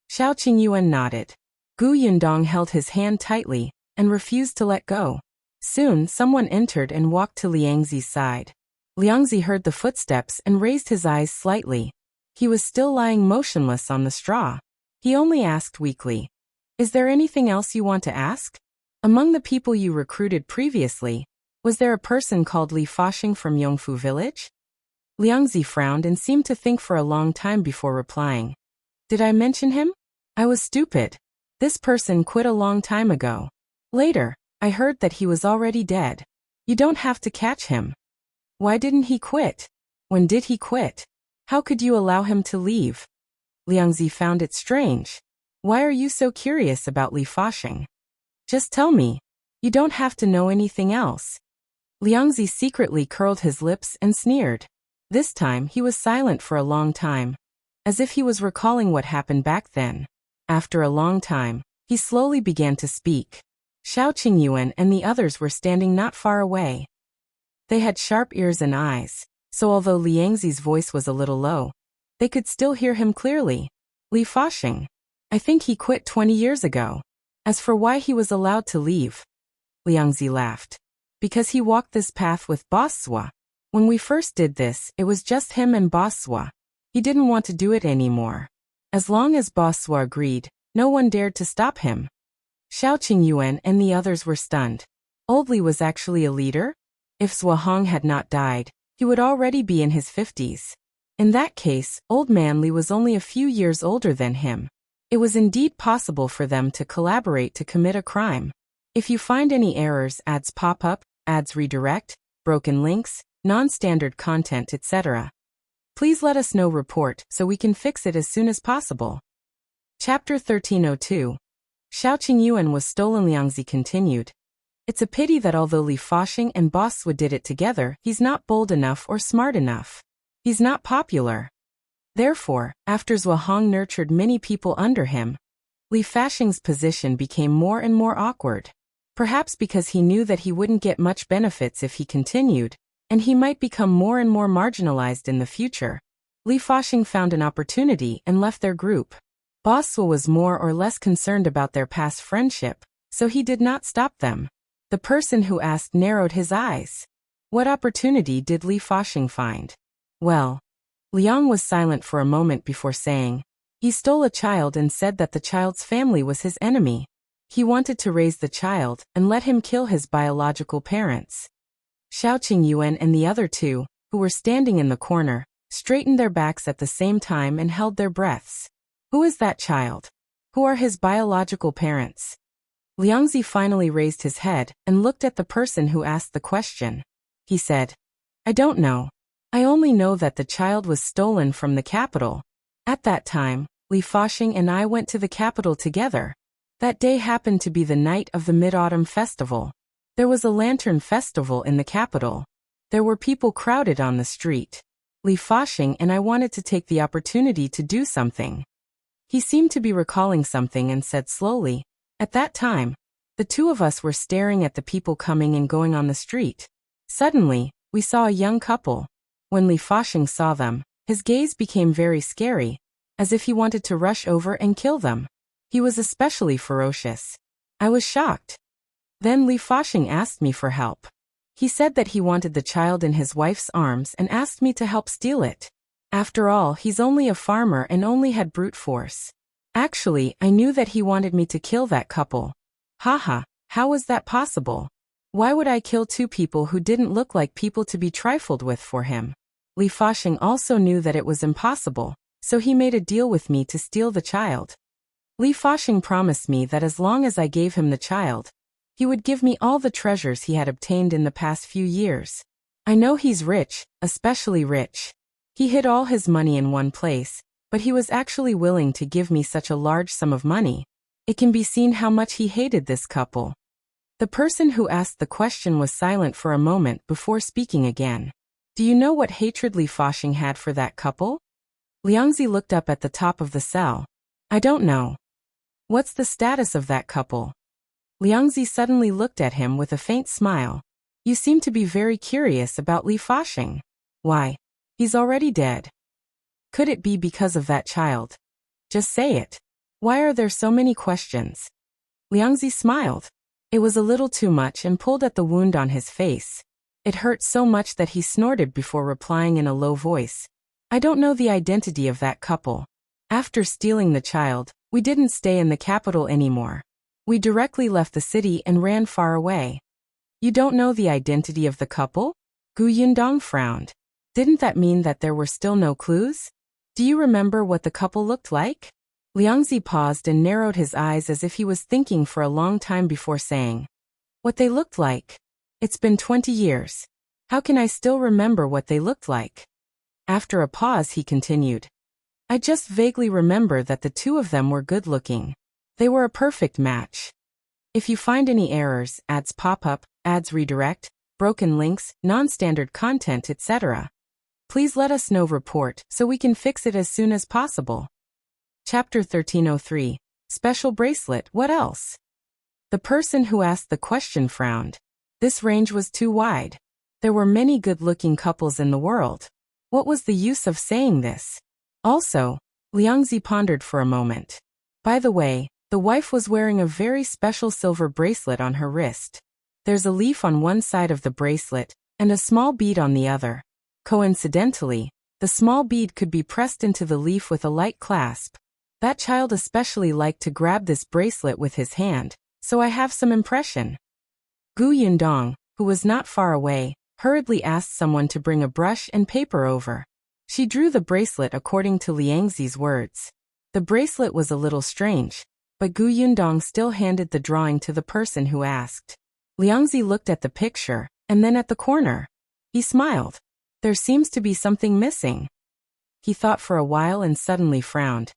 Shao Qingyuan nodded. Yundong held his hand tightly and refused to let go. Soon, someone entered and walked to Liangzi's side. Liangzi heard the footsteps and raised his eyes slightly. He was still lying motionless on the straw. He only asked weakly, "Is there anything else you want to ask? Among the people you recruited previously, was there a person called Li Fashing from Yongfu village?" Liangzi frowned and seemed to think for a long time before replying. "Did I mention him? I was stupid. This person quit a long time ago. Later, I heard that he was already dead. You don't have to catch him." "Why didn't he quit? When did he quit? How could you allow him to leave?" Liangzi found it strange. "Why are you so curious about Li Fashing? Just tell me. You don't have to know anything else." Liangzi secretly curled his lips and sneered. This time he was silent for a long time, as if he was recalling what happened back then. After a long time, he slowly began to speak. Shao Qingyuan and the others were standing not far away. They had sharp ears and eyes, so although Liangzi's voice was a little low, they could still hear him clearly. "Li Fashing. I think he quit 20 years ago. As for why he was allowed to leave," Liangzi laughed, "because he walked this path with Boss Sua. When we first did this, it was just him and Boss Sua. He didn't want to do it anymore. As long as Boss Sua agreed, no one dared to stop him." Shao Qingyuan and the others were stunned. Old Li was actually a leader? If Sua Hong had not died, he would already be in his 50s. In that case, Old Man Li was only a few years older than him. It was indeed possible for them to collaborate to commit a crime. If you find any errors, ads pop up, ads redirect, broken links, non-standard content, etc., please let us know. Report so we can fix it as soon as possible. Chapter 1302. Shao Qingyuan was stolen. Liangzi continued. "It's a pity that although Li Fashing and Boss Sua did it together, he's not bold enough or smart enough. He's not popular. Therefore, after Sua Hong nurtured many people under him, Li Fashing's position became more and more awkward. Perhaps because he knew that he wouldn't get much benefits if he continued, and he might become more and more marginalized in the future. Li Fashing found an opportunity and left their group. Boss Sua was more or less concerned about their past friendship, so he did not stop them." The person who asked narrowed his eyes. What opportunity did Li Fashing find? Well, Liang was silent for a moment before saying, "He stole a child and said that the child's family was his enemy. He wanted to raise the child and let him kill his biological parents." Shao Qingyuan and the other two, who were standing in the corner, straightened their backs at the same time and held their breaths. Who is that child? Who are his biological parents? Liangzi finally raised his head and looked at the person who asked the question. He said, "I don't know. I only know that the child was stolen from the capital. At that time, Li Fashing and I went to the capital together. That day happened to be the night of the Mid-Autumn Festival. There was a lantern festival in the capital. There were people crowded on the street. Li Fashing and I wanted to take the opportunity to do something. He seemed to be recalling something and said slowly, "At that time, the two of us were staring at the people coming and going on the street. Suddenly, we saw a young couple. When Li Fashing saw them, his gaze became very scary, as if he wanted to rush over and kill them. He was especially ferocious. I was shocked. Then Li Fashing asked me for help. He said that he wanted the child in his wife's arms and asked me to help steal it. After all, he's only a farmer and only had brute force. Actually, I knew that he wanted me to kill that couple. Haha, how was that possible? Why would I kill two people who didn't look like people to be trifled with for him?" Li Fashing also knew that it was impossible, so he made a deal with me to steal the child. Li Fashing promised me that as long as I gave him the child, he would give me all the treasures he had obtained in the past few years. I know he's rich, especially rich. He hid all his money in one place, but he was actually willing to give me such a large sum of money. It can be seen how much he hated this couple. The person who asked the question was silent for a moment before speaking again. "Do you know what hatred Li Fashing had for that couple?" Liangzi looked up at the top of the cell. "I don't know." "What's the status of that couple?" Liangzi suddenly looked at him with a faint smile. "You seem to be very curious about Li Fashing. Why? He's already dead. Could it be because of that child? Just say it. Why are there so many questions?" Liangzi smiled. It was a little too much and pulled at the wound on his face. It hurt so much that he snorted before replying in a low voice. "I don't know the identity of that couple. After stealing the child, we didn't stay in the capital anymore. We directly left the city and ran far away." "You don't know the identity of the couple?" Yundong frowned. "Didn't that mean that there were still no clues? Do you remember what the couple looked like?" Liangzi paused and narrowed his eyes as if he was thinking for a long time before saying, "What they looked like? It's been 20 years. How can I still remember what they looked like?" After a pause he continued, "I just vaguely remember that the two of them were good-looking. They were a perfect match. If you find any errors, ads pop up, ads redirect, broken links, non-standard content, etc., please let us know. Report so we can fix it as soon as possible." Chapter 1303. Special Bracelet. What else? The person who asked the question frowned. This range was too wide. There were many good-looking couples in the world. What was the use of saying this? Also, Liangzi pondered for a moment. By the way, the wife was wearing a very special silver bracelet on her wrist. There's a leaf on one side of the bracelet, and a small bead on the other. Coincidentally, the small bead could be pressed into the leaf with a light clasp. That child especially liked to grab this bracelet with his hand, so I have some impression. Yundong, who was not far away, hurriedly asked someone to bring a brush and paper over. She drew the bracelet according to Liangzi's words. The bracelet was a little strange, but Yundong still handed the drawing to the person who asked. Liangzi looked at the picture, and then at the corner. He smiled. There seems to be something missing. He thought for a while and suddenly frowned.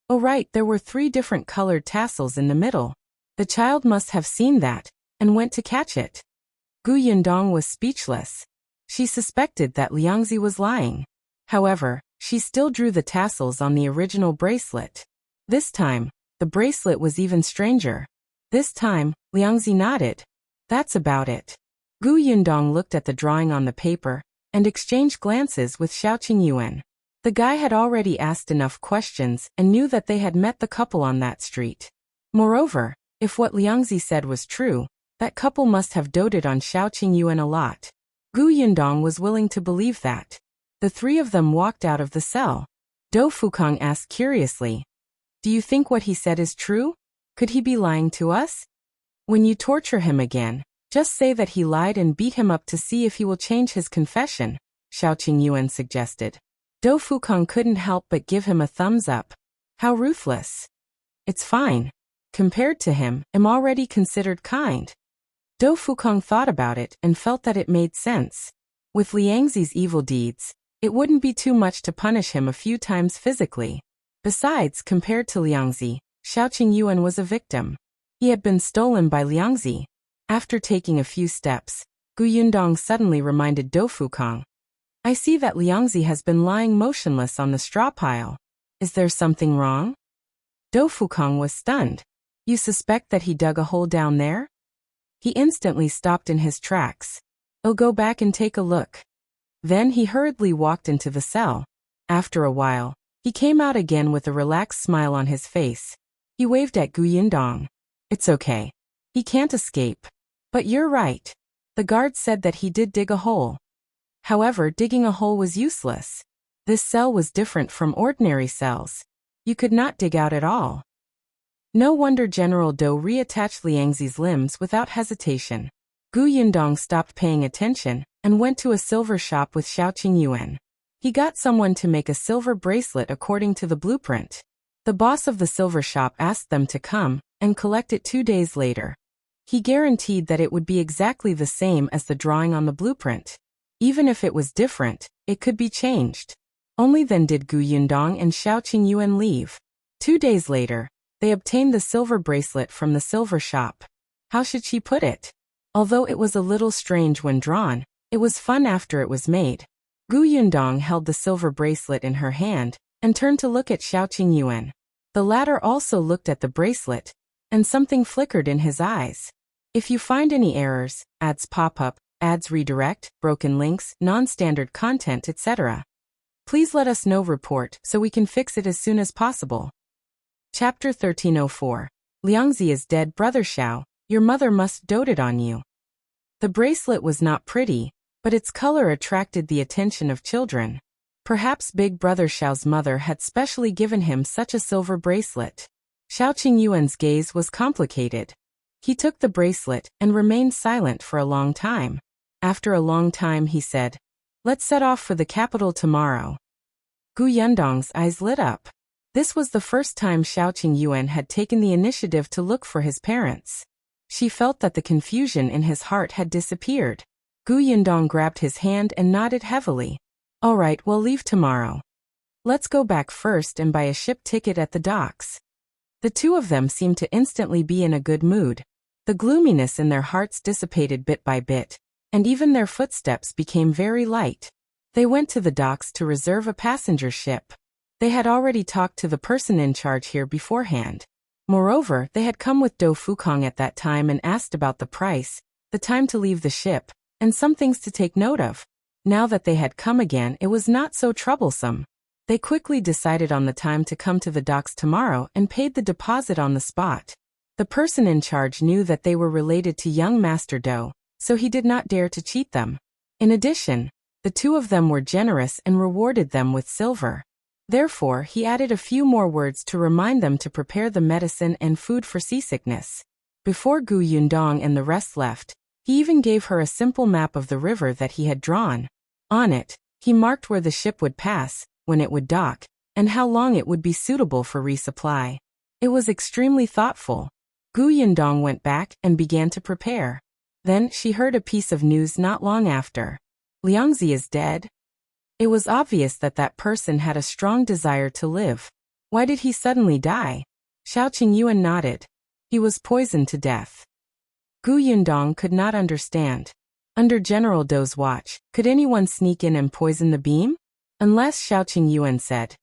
Oh right, there were 3 different colored tassels in the middle. The child must have seen that, and went to catch it. Yundong was speechless. She suspected that Liangzi was lying. However, she still drew the tassels on the original bracelet. This time, the bracelet was even stranger. This time, Liangzi nodded. That's about it. Yundong looked at the drawing on the paper, and exchanged glances with Shao Qingyuan. The guy had already asked enough questions and knew that they had met the couple on that street. Moreover, if what Liangzi said was true, that couple must have doted on Shao Qingyuan a lot. Yundong was willing to believe that. The 3 of them walked out of the cell. Do Fukong asked curiously, "Do you think what he said is true? Could he be lying to us? When you torture him again, just say that he lied and beat him up to see if he will change his confession," Shao Qingyuan suggested. Do Fukong couldn't help but give him a thumbs up. How ruthless. It's fine. Compared to him, I'm already considered kind. Do Fukong thought about it and felt that it made sense. With Liangzi's evil deeds, it wouldn't be too much to punish him a few times physically. Besides, compared to Liangzi, Shao Qingyuan was a victim. He had been stolen by Liangzi. After taking a few steps, Gu Yundong suddenly reminded Do Fukong. I see that Liangzi has been lying motionless on the straw pile. Is there something wrong? Do Fukong was stunned. You suspect that he dug a hole down there? He instantly stopped in his tracks. Oh, go back and take a look. Then he hurriedly walked into the cell. After a while, he came out again with a relaxed smile on his face. He waved at Gu Yundong. It's okay. He can't escape. But you're right. The guard said that he did dig a hole. However, digging a hole was useless. This cell was different from ordinary cells. You could not dig out at all. No wonder General Do reattached Liangzi's limbs without hesitation. Gu Yundong stopped paying attention and went to a silver shop with Shao Qingyuan. He got someone to make a silver bracelet according to the blueprint. The boss of the silver shop asked them to come and collect it 2 days later. He guaranteed that it would be exactly the same as the drawing on the blueprint. Even if it was different, it could be changed. Only then did Gu Yundong and Shao Qingyuan leave. 2 days later, they obtained the silver bracelet from the silver shop. How should she put it? Although it was a little strange when drawn, it was fun after it was made. Gu Yundong held the silver bracelet in her hand and turned to look at Shao Qingyuan. The latter also looked at the bracelet, and something flickered in his eyes. If you find any errors, ads pop up, ads redirect, broken links, non-standard content, etc., please let us know. Report so we can fix it as soon as possible. Chapter 1304. Liangzi is dead. Brother Shao, your mother must doted on you. The bracelet was not pretty, but its color attracted the attention of children. Perhaps big brother Shao's mother had specially given him such a silver bracelet. Shao Qingyuan's gaze was complicated. He took the bracelet and remained silent for a long time. After a long time he said, let's set off for the capital tomorrow. Gu Yundong's eyes lit up. This was the first time Shao Qingyuan had taken the initiative to look for his parents. She felt that the confusion in his heart had disappeared. Gu Yundong grabbed his hand and nodded heavily. All right, we'll leave tomorrow. Let's go back first and buy a ship ticket at the docks. The two of them seemed to instantly be in a good mood. The gloominess in their hearts dissipated bit by bit, and even their footsteps became very light. They went to the docks to reserve a passenger ship. They had already talked to the person in charge here beforehand. Moreover, they had come with Do Fukong at that time and asked about the price, the time to leave the ship, and some things to take note of. Now that they had come again, it was not so troublesome. They quickly decided on the time to come to the docks tomorrow and paid the deposit on the spot. The person in charge knew that they were related to young Master Do, so he did not dare to cheat them. In addition, the two of them were generous and rewarded them with silver. Therefore, he added a few more words to remind them to prepare the medicine and food for seasickness. Before Gu Yundong and the rest left, he even gave her a simple map of the river that he had drawn. On it, he marked where the ship would pass, when it would dock, and how long it would be suitable for resupply. It was extremely thoughtful. Gu Yundong went back and began to prepare. Then she heard a piece of news not long after. Liangzi is dead. It was obvious that that person had a strong desire to live. Why did he suddenly die? Shao Qingyuan nodded. He was poisoned to death. Gu Yundong could not understand. Under General Do's watch, could anyone sneak in and poison the beam? Unless, Shao Qingyuan said.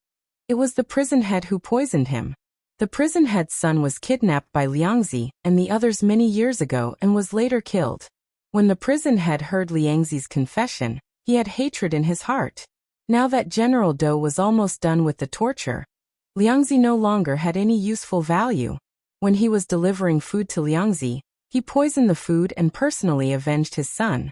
It was the prison head who poisoned him. The prison head's son was kidnapped by Liangzi and the others many years ago and was later killed. When the prison head heard Liangzi's confession, he had hatred in his heart. Now that General Do was almost done with the torture, Liangzi no longer had any useful value. When he was delivering food to Liangzi, he poisoned the food and personally avenged his son.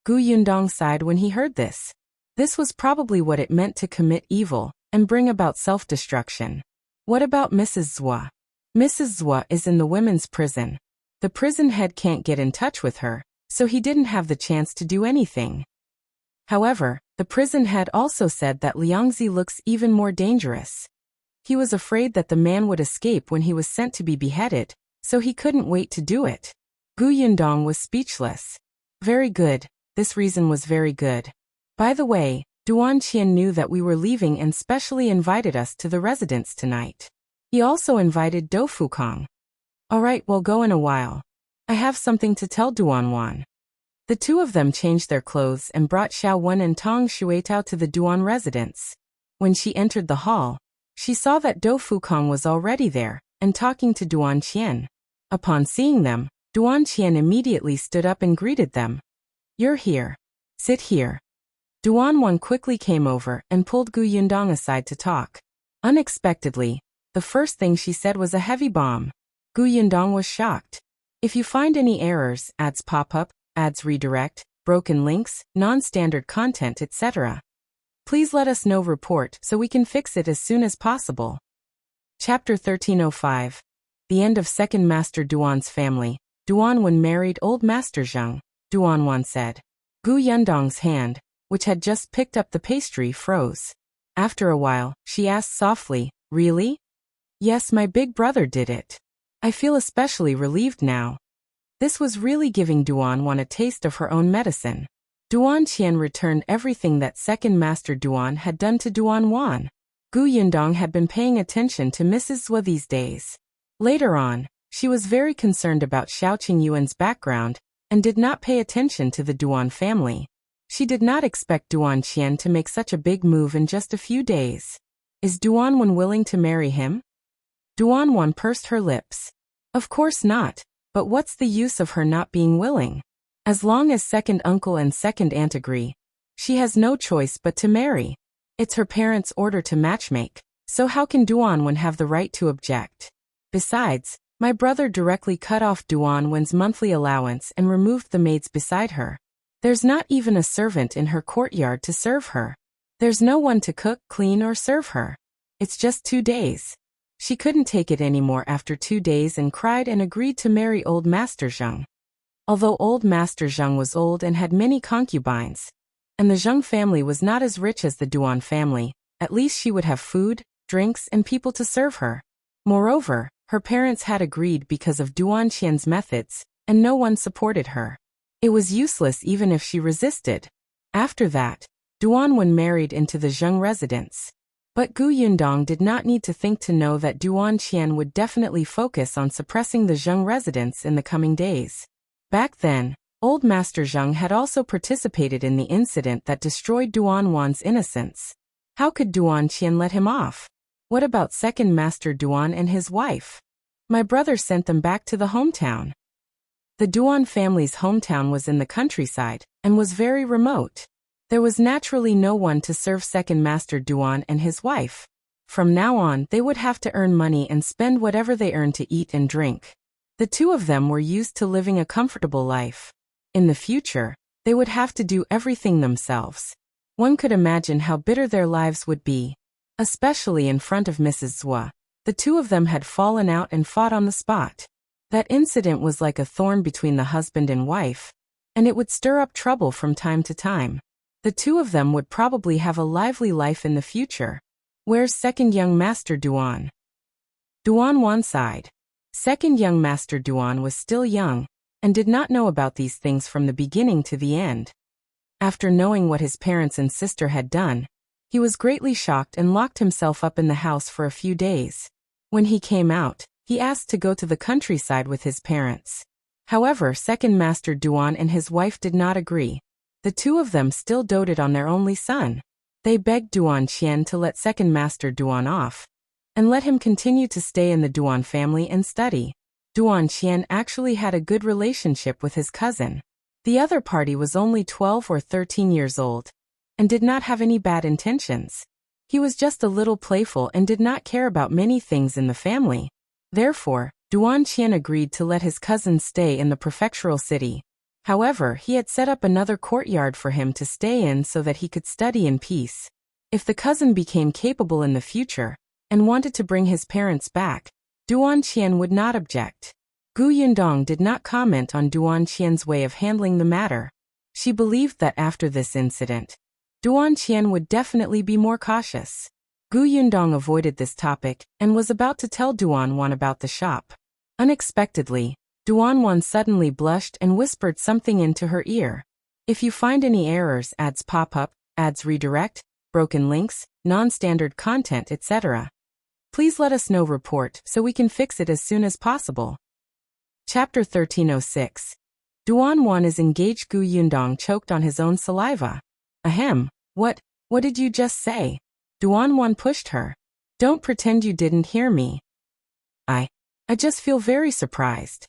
Gu Yundong sighed when he heard this. This was probably what it meant to commit evil and bring about self-destruction. What about Mrs. Zhua? Mrs. Zhua is in the women's prison. The prison head can't get in touch with her, so he didn't have the chance to do anything. However, the prison head also said that Liangzi looks even more dangerous. He was afraid that the man would escape when he was sent to be beheaded, so he couldn't wait to do it. Gu Yundong was speechless. Very good, this reason was very good. By the way, Duan Qian knew that we were leaving and specially invited us to the residence tonight. He also invited Do Fukong. Alright, we'll go in a while. I have something to tell Duan. The two of them changed their clothes and brought Shao and Tong Shuitao to the Duan residence. When she entered the hall, she saw that Do Fukong was already there, and talking to Duan Qian. Upon seeing them, Duan Qian immediately stood up and greeted them. You're here. Sit here. Duan quickly came over and pulled Yundong aside to talk. Unexpectedly, the first thing she said was a heavy bomb. Yundong was shocked. If you find any errors, ads pop up, ads redirect, broken links, non-standard content, etc., please let us know report so we can fix it as soon as possible. Chapter 1305. The end of Second Master Duan's family. Duan married Old Master Zheng, Duan said. Yundong's hand, which had just picked up the pastry, froze. After a while, she asked softly, Really? Yes, my big brother did it. I feel especially relieved now. This was really giving Duan a taste of her own medicine. Duan Qian returned everything that Second Master Duan had done to Duan. Yundong had been paying attention to Mrs. Zhua these days. Later on, she was very concerned about Shao Qingyuan's background and did not pay attention to the Duan family. She did not expect Duan Qian to make such a big move in just a few days. Is Duan willing to marry him? Duan pursed her lips. Of course not, but what's the use of her not being willing? As long as second uncle and second aunt agree, she has no choice but to marry. It's her parents' order to matchmake, so how can Duan have the right to object? Besides, my brother directly cut off Duan's monthly allowance and removed the maids beside her. There's not even a servant in her courtyard to serve her. There's no one to cook, clean, or serve her. It's just 2 days. She couldn't take it anymore after 2 days and cried and agreed to marry Old Master Zheng. Although Old Master Zheng was old and had many concubines, and the Zheng family was not as rich as the Duan family, at least she would have food, drinks, and people to serve her. Moreover, her parents had agreed because of Duan Qian's methods, and no one supported her. It was useless even if she resisted. After that, Duan married into the Zheng residence. But Yundong did not need to think to know that Duan Qian would definitely focus on suppressing the Zheng residents in the coming days. Back then, Old Master Zheng had also participated in the incident that destroyed Duan's innocence. How could Duan Qian let him off? What about Second Master Duan and his wife? My brother sent them back to the hometown. The Duan family's hometown was in the countryside, and was very remote. There was naturally no one to serve Second Master Duan and his wife. From now on, they would have to earn money and spend whatever they earned to eat and drink. The two of them were used to living a comfortable life. In the future, they would have to do everything themselves. One could imagine how bitter their lives would be. Especially in front of Mrs. Zhua. The two of them had fallen out and fought on the spot. That incident was like a thorn between the husband and wife, and it would stir up trouble from time to time. The two of them would probably have a lively life in the future. Where's second young Master Duan? Duan sighed. Second young Master Duan was still young, and did not know about these things from the beginning to the end. After knowing what his parents and sister had done, he was greatly shocked and locked himself up in the house for a few days. When he came out, he asked to go to the countryside with his parents. However, Second Master Duan and his wife did not agree. The two of them still doted on their only son. They begged Duan Qian to let Second Master Duan off, and let him continue to stay in the Duan family and study. Duan Qian actually had a good relationship with his cousin. The other party was only 12 or 13 years old, and did not have any bad intentions. He was just a little playful and did not care about many things in the family. Therefore, Duan Qian agreed to let his cousin stay in the prefectural city. However, he had set up another courtyard for him to stay in so that he could study in peace. If the cousin became capable in the future, and wanted to bring his parents back, Duan Qian would not object. Yundong did not comment on Duan Qian's way of handling the matter. She believed that after this incident, Duan Qian would definitely be more cautious. Yundong avoided this topic, and was about to tell Duan about the shop. Unexpectedly, Duan suddenly blushed and whispered something into her ear. If you find any errors, ads pop up, ads redirect, broken links, non-standard content, etc., please let us know report so we can fix it as soon as possible. Chapter 1306. Duan is engaged. Gu Yundong choked on his own saliva. Ahem. What did you just say? Duan pushed her. Don't pretend you didn't hear me. I just feel very surprised.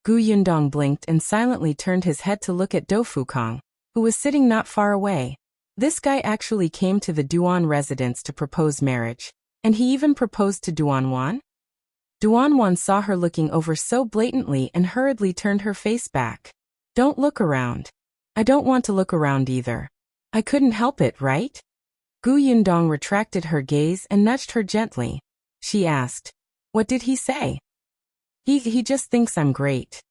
Gu Yundong blinked and silently turned his head to look at Do Fukong, who was sitting not far away. This guy actually came to the Duan residence to propose marriage, and he even proposed to Duan. Duan saw her looking over so blatantly and hurriedly turned her face back. Don't look around. I don't want to look around either. I couldn't help it, right? Gu Yundong retracted her gaze and nudged her gently. She asked, what did he say? He just thinks I'm great.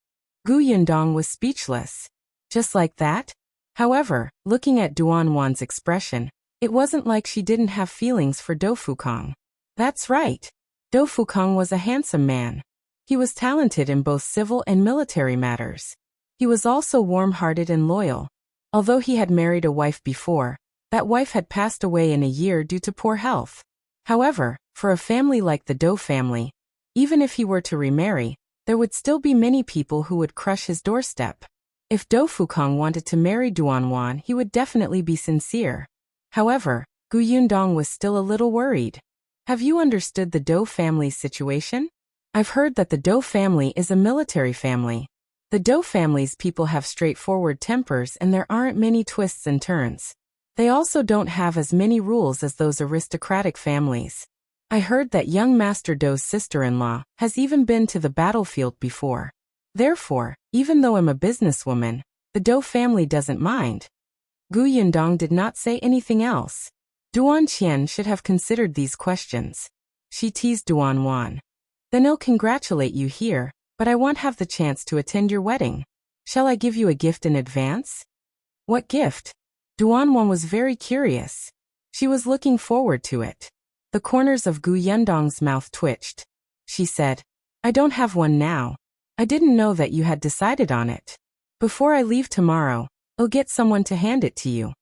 Gu Yundong was speechless. Just like that? However, looking at Duan's expression, it wasn't like she didn't have feelings for Do Fukong. That's right. Do Fukong was a handsome man. He was talented in both civil and military matters. He was also warm-hearted and loyal. Although he had married a wife before, that wife had passed away in a year due to poor health. However, for a family like the Do family, even if he were to remarry, there would still be many people who would crush his doorstep. If Do Fukong wanted to marry Duan, he would definitely be sincere. However, Gu Yundong was still a little worried. Have you understood the Do family's situation? I've heard that the Do family is a military family. The Do family's people have straightforward tempers and there aren't many twists and turns. They also don't have as many rules as those aristocratic families. I heard that young Master Do's sister-in-law has even been to the battlefield before. Therefore, even though I'm a businesswoman, the Do family doesn't mind. Gu Yundong did not say anything else. Qian should have considered these questions. She teased Duan. Then I'll congratulate you here, but I won't have the chance to attend your wedding. Shall I give you a gift in advance? What gift? Duan was very curious. She was looking forward to it. The corners of Gu Yundong's mouth twitched. She said, I don't have one now. I didn't know that you had decided on it. Before I leave tomorrow, I'll get someone to hand it to you.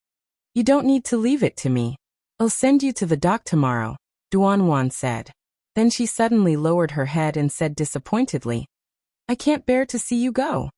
You don't need to leave it to me. I'll send you to the dock tomorrow, Duan said. Then she suddenly lowered her head and said disappointedly, I can't bear to see you go.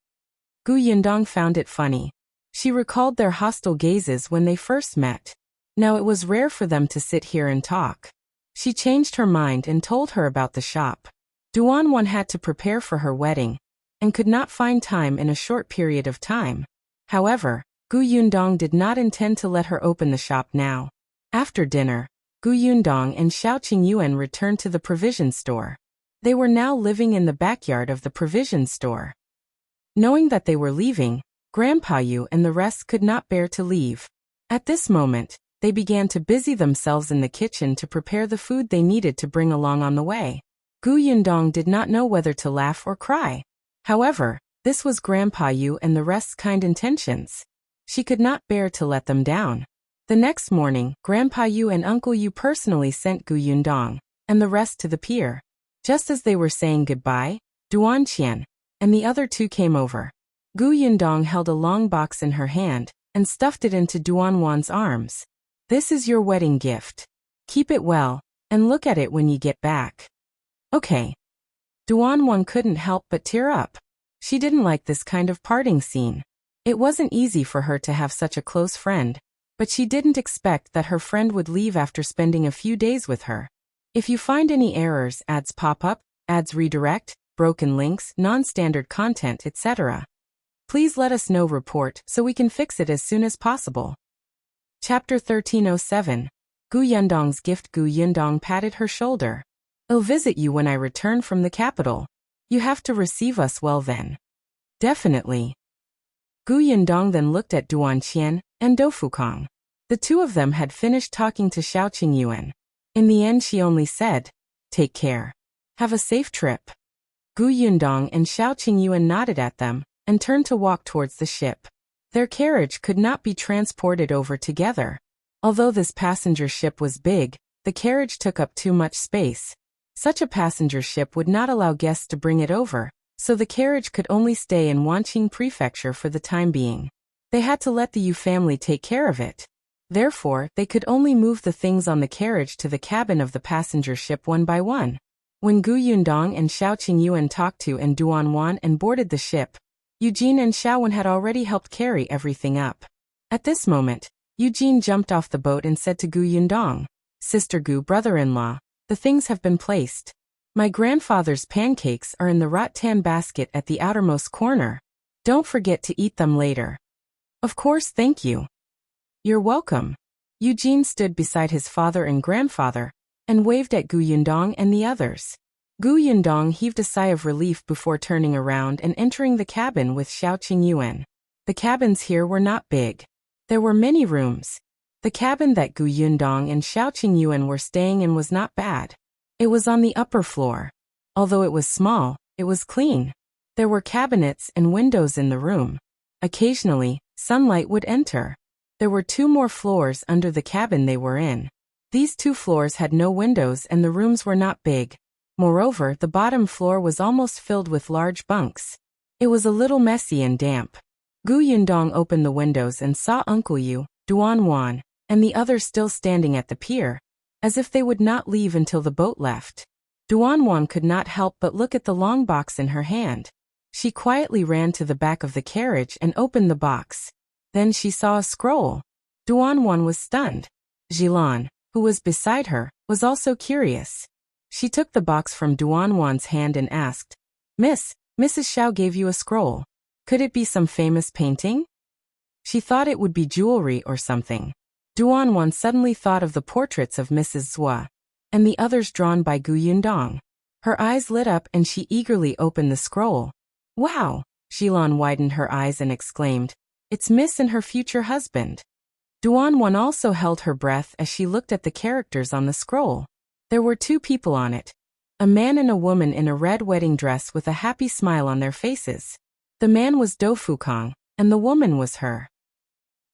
Gu Yundong found it funny. She recalled their hostile gazes when they first met. Now it was rare for them to sit here and talk. She changed her mind and told her about the shop. Duan had to prepare for her wedding, and could not find time in a short period of time. However, Gu Yundong did not intend to let her open the shop now. After dinner, Gu Yundong and Shao Qingyuan returned to the provision store. They were now living in the backyard of the provision store. Knowing that they were leaving, Grandpa Yu and the rest could not bear to leave. At this moment, they began to busy themselves in the kitchen to prepare the food they needed to bring along on the way. Gu Yundong did not know whether to laugh or cry. However, this was Grandpa Yu and the rest's kind intentions. She could not bear to let them down. The next morning, Grandpa Yu and Uncle Yu personally sent Gu Yundong and the rest to the pier. Just as they were saying goodbye, Qian and the other two came over. Gu Yundong held a long box in her hand and stuffed it into Duan's arms. This is your wedding gift. Keep it well, and look at it when you get back. Okay. Duan couldn't help but tear up. She didn't like this kind of parting scene. It wasn't easy for her to have such a close friend, but she didn't expect that her friend would leave after spending a few days with her. If you find any errors, ads pop up, ads redirect, broken links, non-standard content, etc., please let us know. Report so we can fix it as soon as possible. Chapter 1307. Gu Yundong's gift. Gu Yundong patted her shoulder. I'll visit you when I return from the capital. You have to receive us well then. Definitely. Gu Yundong then looked at Qian and Do Fukong. The two of them had finished talking to Shao Qingyuan. In the end she only said, take care. Have a safe trip. Gu Yundong and Shao Qingyuan nodded at them and turned to walk towards the ship. Their carriage could not be transported over together. Although this passenger ship was big, the carriage took up too much space. Such a passenger ship would not allow guests to bring it over, so the carriage could only stay in Wanqing Prefecture for the time being. They had to let the Yu family take care of it. Therefore, they could only move the things on the carriage to the cabin of the passenger ship one by one. When Gu Yundong and Shao Qingyuan talked to and Duan and boarded the ship, Eugene and Xiaowen had already helped carry everything up. At this moment, Eugene jumped off the boat and said to Gu Yundong, "Sister Gu, brother-in-law, the things have been placed. My grandfather's pancakes are in the rattan basket at the outermost corner. Don't forget to eat them later." "Of course, thank you." "You're welcome." Eugene stood beside his father and grandfather and waved at Gu Yundong and the others. Gu Yundong heaved a sigh of relief before turning around and entering the cabin with Shao Qingyuan. The cabins here were not big. There were many rooms. The cabin that Gu Yundong and Shao Qingyuan were staying in was not bad. It was on the upper floor. Although it was small, it was clean. There were cabinets and windows in the room. Occasionally, sunlight would enter. There were 2 more floors under the cabin they were in. These 2 floors had no windows and the rooms were not big. Moreover, the bottom floor was almost filled with large bunks. It was a little messy and damp. Gu Yundong opened the windows and saw Uncle Yu, Duan, and the others still standing at the pier, as if they would not leave until the boat left. Duan could not help but look at the long box in her hand. She quietly ran to the back of the carriage and opened the box. Then she saw a scroll. Duan was stunned. Jilan, who was beside her, was also curious. She took the box from Duan's hand and asked, Mrs. Shao gave you a scroll. Could it be some famous painting?" She thought it would be jewelry or something. Duan suddenly thought of the portraits of Mrs. Zhua and the others drawn by Gu Yundong. Her eyes lit up and she eagerly opened the scroll. "Wow!" Jilan widened her eyes and exclaimed, "It's Miss and her future husband." Duan also held her breath as she looked at the characters on the scroll. There were 2 people on it, a man and a woman in a red wedding dress with a happy smile on their faces. The man was Do Fukong, and the woman was her.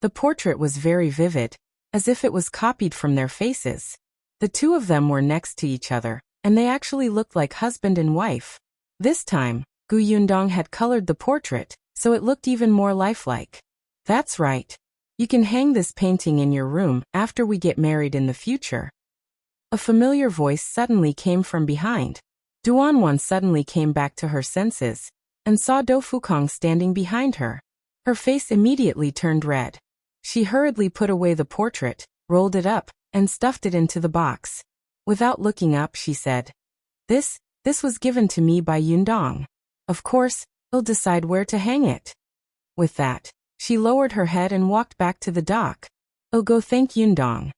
The portrait was very vivid, as if it was copied from their faces. The 2 of them were next to each other, and they actually looked like husband and wife. This time, Gu Yundong had colored the portrait, so it looked even more lifelike. "That's right. You can hang this painting in your room after we get married in the future." A familiar voice suddenly came from behind. Duan suddenly came back to her senses and saw Do Fukong standing behind her. Her face immediately turned red. She hurriedly put away the portrait, rolled it up, and stuffed it into the box. Without looking up, she said, This was given to me by Yundong. Of course, he'll decide where to hang it." With that, she lowered her head and walked back to the dock. "I'll go thank Yundong.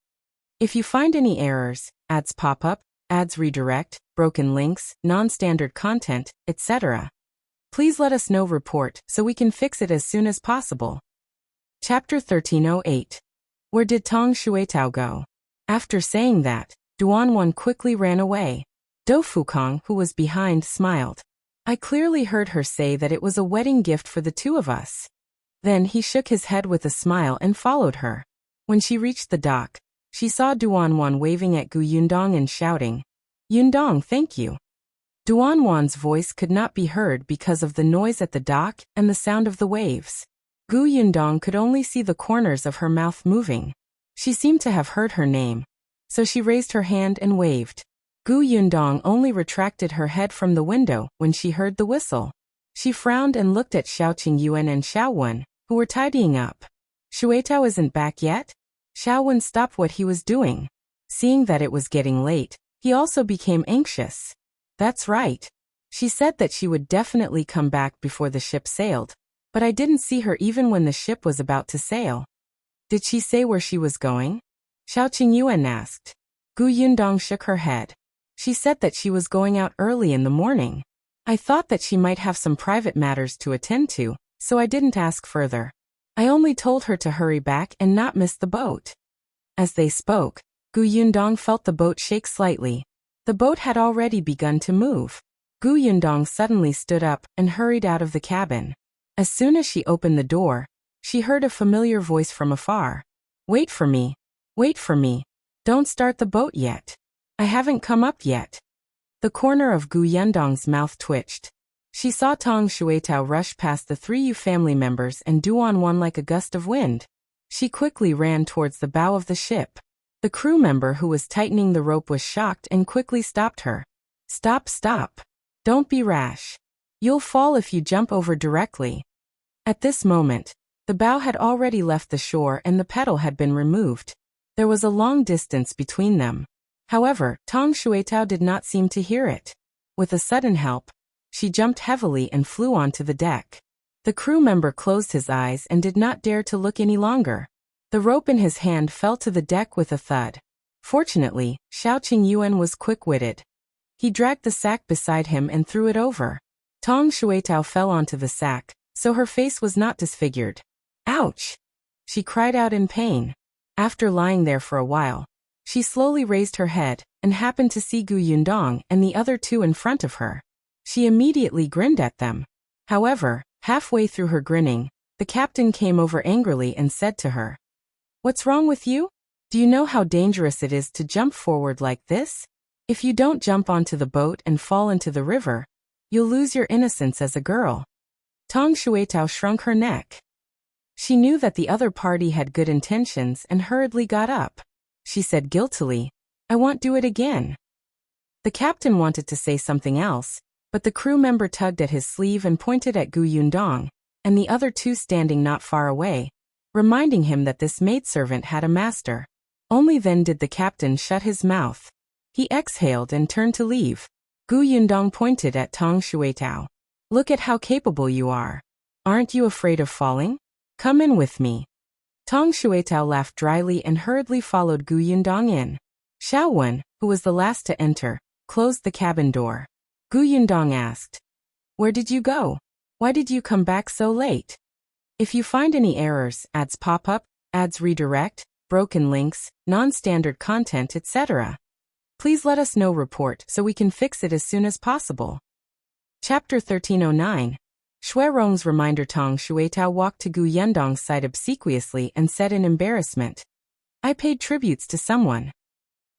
If you find any errors, ads pop up, ads redirect, broken links, non-standard content, etc., please let us know report so we can fix it as soon as possible." Chapter 1308. Where did Tong Shuitao go? After saying that, Duan quickly ran away. Do Fukong, who was behind, smiled. "I clearly heard her say that it was a wedding gift for the 2 of us." Then he shook his head with a smile and followed her. When she reached the dock, she saw Duan waving at Gu Yundong and shouting, "Yundong, thank you." Duan's voice could not be heard because of the noise at the dock and the sound of the waves. Gu Yundong could only see the corners of her mouth moving. She seemed to have heard her name, so she raised her hand and waved. Gu Yundong only retracted her head from the window when she heard the whistle. She frowned and looked at Shao Qingyuan and Xiaowen, who were tidying up. "Shuitao isn't back yet?" Xiaowen stopped what he was doing. Seeing that it was getting late, he also became anxious. "That's right. She said that she would definitely come back before the ship sailed, but I didn't see her even when the ship was about to sail." "Did she say where she was going?" Shao Qingyuan asked. Gu Yundong shook her head. "She said that she was going out early in the morning. I thought that she might have some private matters to attend to, so I didn't ask further. I only told her to hurry back and not miss the boat." As they spoke, Gu Yundong felt the boat shake slightly. The boat had already begun to move. Gu Yundong suddenly stood up and hurried out of the cabin. As soon as she opened the door, she heard a familiar voice from afar. "Wait for me. Wait for me. Don't start the boat yet. I haven't come up yet." The corner of Gu Yundong's mouth twitched. She saw Tong Shuitao rush past the 3 Yu family members and Duan like a gust of wind. She quickly ran towards the bow of the ship. The crew member who was tightening the rope was shocked and quickly stopped her. Stop, stop. Don't be rash. You'll fall if you jump over directly. At this moment, the bow had already left the shore and the pedal had been removed. There was a long distance between them. However, Tong Shuitao did not seem to hear it. With a sudden help, she jumped heavily and flew onto the deck. The crew member closed his eyes and did not dare to look any longer. The rope in his hand fell to the deck with a thud. Fortunately, Qingyuan was quick-witted. He dragged the sack beside him and threw it over. Tong Shuitao fell onto the sack, so her face was not disfigured. Ouch! She cried out in pain. After lying there for a while, she slowly raised her head and happened to see Yundong and the other two in front of her. She immediately grinned at them. However, halfway through her grinning, the captain came over angrily and said to her, "What's wrong with you? Do you know how dangerous it is to jump forward like this? If you don't jump onto the boat and fall into the river, you'll lose your innocence as a girl." Tong Shuitao shrunk her neck. She knew that the other party had good intentions and hurriedly got up. She said guiltily, "I won't do it again." The captain wanted to say something else, but the crew member tugged at his sleeve and pointed at Yundong, and the other two standing not far away, reminding him that this maidservant had a master. Only then did the captain shut his mouth. He exhaled and turned to leave. Yundong pointed at Tong Shuitao. "Look at how capable you are. Aren't you afraid of falling? Come in with me." Tong Shuitao laughed dryly and hurriedly followed Yundong in. Shao, who was the last to enter, closed the cabin door. Yundong asked, "Where did you go? Why did you come back so late? If you find any errors, ads pop up, ads redirect, broken links, non-standard content, etc., please let us know report so we can fix it as soon as possible." Chapter 1309. Rong's reminder. Tong Shuitao walked to Yundong's side obsequiously and said in embarrassment, "I paid tributes to someone."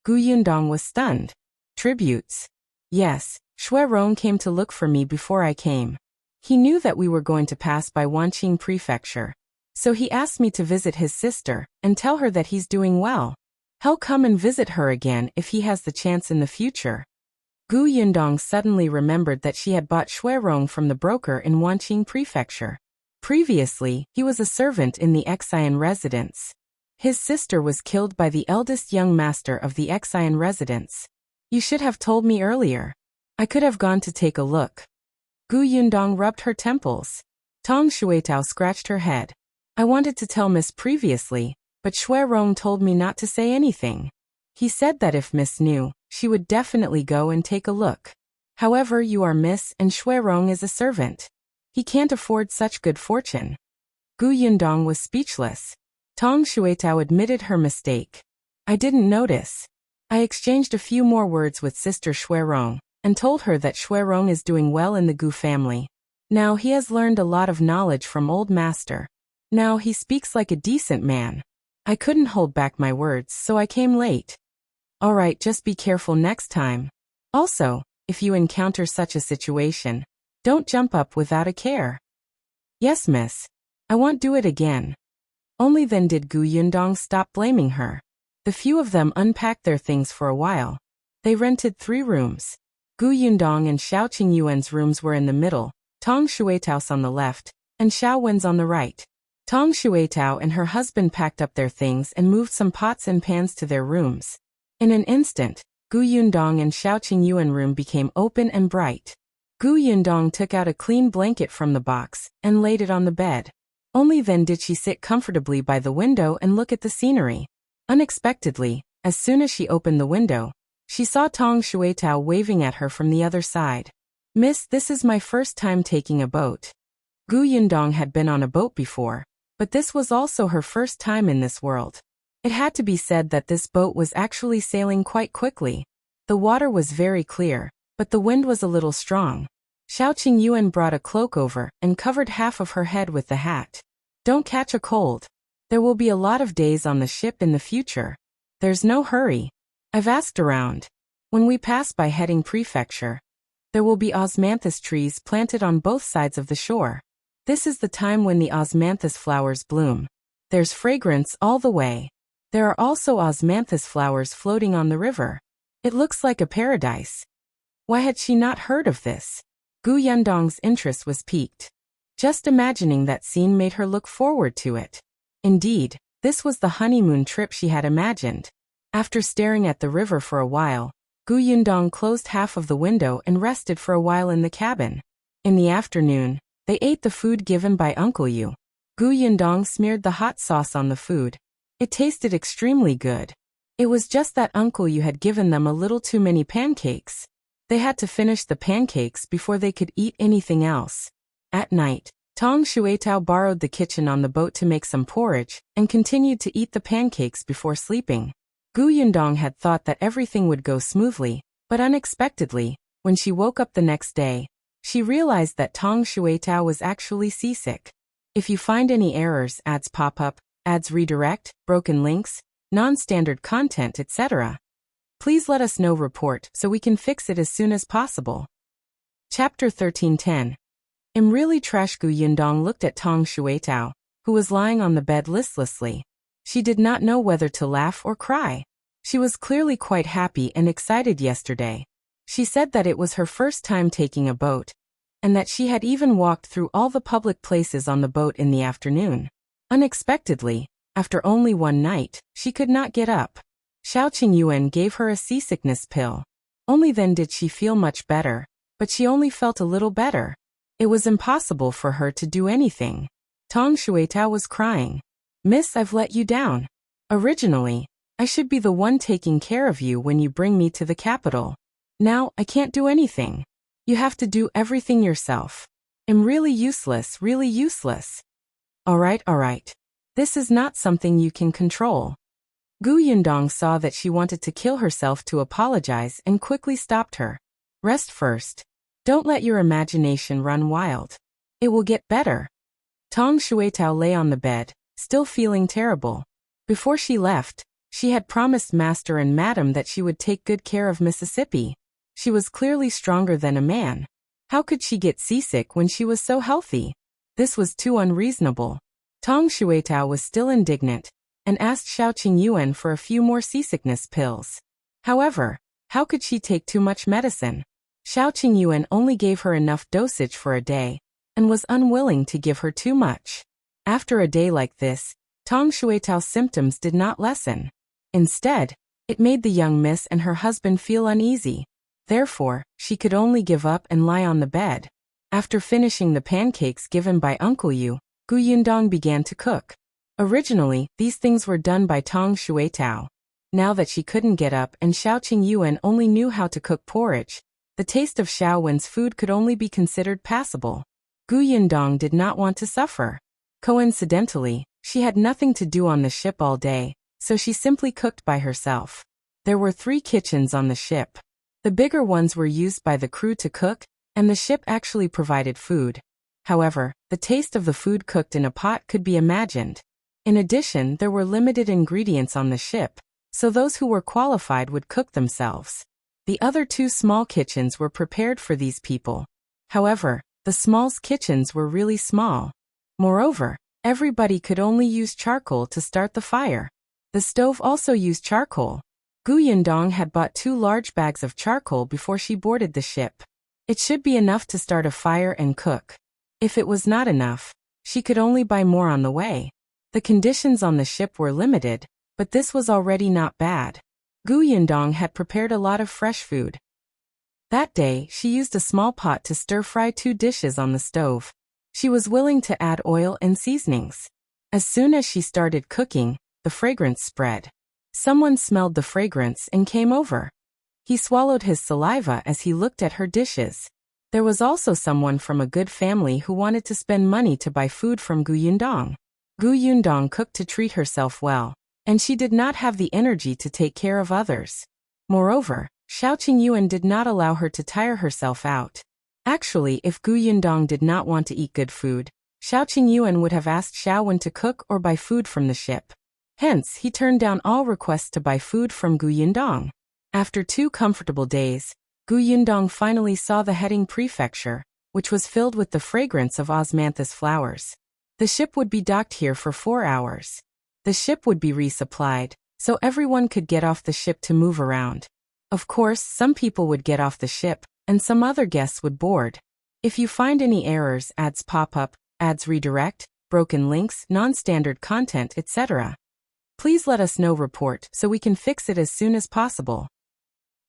Yundong was stunned. "Tributes?" "Yes, Rong came to look for me before I came. He knew that we were going to pass by Wanqing Prefecture, so he asked me to visit his sister and tell her that he's doing well. He'll come and visit her again if he has the chance in the future." Yundong suddenly remembered that she had bought Rong from the broker in Wanqing Prefecture. Previously, he was a servant in the Qian residence. His sister was killed by the eldest young master of the Qian residence. "You should have told me earlier. I could have gone to take a look." Yundong rubbed her temples. Tong Shuitao scratched her head. "I wanted to tell Miss previously, but Rong told me not to say anything. He said that if Miss knew, she would definitely go and take a look. However, you are Miss and Rong is a servant. He can't afford such good fortune." Yundong was speechless. Tong Shuitao admitted her mistake. "I didn't notice. I exchanged a few more words with Sister Rong and told her that Rong is doing well in the Gu family. Now he has learned a lot of knowledge from old master. Now he speaks like a decent man. I couldn't hold back my words, so I came late." "Alright, just be careful next time. Also, if you encounter such a situation, don't jump up without a care." "Yes, miss. I won't do it again." Only then did Yundong stop blaming her. The few of them unpacked their things for a while. They rented 3 rooms. Yundong and Qingyuan's rooms were in the middle, Tong Shuitao's on the left, and Shaowen's on the right. Tong Shuitao and her husband packed up their things and moved some pots and pans to their rooms. In an instant, Yundong and Qingyuan room became open and bright. Yundong took out a clean blanket from the box and laid it on the bed. Only then did she sit comfortably by the window and look at the scenery. Unexpectedly, as soon as she opened the window, she saw Tong Shuitao waving at her from the other side. "Miss, this is my first time taking a boat." Yundong had been on a boat before, but this was also her first time in this world. It had to be said that this boat was actually sailing quite quickly. The water was very clear, but the wind was a little strong. Qingyuan brought a cloak over and covered half of her head with the hat. "Don't catch a cold. There will be a lot of days on the ship in the future. There's no hurry. I've asked around. When we pass by Heading Prefecture, there will be osmanthus trees planted on both sides of the shore. This is the time when the osmanthus flowers bloom. There's fragrance all the way. There are also osmanthus flowers floating on the river. It looks like a paradise." Why had she not heard of this? Gu Yundong's interest was piqued. Just imagining that scene made her look forward to it. Indeed, this was the honeymoon trip she had imagined. After staring at the river for a while, Gu Yundong closed half of the window and rested for a while in the cabin. In the afternoon, they ate the food given by Uncle Yu. Gu Yundong smeared the hot sauce on the food. It tasted extremely good. It was just that Uncle Yu had given them a little too many pancakes. They had to finish the pancakes before they could eat anything else. At night, Tong Shuitao borrowed the kitchen on the boat to make some porridge and continued to eat the pancakes before sleeping. Gu Yundong had thought that everything would go smoothly, but unexpectedly, when she woke up the next day, she realized that Tong Shuitao was actually seasick. If you find any errors, ads pop up, ads redirect, broken links, non-standard content, etc., please let us know report so we can fix it as soon as possible. Chapter 1310. I'm really trash. Gu Yundong looked at Tong Shuitao, who was lying on the bed listlessly. She did not know whether to laugh or cry. She was clearly quite happy and excited yesterday. She said that it was her first time taking a boat, and that she had even walked through all the public places on the boat in the afternoon. Unexpectedly, after only one night, she could not get up. Qingyuan gave her a seasickness pill. Only then did she feel much better, but she only felt a little better. It was impossible for her to do anything. Tong Shuitao was crying. Miss, I've let you down. Originally, I should be the one taking care of you when you bring me to the capital. Now, I can't do anything. You have to do everything yourself. I'm really useless, really useless. Alright. This is not something you can control. Gu Yundong saw that she wanted to kill herself to apologize and quickly stopped her. Rest first. Don't let your imagination run wild. It will get better. Tong Shuitao lay on the bed, still feeling terrible. Before she left, she had promised Master and Madam that she would take good care of Mississippi. She was clearly stronger than a man. How could she get seasick when she was so healthy? This was too unreasonable. Tong Shuitao was still indignant, and asked Shao Qingyuan for a few more seasickness pills. However, how could she take too much medicine? Shao Qingyuan only gave her enough dosage for a day, and was unwilling to give her too much. After a day like this, Tong Shuitao's symptoms did not lessen. Instead, it made the young miss and her husband feel uneasy. Therefore, she could only give up and lie on the bed. After finishing the pancakes given by Uncle Yu, Gu Yundong began to cook. Originally, these things were done by Tong Shuitao. Now that she couldn't get up and Shao Qingyuan only knew how to cook porridge, the taste of Shao Wen's food could only be considered passable. Gu Yundong did not want to suffer. Coincidentally, she had nothing to do on the ship all day, so she simply cooked by herself. There were 3 kitchens on the ship. The bigger ones were used by the crew to cook, and the ship actually provided food. However, the taste of the food cooked in a pot could be imagined. In addition, there were limited ingredients on the ship, so those who were qualified would cook themselves. The other 2 small kitchens were prepared for these people. However, the small's kitchens were really small. Moreover, everybody could only use charcoal to start the fire. The stove also used charcoal. Gu Yundong had bought 2 large bags of charcoal before she boarded the ship. It should be enough to start a fire and cook. If it was not enough, she could only buy more on the way. The conditions on the ship were limited, but this was already not bad. Gu Yundong had prepared a lot of fresh food. That day, she used a small pot to stir-fry 2 dishes on the stove. She was willing to add oil and seasonings. As soon as she started cooking, the fragrance spread. Someone smelled the fragrance and came over. He swallowed his saliva as he looked at her dishes. There was also someone from a good family who wanted to spend money to buy food from Gu Yundong. Gu Yundong cooked to treat herself well, and she did not have the energy to take care of others. Moreover, Shao Qingyuan did not allow her to tire herself out. Actually, if Gu Yundong did not want to eat good food, Shao Qingyuan would have asked Shao Wen to cook or buy food from the ship. Hence, he turned down all requests to buy food from Gu Yundong. After 2 comfortable days, Gu Yundong finally saw the Heading Prefecture, which was filled with the fragrance of osmanthus flowers. The ship would be docked here for 4 hours. The ship would be resupplied, so everyone could get off the ship to move around. Of course, some people would get off the ship, and some other guests would board. If you find any errors, ads pop up, ads redirect, broken links, non-standard content, etc., please let us know report so we can fix it as soon as possible.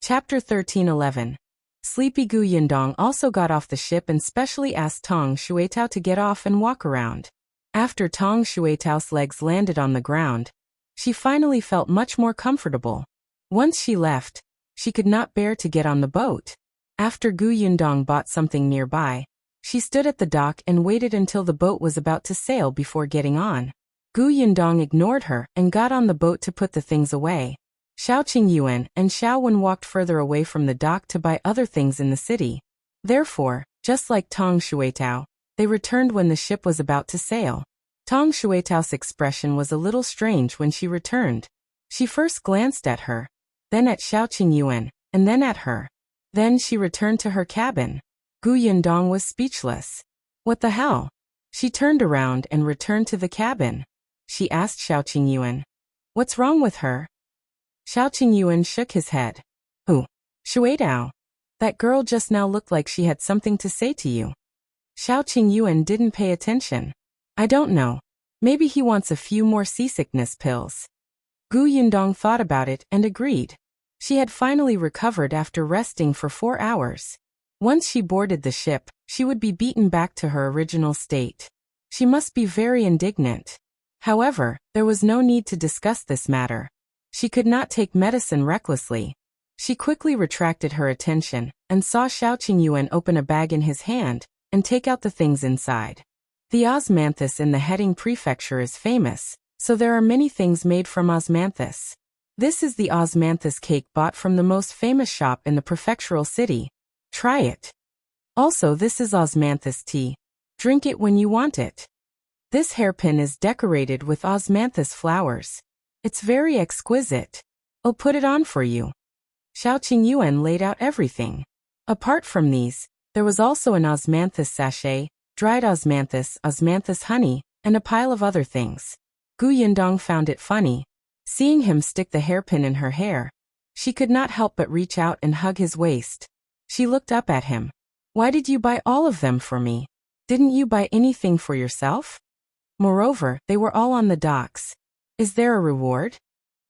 Chapter 13:11. Sleepy Gu Yundong also got off the ship and specially asked Tong Shuitao to get off and walk around. After Tong Shuitao's legs landed on the ground, she finally felt much more comfortable. Once she left, she could not bear to get on the boat. After Gu Yundong bought something nearby, she stood at the dock and waited until the boat was about to sail before getting on. Gu Yundong ignored her and got on the boat to put the things away. Shao Qingyuan and Shao walked further away from the dock to buy other things in the city. Therefore, just like Tong Shuitao, they returned when the ship was about to sail. Tong Shuitao's expression was a little strange when she returned. She first glanced at her, then at Shao Qingyuan, and then at her. Then she returned to her cabin. Gu Yundong was speechless. What the hell? She turned around and returned to the cabin. She asked Shao Qingyuan, "What's wrong with her?" Shao Qingyuan shook his head. "Who? Shuitao. That girl just now looked like she had something to say to you." Shao Qingyuan didn't pay attention. "I don't know. Maybe he wants a few more seasickness pills." Gu Yundong thought about it and agreed. She had finally recovered after resting for 4 hours. Once she boarded the ship, she would be beaten back to her original state. She must be very indignant. However, there was no need to discuss this matter. She could not take medicine recklessly. She quickly retracted her attention and saw Shao Qingyuan open a bag in his hand and take out the things inside. The osmanthus in the Heading Prefecture is famous, so there are many things made from osmanthus. This is the osmanthus cake bought from the most famous shop in the prefectural city. Try it. Also, this is osmanthus tea. Drink it when you want it. This hairpin is decorated with osmanthus flowers. It's very exquisite. I'll put it on for you. Shao Qingyuan laid out everything. Apart from these, there was also an osmanthus sachet, dried osmanthus, osmanthus honey, and a pile of other things. Gu Yundong found it funny. Seeing him stick the hairpin in her hair, she could not help but reach out and hug his waist. She looked up at him. "Why did you buy all of them for me? Didn't you buy anything for yourself? Moreover, they were all on the docks. Is there a reward?"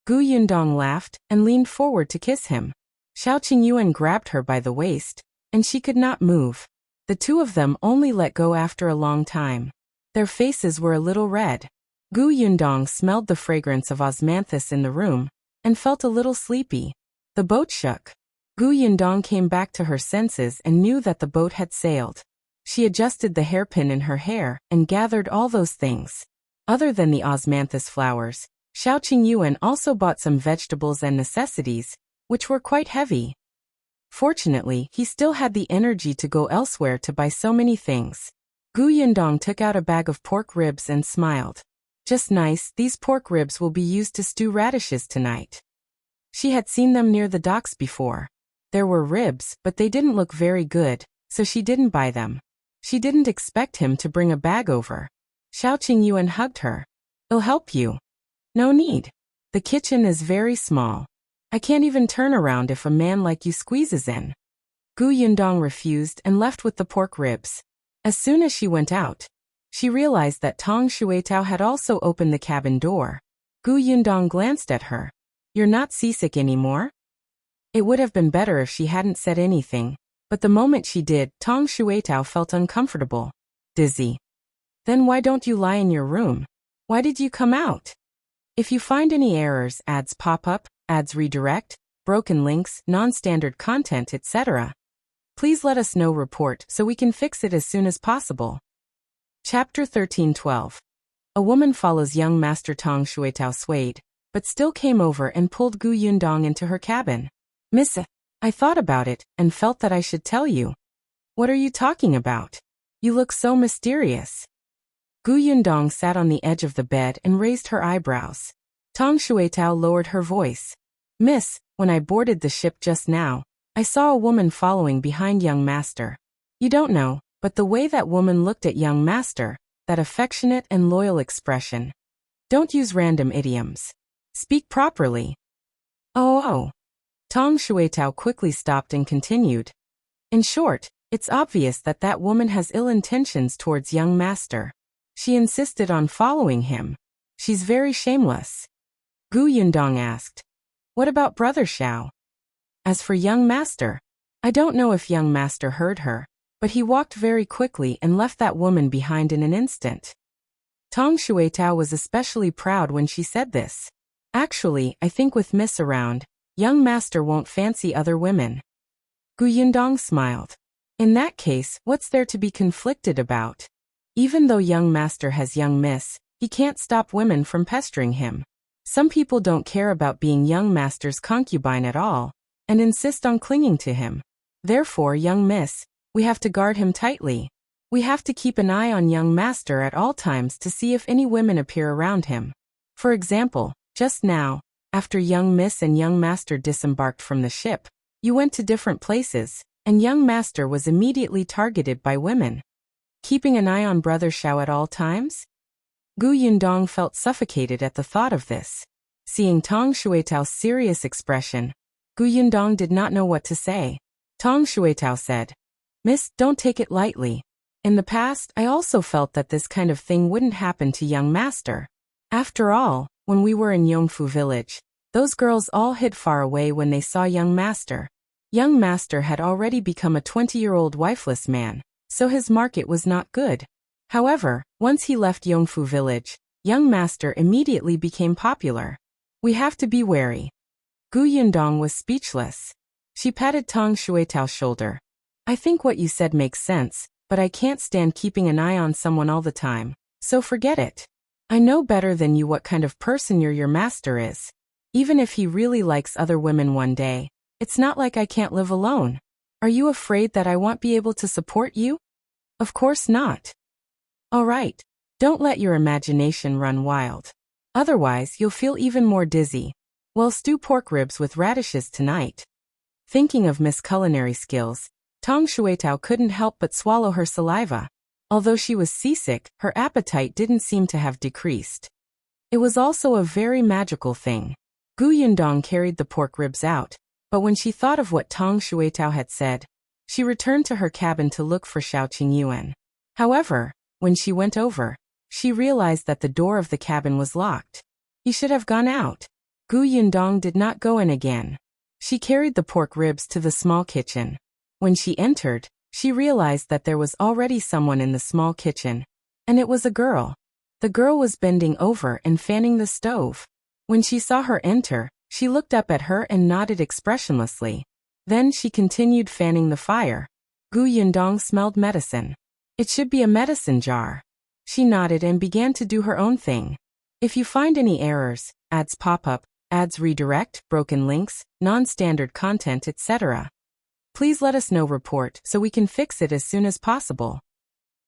Gu Yundong laughed and leaned forward to kiss him. Shao Qingyuan grabbed her by the waist, and she could not move. The two of them only let go after a long time. Their faces were a little red. Gu Yundong smelled the fragrance of osmanthus in the room and felt a little sleepy. The boat shook. Gu Yundong came back to her senses and knew that the boat had sailed. She adjusted the hairpin in her hair and gathered all those things. Other than the osmanthus flowers, Shao Qingyuan also bought some vegetables and necessities, which were quite heavy. Fortunately, he still had the energy to go elsewhere to buy so many things. Gu Yundong took out a bag of pork ribs and smiled. "Just nice, these pork ribs will be used to stew radishes tonight." She had seen them near the docks before. There were ribs, but they didn't look very good, so she didn't buy them. She didn't expect him to bring a bag over. Shao Qingyuan hugged her. "I'll help you." "No need. The kitchen is very small. I can't even turn around if a man like you squeezes in." Gu Yundong refused and left with the pork ribs. As soon as she went out, she realized that Tong Shuitao had also opened the cabin door. Gu Yundong glanced at her. "You're not seasick anymore?" It would have been better if she hadn't said anything, but the moment she did, Tong Shuitao felt uncomfortable. "Dizzy. Then why don't you lie in your room? Why did you come out?" If you find any errors, ads pop up, ads redirect, broken links, non-standard content, etc., please let us know report so we can fix it as soon as possible. Chapter 13:12. A woman follows young Master Tong Shuitao swayed, but still came over and pulled Gu Yundong into her cabin. "Miss, I thought about it and felt that I should tell you." "What are you talking about? You look so mysterious." Gu Yundong sat on the edge of the bed and raised her eyebrows. Tong Shuitao lowered her voice. "Miss, when I boarded the ship just now, I saw a woman following behind young master. You don't know, but the way that woman looked at young master, that affectionate and loyal expression. Don't use random idioms. Speak properly." Oh. Tong Shuitao quickly stopped and continued. In short, it's obvious that that woman has ill intentions towards young master. She insisted on following him. She's very shameless. Gu Yundong asked. What about brother Shao? As for young master, I don't know if young master heard her, but he walked very quickly and left that woman behind in an instant. Tong Shuitao was especially proud when she said this. Actually, I think with Miss around, young master won't fancy other women. Gu Yundong smiled. In that case, what's there to be conflicted about? Even though young master has young miss, he can't stop women from pestering him. Some people don't care about being young master's concubine at all, and insist on clinging to him. Therefore, young miss, we have to guard him tightly. We have to keep an eye on young master at all times to see if any women appear around him. For example, just now, after young miss and young master disembarked from the ship, you went to different places, and young master was immediately targeted by women. Keeping an eye on brother Shao at all times? Gu Yundong felt suffocated at the thought of this. Seeing Tong Shuitao's serious expression, Gu Yundong did not know what to say. Tong Shuitao said, Miss, don't take it lightly. In the past, I also felt that this kind of thing wouldn't happen to young master. After all, when we were in Yongfu village, those girls all hid far away when they saw young master. Young master had already become a 20-year-old wifeless man, so his market was not good. However, once he left Yongfu village, young master immediately became popular. We have to be wary. Gu Yundong was speechless. She patted Tong Shuitao's shoulder. I think what you said makes sense, but I can't stand keeping an eye on someone all the time, so forget it. I know better than you what kind of person your master is. Even if he really likes other women one day, it's not like I can't live alone. Are you afraid that I won't be able to support you? Of course not. All right, don't let your imagination run wild. Otherwise, you'll feel even more dizzy. We'll stew pork ribs with radishes tonight. Thinking of Miss Culinary skills, Tong Shuitao couldn't help but swallow her saliva. Although she was seasick, her appetite didn't seem to have decreased. It was also a very magical thing. Gu Yundong carried the pork ribs out, but when she thought of what Tong Shuitao had said, she returned to her cabin to look for Shao Qingyuan. However, when she went over, she realized that the door of the cabin was locked. He should have gone out. Gu Yundong did not go in again. She carried the pork ribs to the small kitchen. When she entered, she realized that there was already someone in the small kitchen, and it was a girl. The girl was bending over and fanning the stove. When she saw her enter, she looked up at her and nodded expressionlessly. Then she continued fanning the fire. Gu Yundong smelled medicine. It should be a medicine jar. She nodded and began to do her own thing. If you find any errors, ads pop up, ads redirect, broken links, non-standard content, etc., please let us know report so we can fix it as soon as possible.